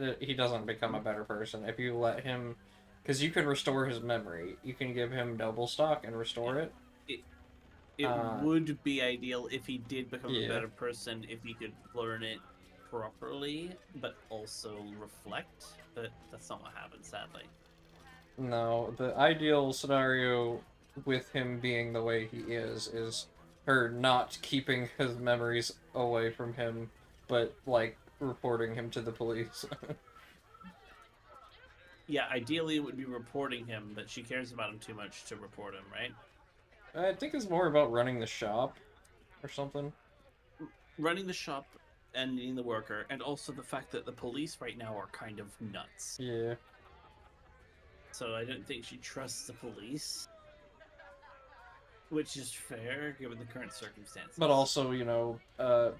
does. He doesn't become a better person if you let him, because you can restore his memory. You can give him double stock and restore it. It would be ideal if he did become a Yeah. better person, if he could learn it properly, but also reflect. But that's not what happens, sadly. No, the ideal scenario with him being the way he is her not keeping his memories away from him, but, like, reporting him to the police. Yeah, ideally it would be reporting him, but she cares about him too much to report him, right? I think it's more about running the shop or something. Running the shop and being the worker, and also the fact that the police right now are kind of nuts. Yeah. So I don't think she trusts the police. Which is fair, given the current circumstances. But also, you know,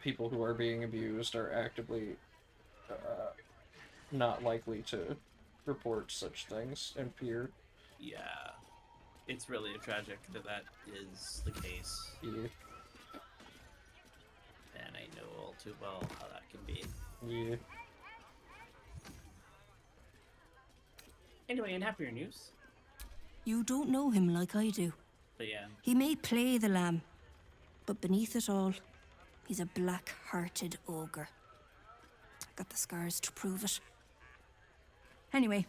people who are being abused are actively not likely to report such things in fear. Yeah. It's really tragic that that is the case. Yeah. And I know all too well how that can be. Yeah. Anyway, in happier news. You don't know him like I do. But yeah. He may play the lamb, but beneath it all, he's a black-hearted ogre. Got the scars to prove it. Anyway,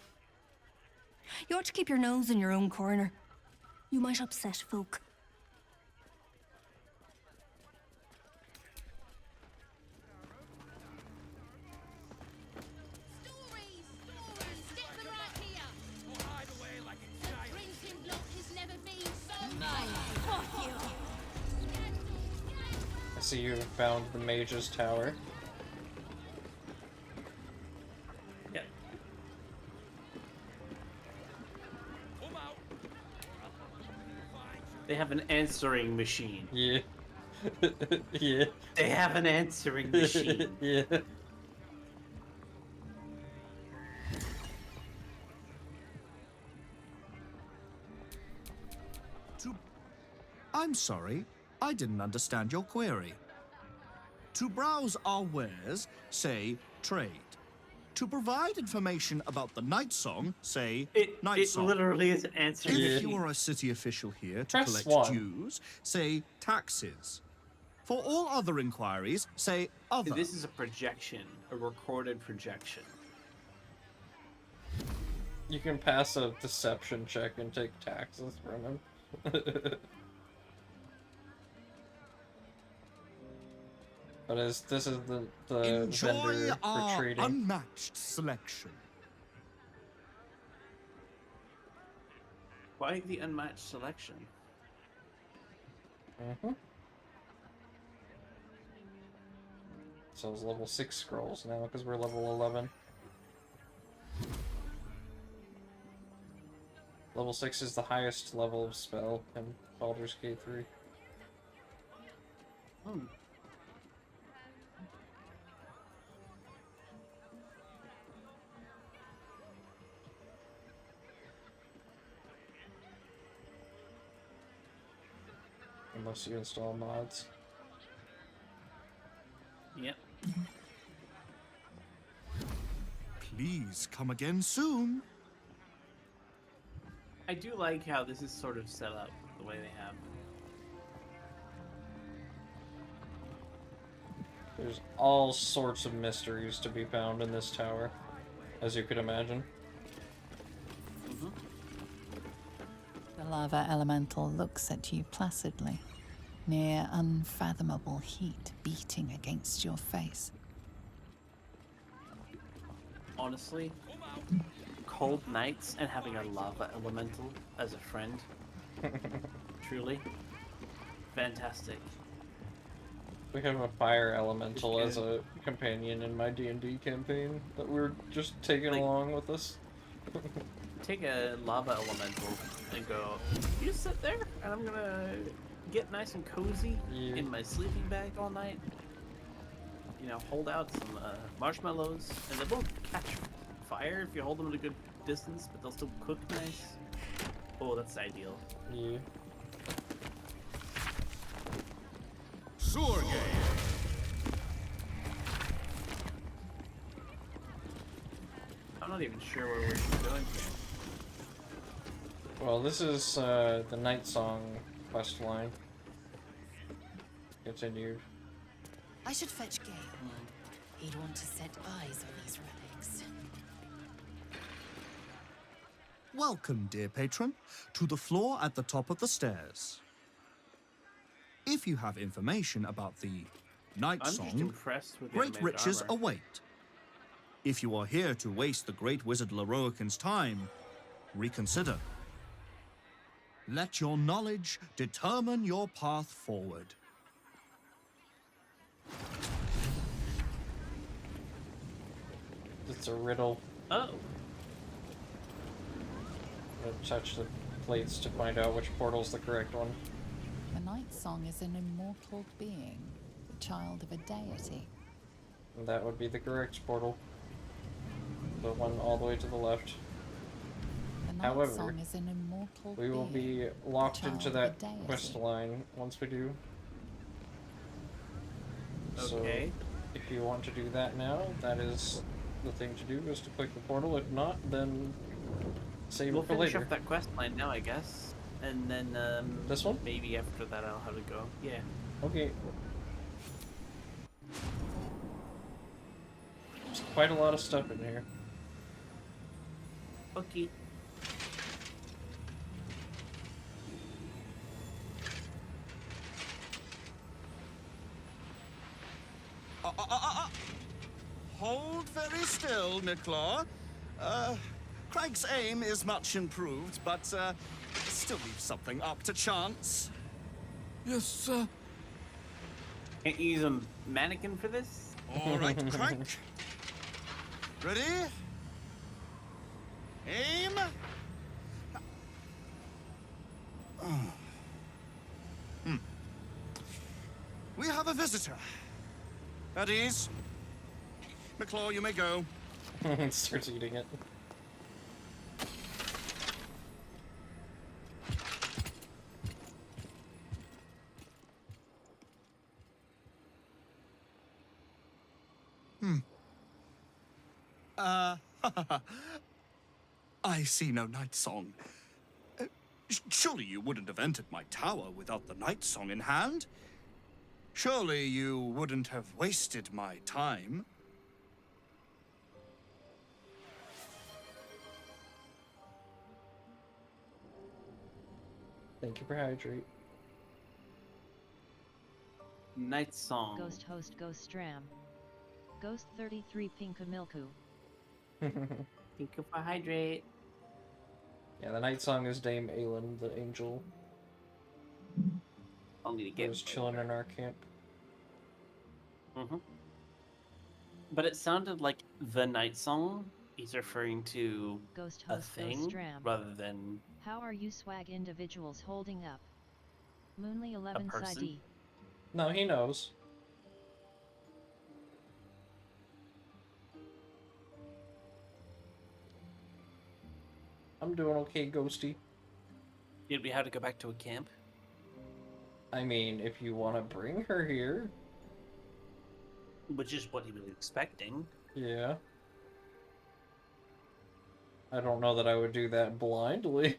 you ought to keep your nose in your own corner. You might upset folk. I see you found the mage's tower. Yeah. They have an answering machine. Yeah. Yeah. They have an answering machine. Yeah. I'm sorry, I didn't understand your query. To browse our wares, say trade. To provide information about the night song, say night song. It literally is answering If machine. you are a city official here to Press collect one. dues, say taxes. For all other inquiries, say other. This is a projection, a recorded projection. You can pass a deception check and take taxes from him. But this is the Enjoy vendor our retreating. unmatched selection. Why the unmatched selection? Mm-hmm. So it's level 6 scrolls now, because we're level 11. Level 6 is the highest level of spell in Baldur's Gate 3. Hmm. Unless you install mods. Yep. Please come again soon. I do like how this is sort of set up the way they have. There's all sorts of mysteries to be found in this tower, as you could imagine. The lava elemental looks at you placidly, near unfathomable heat beating against your face. Honestly, cold nights and having a lava elemental as a friend, truly fantastic. We have a fire elemental as a companion in my D&D campaign that we're just taking along with us. Take a lava elemental and go, you sit there and I'm gonna get nice and cozy in my sleeping bag all night. You know, hold out some marshmallows, and they won't catch fire if you hold them at a good distance, but they'll still cook nice. Oh, that's ideal. Yeah. Sewer game. I'm not even sure where we're going here. Well, this is the Night Song quest line. Continued. I should fetch Gale. He'd want to set eyes on these relics. Welcome, dear patron, to the floor at the top of the stairs. If you have information about the Night I'm just Song, impressed with the great animated riches armor. await. If you are here to waste the great wizard Leroican's time, reconsider. Let your knowledge determine your path forward. It's a riddle. Oh. I'm gonna touch the plates to find out which portal's the correct one. The Night Song is an immortal being, the child of a deity. And that would be the correct portal. The one all the way to the left. The Night However, Song is an immortal we will being, be locked child into of that a deity. quest line once we do. Okay. So, if you want to do that now, that is the thing to do, is to click the portal. If not, then save We'll it for finish later. up that quest line now, I guess. And then, this one? maybe after that I'll have to go. Yeah. Okay. There's quite a lot of stuff in here. Okay. Hold very still, Nicklaw. Craig's aim is much improved, but still leaves something up to chance. Yes, sir. Can't you use a mannequin for this? All right, Craig. Ready? Aim. We have a visitor. At ease. McClaw, you may go. Starts eating it. I see no Night Song. Surely you wouldn't have entered my tower without the Night Song in hand? Surely you wouldn't have wasted my time? Thank you for hydrate. Night Song. Ghost host Ghost Stram. Ghost 33 Pinka Milku. Think of a hydrate. Yeah, the Night Song is Dame Aelin, the angel. I'll need to Who get was chilling in our camp. But it sounded like the Night Song. He's referring to Ghost a host Ghost thing Stram. rather than How are you swag individuals holding up? Moonly 11 person? Sadi. No, he knows. I'm doing okay, Ghosty. Did we have to go back to a camp? I mean, if you want to bring her here. Which is what he was expecting. Yeah. I don't know that I would do that blindly.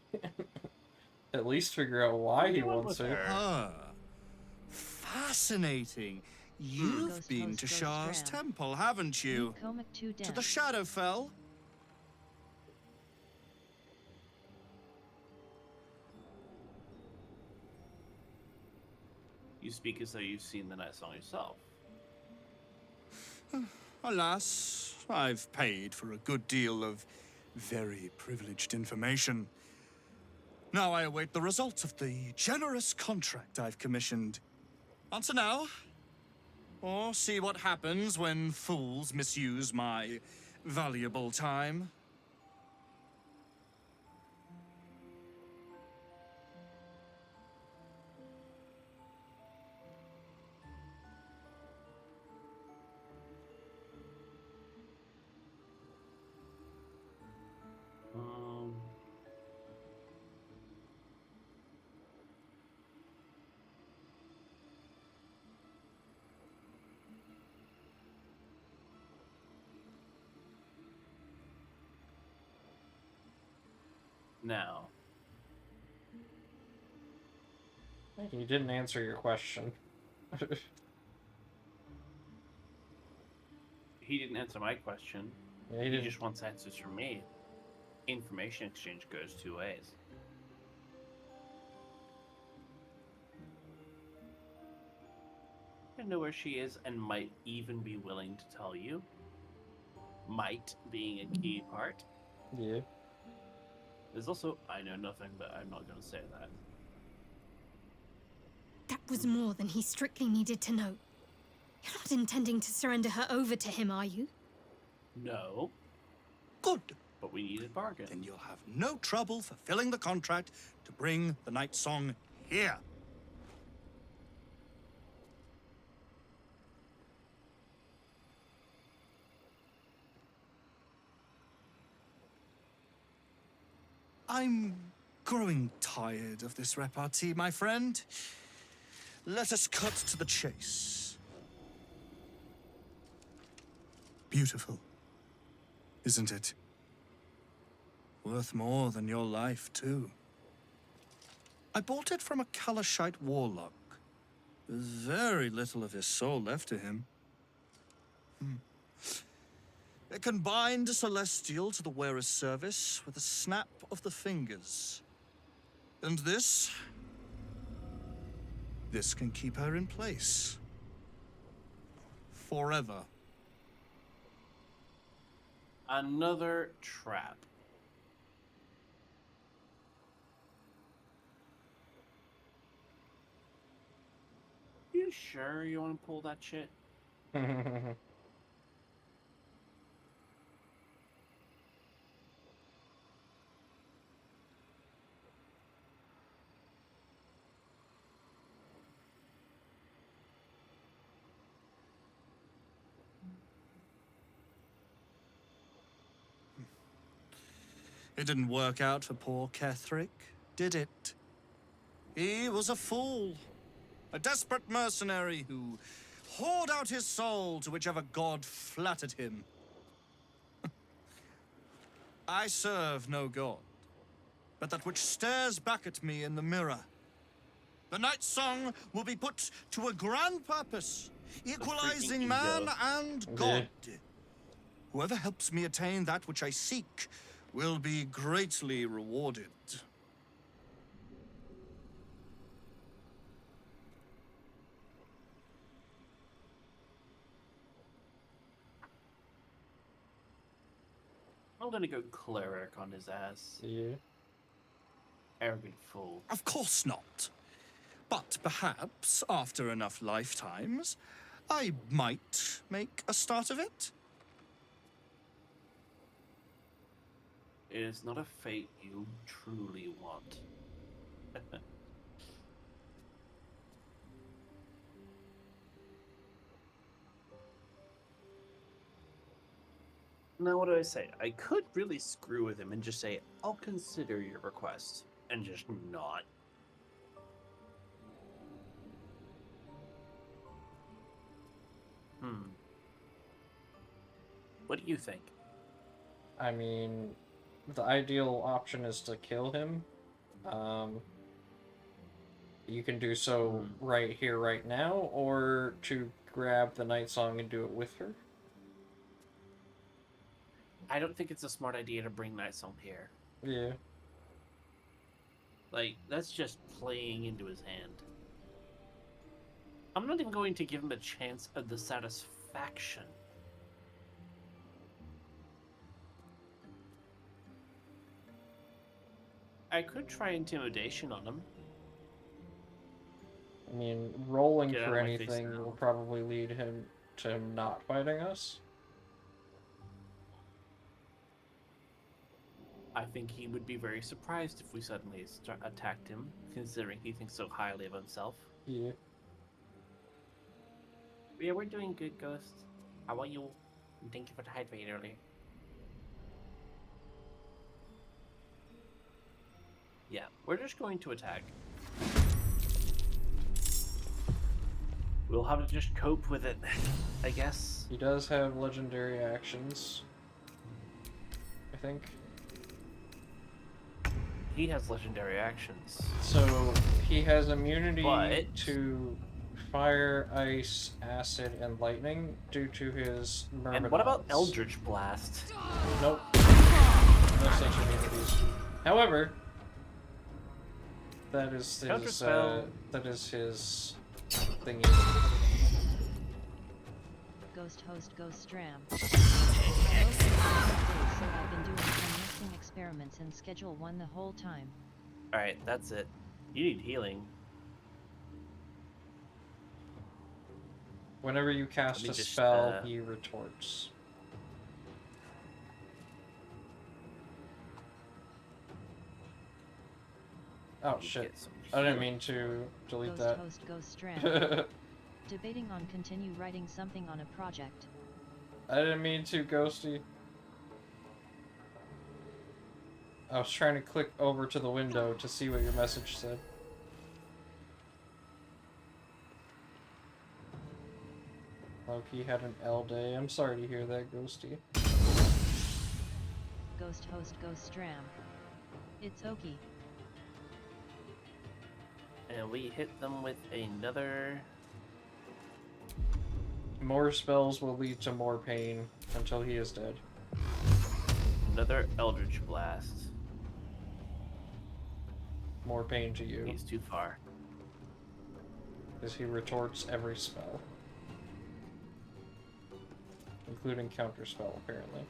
At least figure out why he wants her. Fascinating. You've Ghost been host to Ghost Shah's Stram. temple, haven't you? Comic 2 To the Dance. Shadowfell? You speak as though you've seen the Night Song yourself. Alas, I've paid for a good deal of very privileged information. Now I await the results of the generous contract I've commissioned. Answer now, or see what happens when fools misuse my valuable time. Now. He didn't answer your question. He didn't answer my question. Yeah, he just wants answers from me. Information exchange goes two ways. I know where she is and might even be willing to tell you. Might being a key part. Yeah. There's also, I know nothing, but I'm not going to say that. That was more than he strictly needed to know. You're not intending to surrender her over to him, are you? No. Good. But we need a bargain. Then you'll have no trouble fulfilling the contract to bring the Night Song here. I'm growing tired of this repartee, my friend. Let us cut to the chase. Beautiful, isn't it? Worth more than your life, too. I bought it from a Kalashite warlock. There's very little of his soul left to him. It can bind a celestial to the wearer's service with a snap of the fingers. And this can keep her in place. Forever. Another trap. You sure you want to pull that shit? It didn't work out for poor Ketherick, did it? He was a fool. A desperate mercenary who poured out his soul to whichever god flattered him. I serve no god, but that which stares back at me in the mirror. The Night Song will be put to a grand purpose, equalizing man and god. Whoever helps me attain that which I seek will be greatly rewarded. I'm gonna go cleric on his ass. Yeah. Arrogant fool. Of course not. But perhaps, after enough lifetimes, I might make a start of it. It is not a fate you truly want. Now, what do I say? I could really screw with him and just say, I'll consider your request, and just not. What do you think? I mean, the ideal option is to kill him. You can do so right here, right now, or to grab the Night Song and do it with her. I don't think it's a smart idea to bring Night Song here. Yeah. Like, that's just playing into his hand. I'm not even going to give him a chance of the satisfaction I could try intimidation on him. I mean, rolling Get out for of my face anything now. will probably lead him to him not fighting us. I think he would be very surprised if we suddenly attacked him, considering he thinks so highly of himself. Yeah. But yeah, we're doing good, Ghost. How are you? And thank you for the hydrate earlier. Yeah, we're just going to attack. We'll have to just cope with it, I guess. He does have legendary actions, I think. He has legendary actions. So he has immunity But- to fire, ice, acid, and lightning due to his myrmidons. And what about Eldritch Blast? Nope. No such immunities. However, that is his Counterspell. that is his thingy. Ghost host Ghost Stram. So I've been doing some mixing experiments in Schedule 1 the whole time. Alright, that's it. You need healing. Whenever you cast Let a me just, spell, he retorts. Oh shit. I didn't mean to delete Ghost that. host Ghost Stram. Debating on continue writing something on a project. I didn't mean to, Ghosty. I was trying to click over to the window to see what your message said. Loki had an L day. I'm sorry to hear that, Ghosty. Ghost host Ghost Stram. It's Oki. And we hit them with another... More spells will lead to more pain until he is dead. Another Eldritch Blast. More pain to you. He's too far. Because he retorts every spell. Including counterspell, apparently.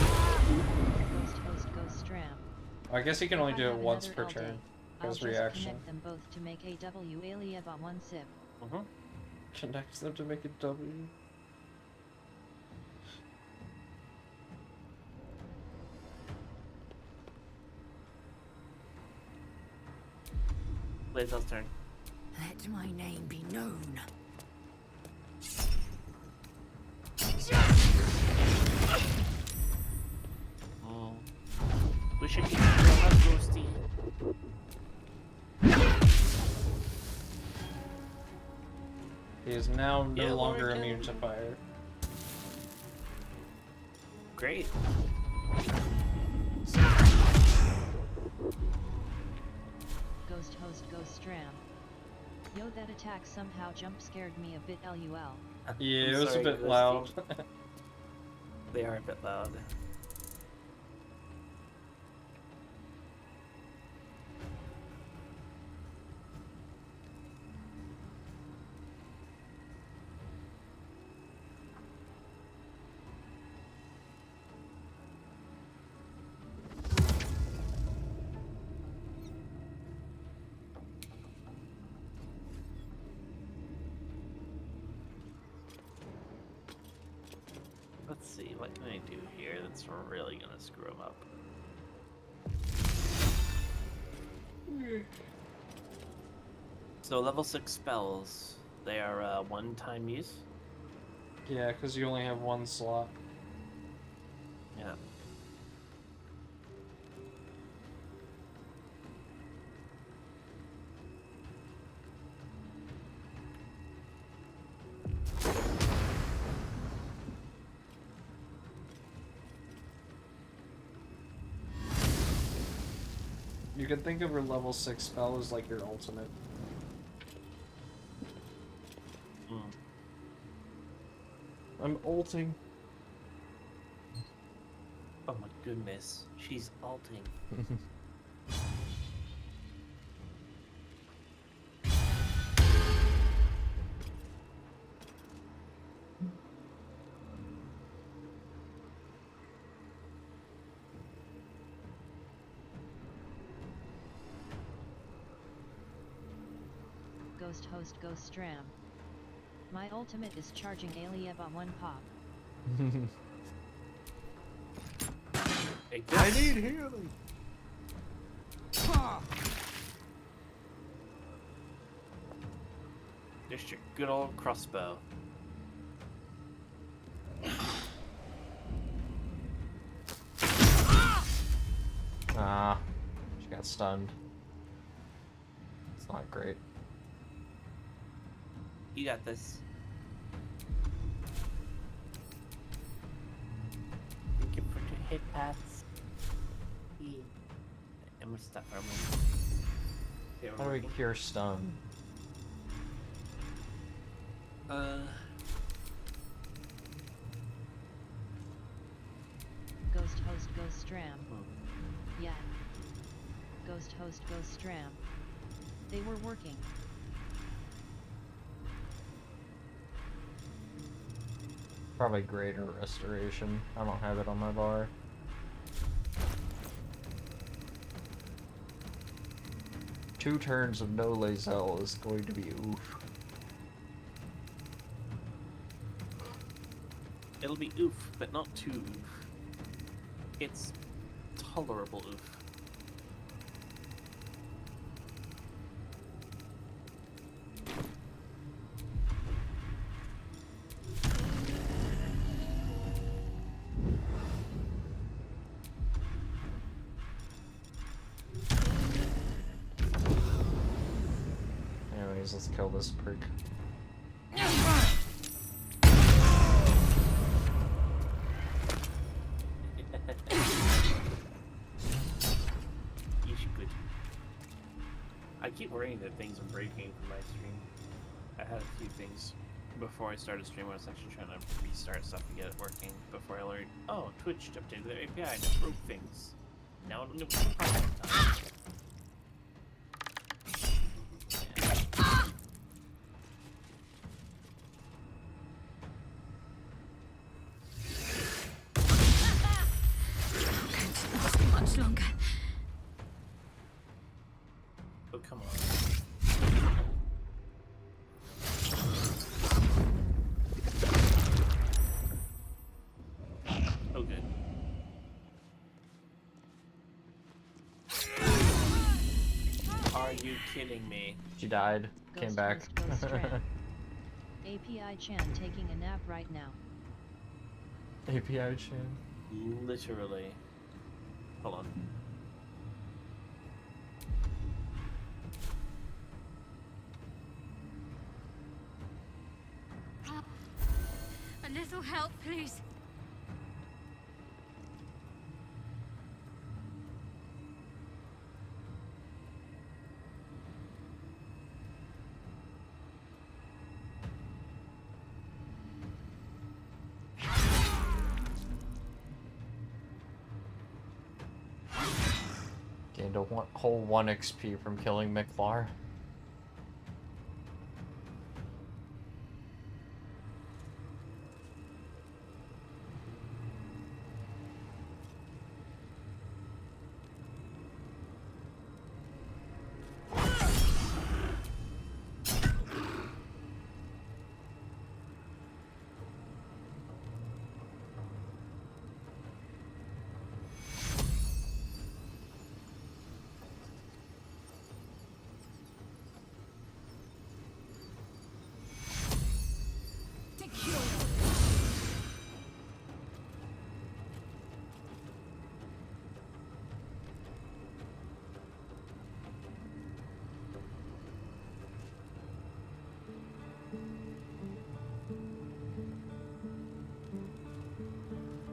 Ghost host Ghost Stram. I guess he can only If do I it have once another per L day, turn. I'll His just reaction. connect them both to make a W Alia by one sip. Connects them to make a W. Lazel's turn. Let my name be known. Oh. We should keep it real up, Ghosty. He is now no Yeah, longer Lord, immune to fire. Great. Ghost host Ghost Stram. Yo, that attack somehow jump scared me a bit LUL. Yeah, I'm it was sorry, a bit Ghosty. loud. They are a bit loud. Let's see, what can I do here that's really gonna screw him up? So level 6 spells, they are one-time use? Yeah, because you only have one slot. Yeah. You can think of your level 6 spell as like your ultimate. I'm ulting. Oh my goodness, she's ulting. Ghost Host Ghost Stram. My ultimate is charging Alieba 1 pop. I need healing. Just your good old crossbow. Ah, she got stunned. It's not great. You got this. Thank you for the hit paths. I'm gonna stop for a moment. How do we cure stun? Ghost Host Ghost Stram. Yeah. Ghost Host Ghost Stram. They were working. Probably greater restoration. I don't have it on my bar. Two turns of no Lae'zel is going to be oof. It'll be oof, but not too oof. It's tolerable oof. Anyways, let's kill this prick. You should good. I keep worrying that things are breaking from my stream. I had a few things before I started streaming. I was actually trying to restart stuff and get it working before I learned, oh, Twitch updated their API and broke things. Now I don't know what the problem is. Much longer. Oh, come on. Oh, good. Are you kidding me? She died. Came Ghost back. Host Ghost Stram. API Chan taking a nap right now. API chain. Literally. Hold on. A little help, please. Gained a whole 1 XP from killing Miklar.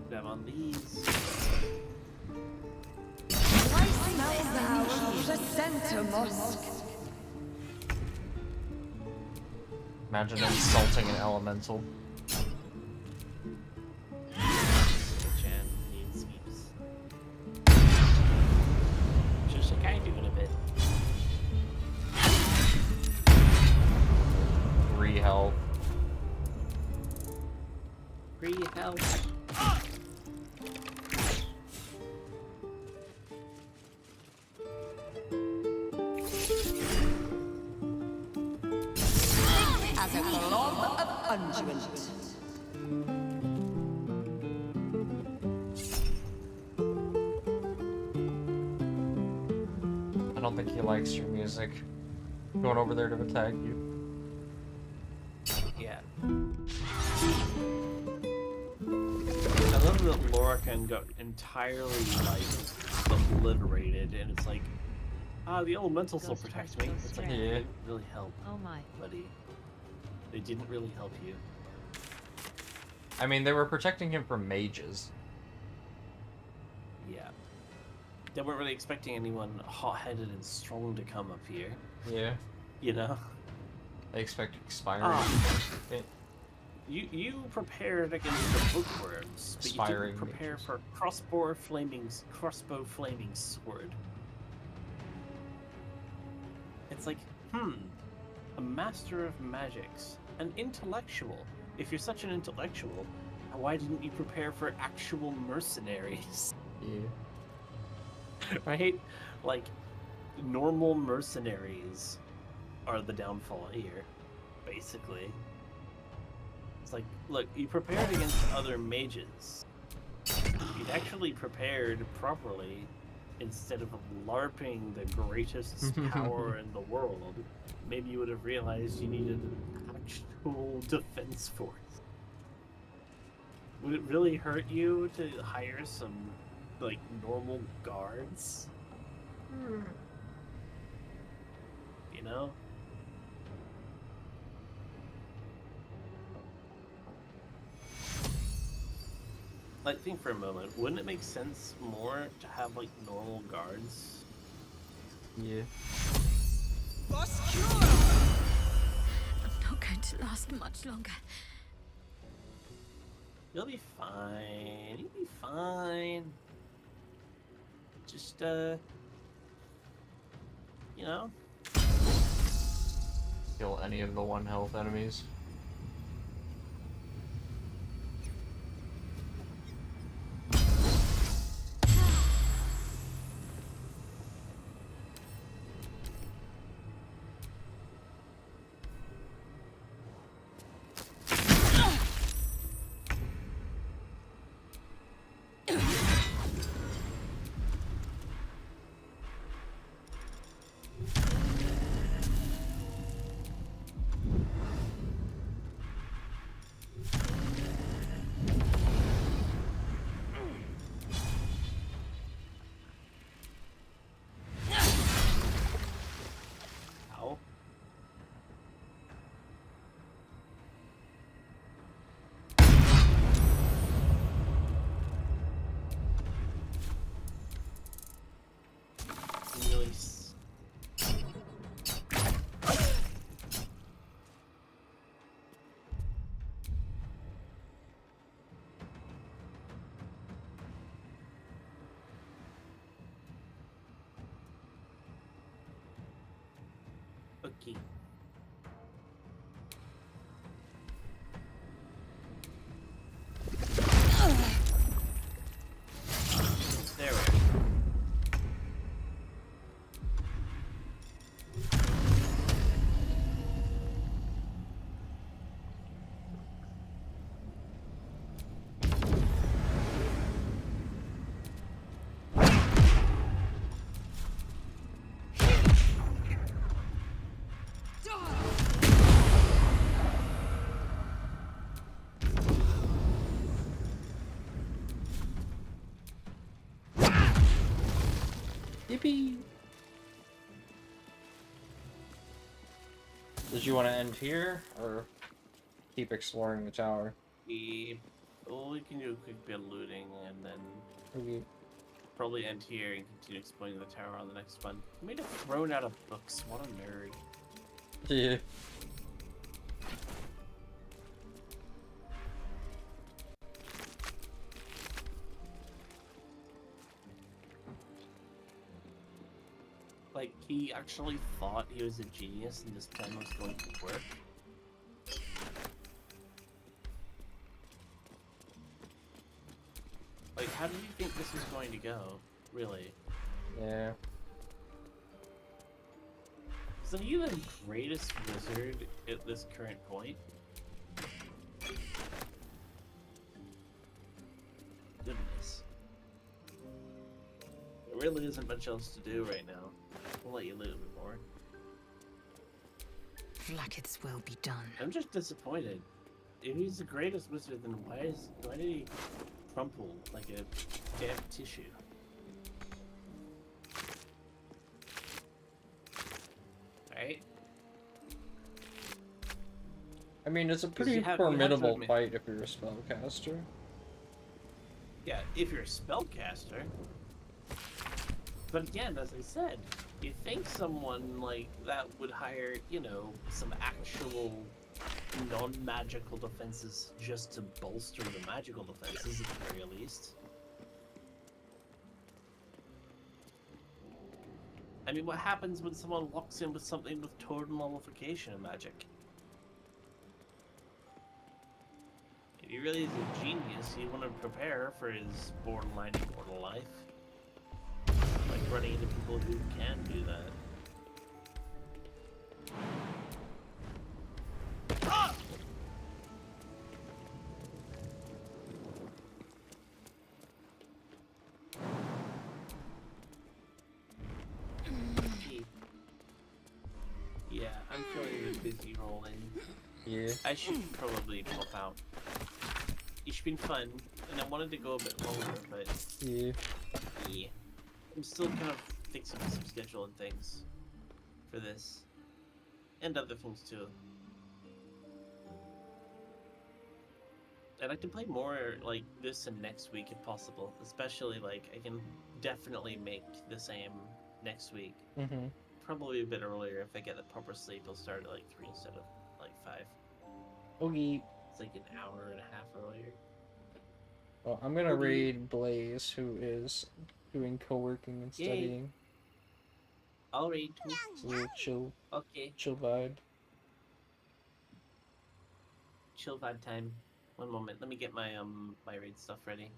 Grab on these. I smell thou of the center mosque. Imagine insulting an elemental. Chan needs heaps. Just like I do in a bit. 3 health. Free health. as a glob of unguent. I don't think he likes your music. Going over there to attack you. Yeah. I love that Lorcan got entirely, like, obliterated, and it's like, the elementals will protect me. It's like, they didn't really help. Oh my. Buddy. They didn't really help you. I mean, they were protecting him from mages. Yeah. They weren't really expecting anyone hot-headed and strong to come up here. Yeah. You know? They expect expiring. You prepared against the bookworms, but you didn't prepare for crossbow flaming sword. It's like, a master of magics, an intellectual. If you're such an intellectual, why didn't you prepare for actual mercenaries? Yeah. Right? Like, normal mercenaries are the downfall here, basically. It's like, look, you prepared against other mages. You'd actually prepared properly instead of LARPing the greatest power in the world. Maybe you would have realized you needed an actual defense force. Would it really hurt you to hire some, like, normal guards? You know? Like, think for a moment. Wouldn't it make sense more to have, like, normal guards? Yeah. I'm not going to last much longer. You'll be fine. You'll be fine. Just, you know? Kill any of the 1 health enemies. Nice. Okay. There we go. Yippee! Did you want to end here, or keep exploring the tower? Well, we can do a quick bit of looting, and then probably end here and continue exploring the tower on the next one. I made a throne out of books. What a nerd. Yeah. Like, he actually thought he was a genius and this plan was going to work. Like, how did you think this was going to go? Really? Yeah. So are you the greatest wizard at this current point? Goodness. There really isn't much else to do right now. We'll let you live a bit more. Flackets will be done. I'm just disappointed. If he's the greatest wizard, then why did he crumple like a damp tissue? Right? I mean, it's a pretty you have to formidable admit- fight if you're a spellcaster. Yeah, if you're a spellcaster. But again, as I said, you think someone like that would hire, you know, some actual non-magical defenses just to bolster the magical defenses at the very least. I mean, what happens when someone walks in with something with total nullification of magic? If he really is a genius, you want to prepare for his borderline immortal life. Like running into people who can do that. Ah! Yeah, I'm feeling a busy rolling. Yeah. I should probably pop out. It's been fun, and I wanted to go a bit longer, but Yeah. yeah. I'm still kind of fixing some schedule and things for this, and other things too. I'd like to play more like this and next week if possible. Especially like I can definitely make the same next week. Mm-hmm. Probably a bit earlier if I get the proper sleep. I'll start at like 3 instead of like 5. Okay. It's like an hour and a half earlier. Well, I'm gonna Okay. raid Blaze, who is doing co-working and Yay. studying. I'll read too. It's a little chill, Okay. chill vibe. Chill vibe time. One moment. Let me get my my raid stuff ready.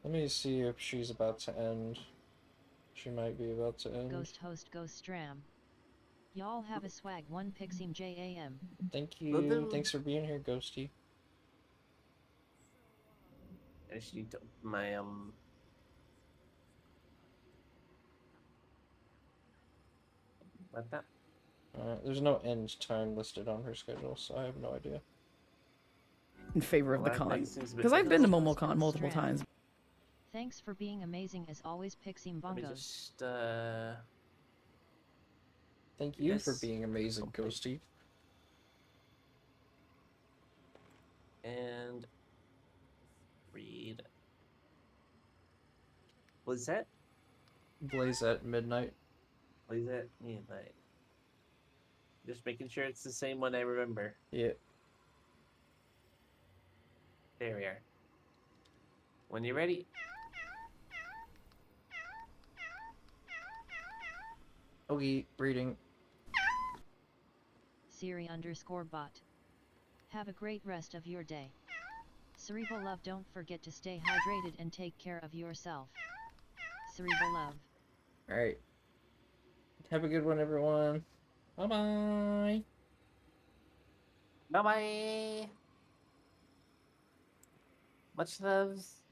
Let me see if she's about to end. She might be about to end. Ghost host Ghost Stram. Y'all have a swag 1 Pixiem JAM. Thank you. Thanks for being here, Ghosty. I just need to my What that? There's no end time listed on her schedule, so I have no idea. In favor of Well, the that con. makes things a bit Because I've been to difficult. MomoCon multiple times. Thanks for being amazing as always, Pixiem Let me Bongos. just Thank you for Yes. being amazing, Ghosty. and read. Was that? Blaze at midnight. Was that midnight? Just making sure it's the same one I remember. Yeah. There we are. When you're ready. Okay, reading. Siri_bot. Have a great rest of your day. Cerebral Love, don't forget to stay hydrated and take care of yourself. Cerebral Love. Alright. Have a good one, everyone. Bye-bye. Bye bye. Much loves.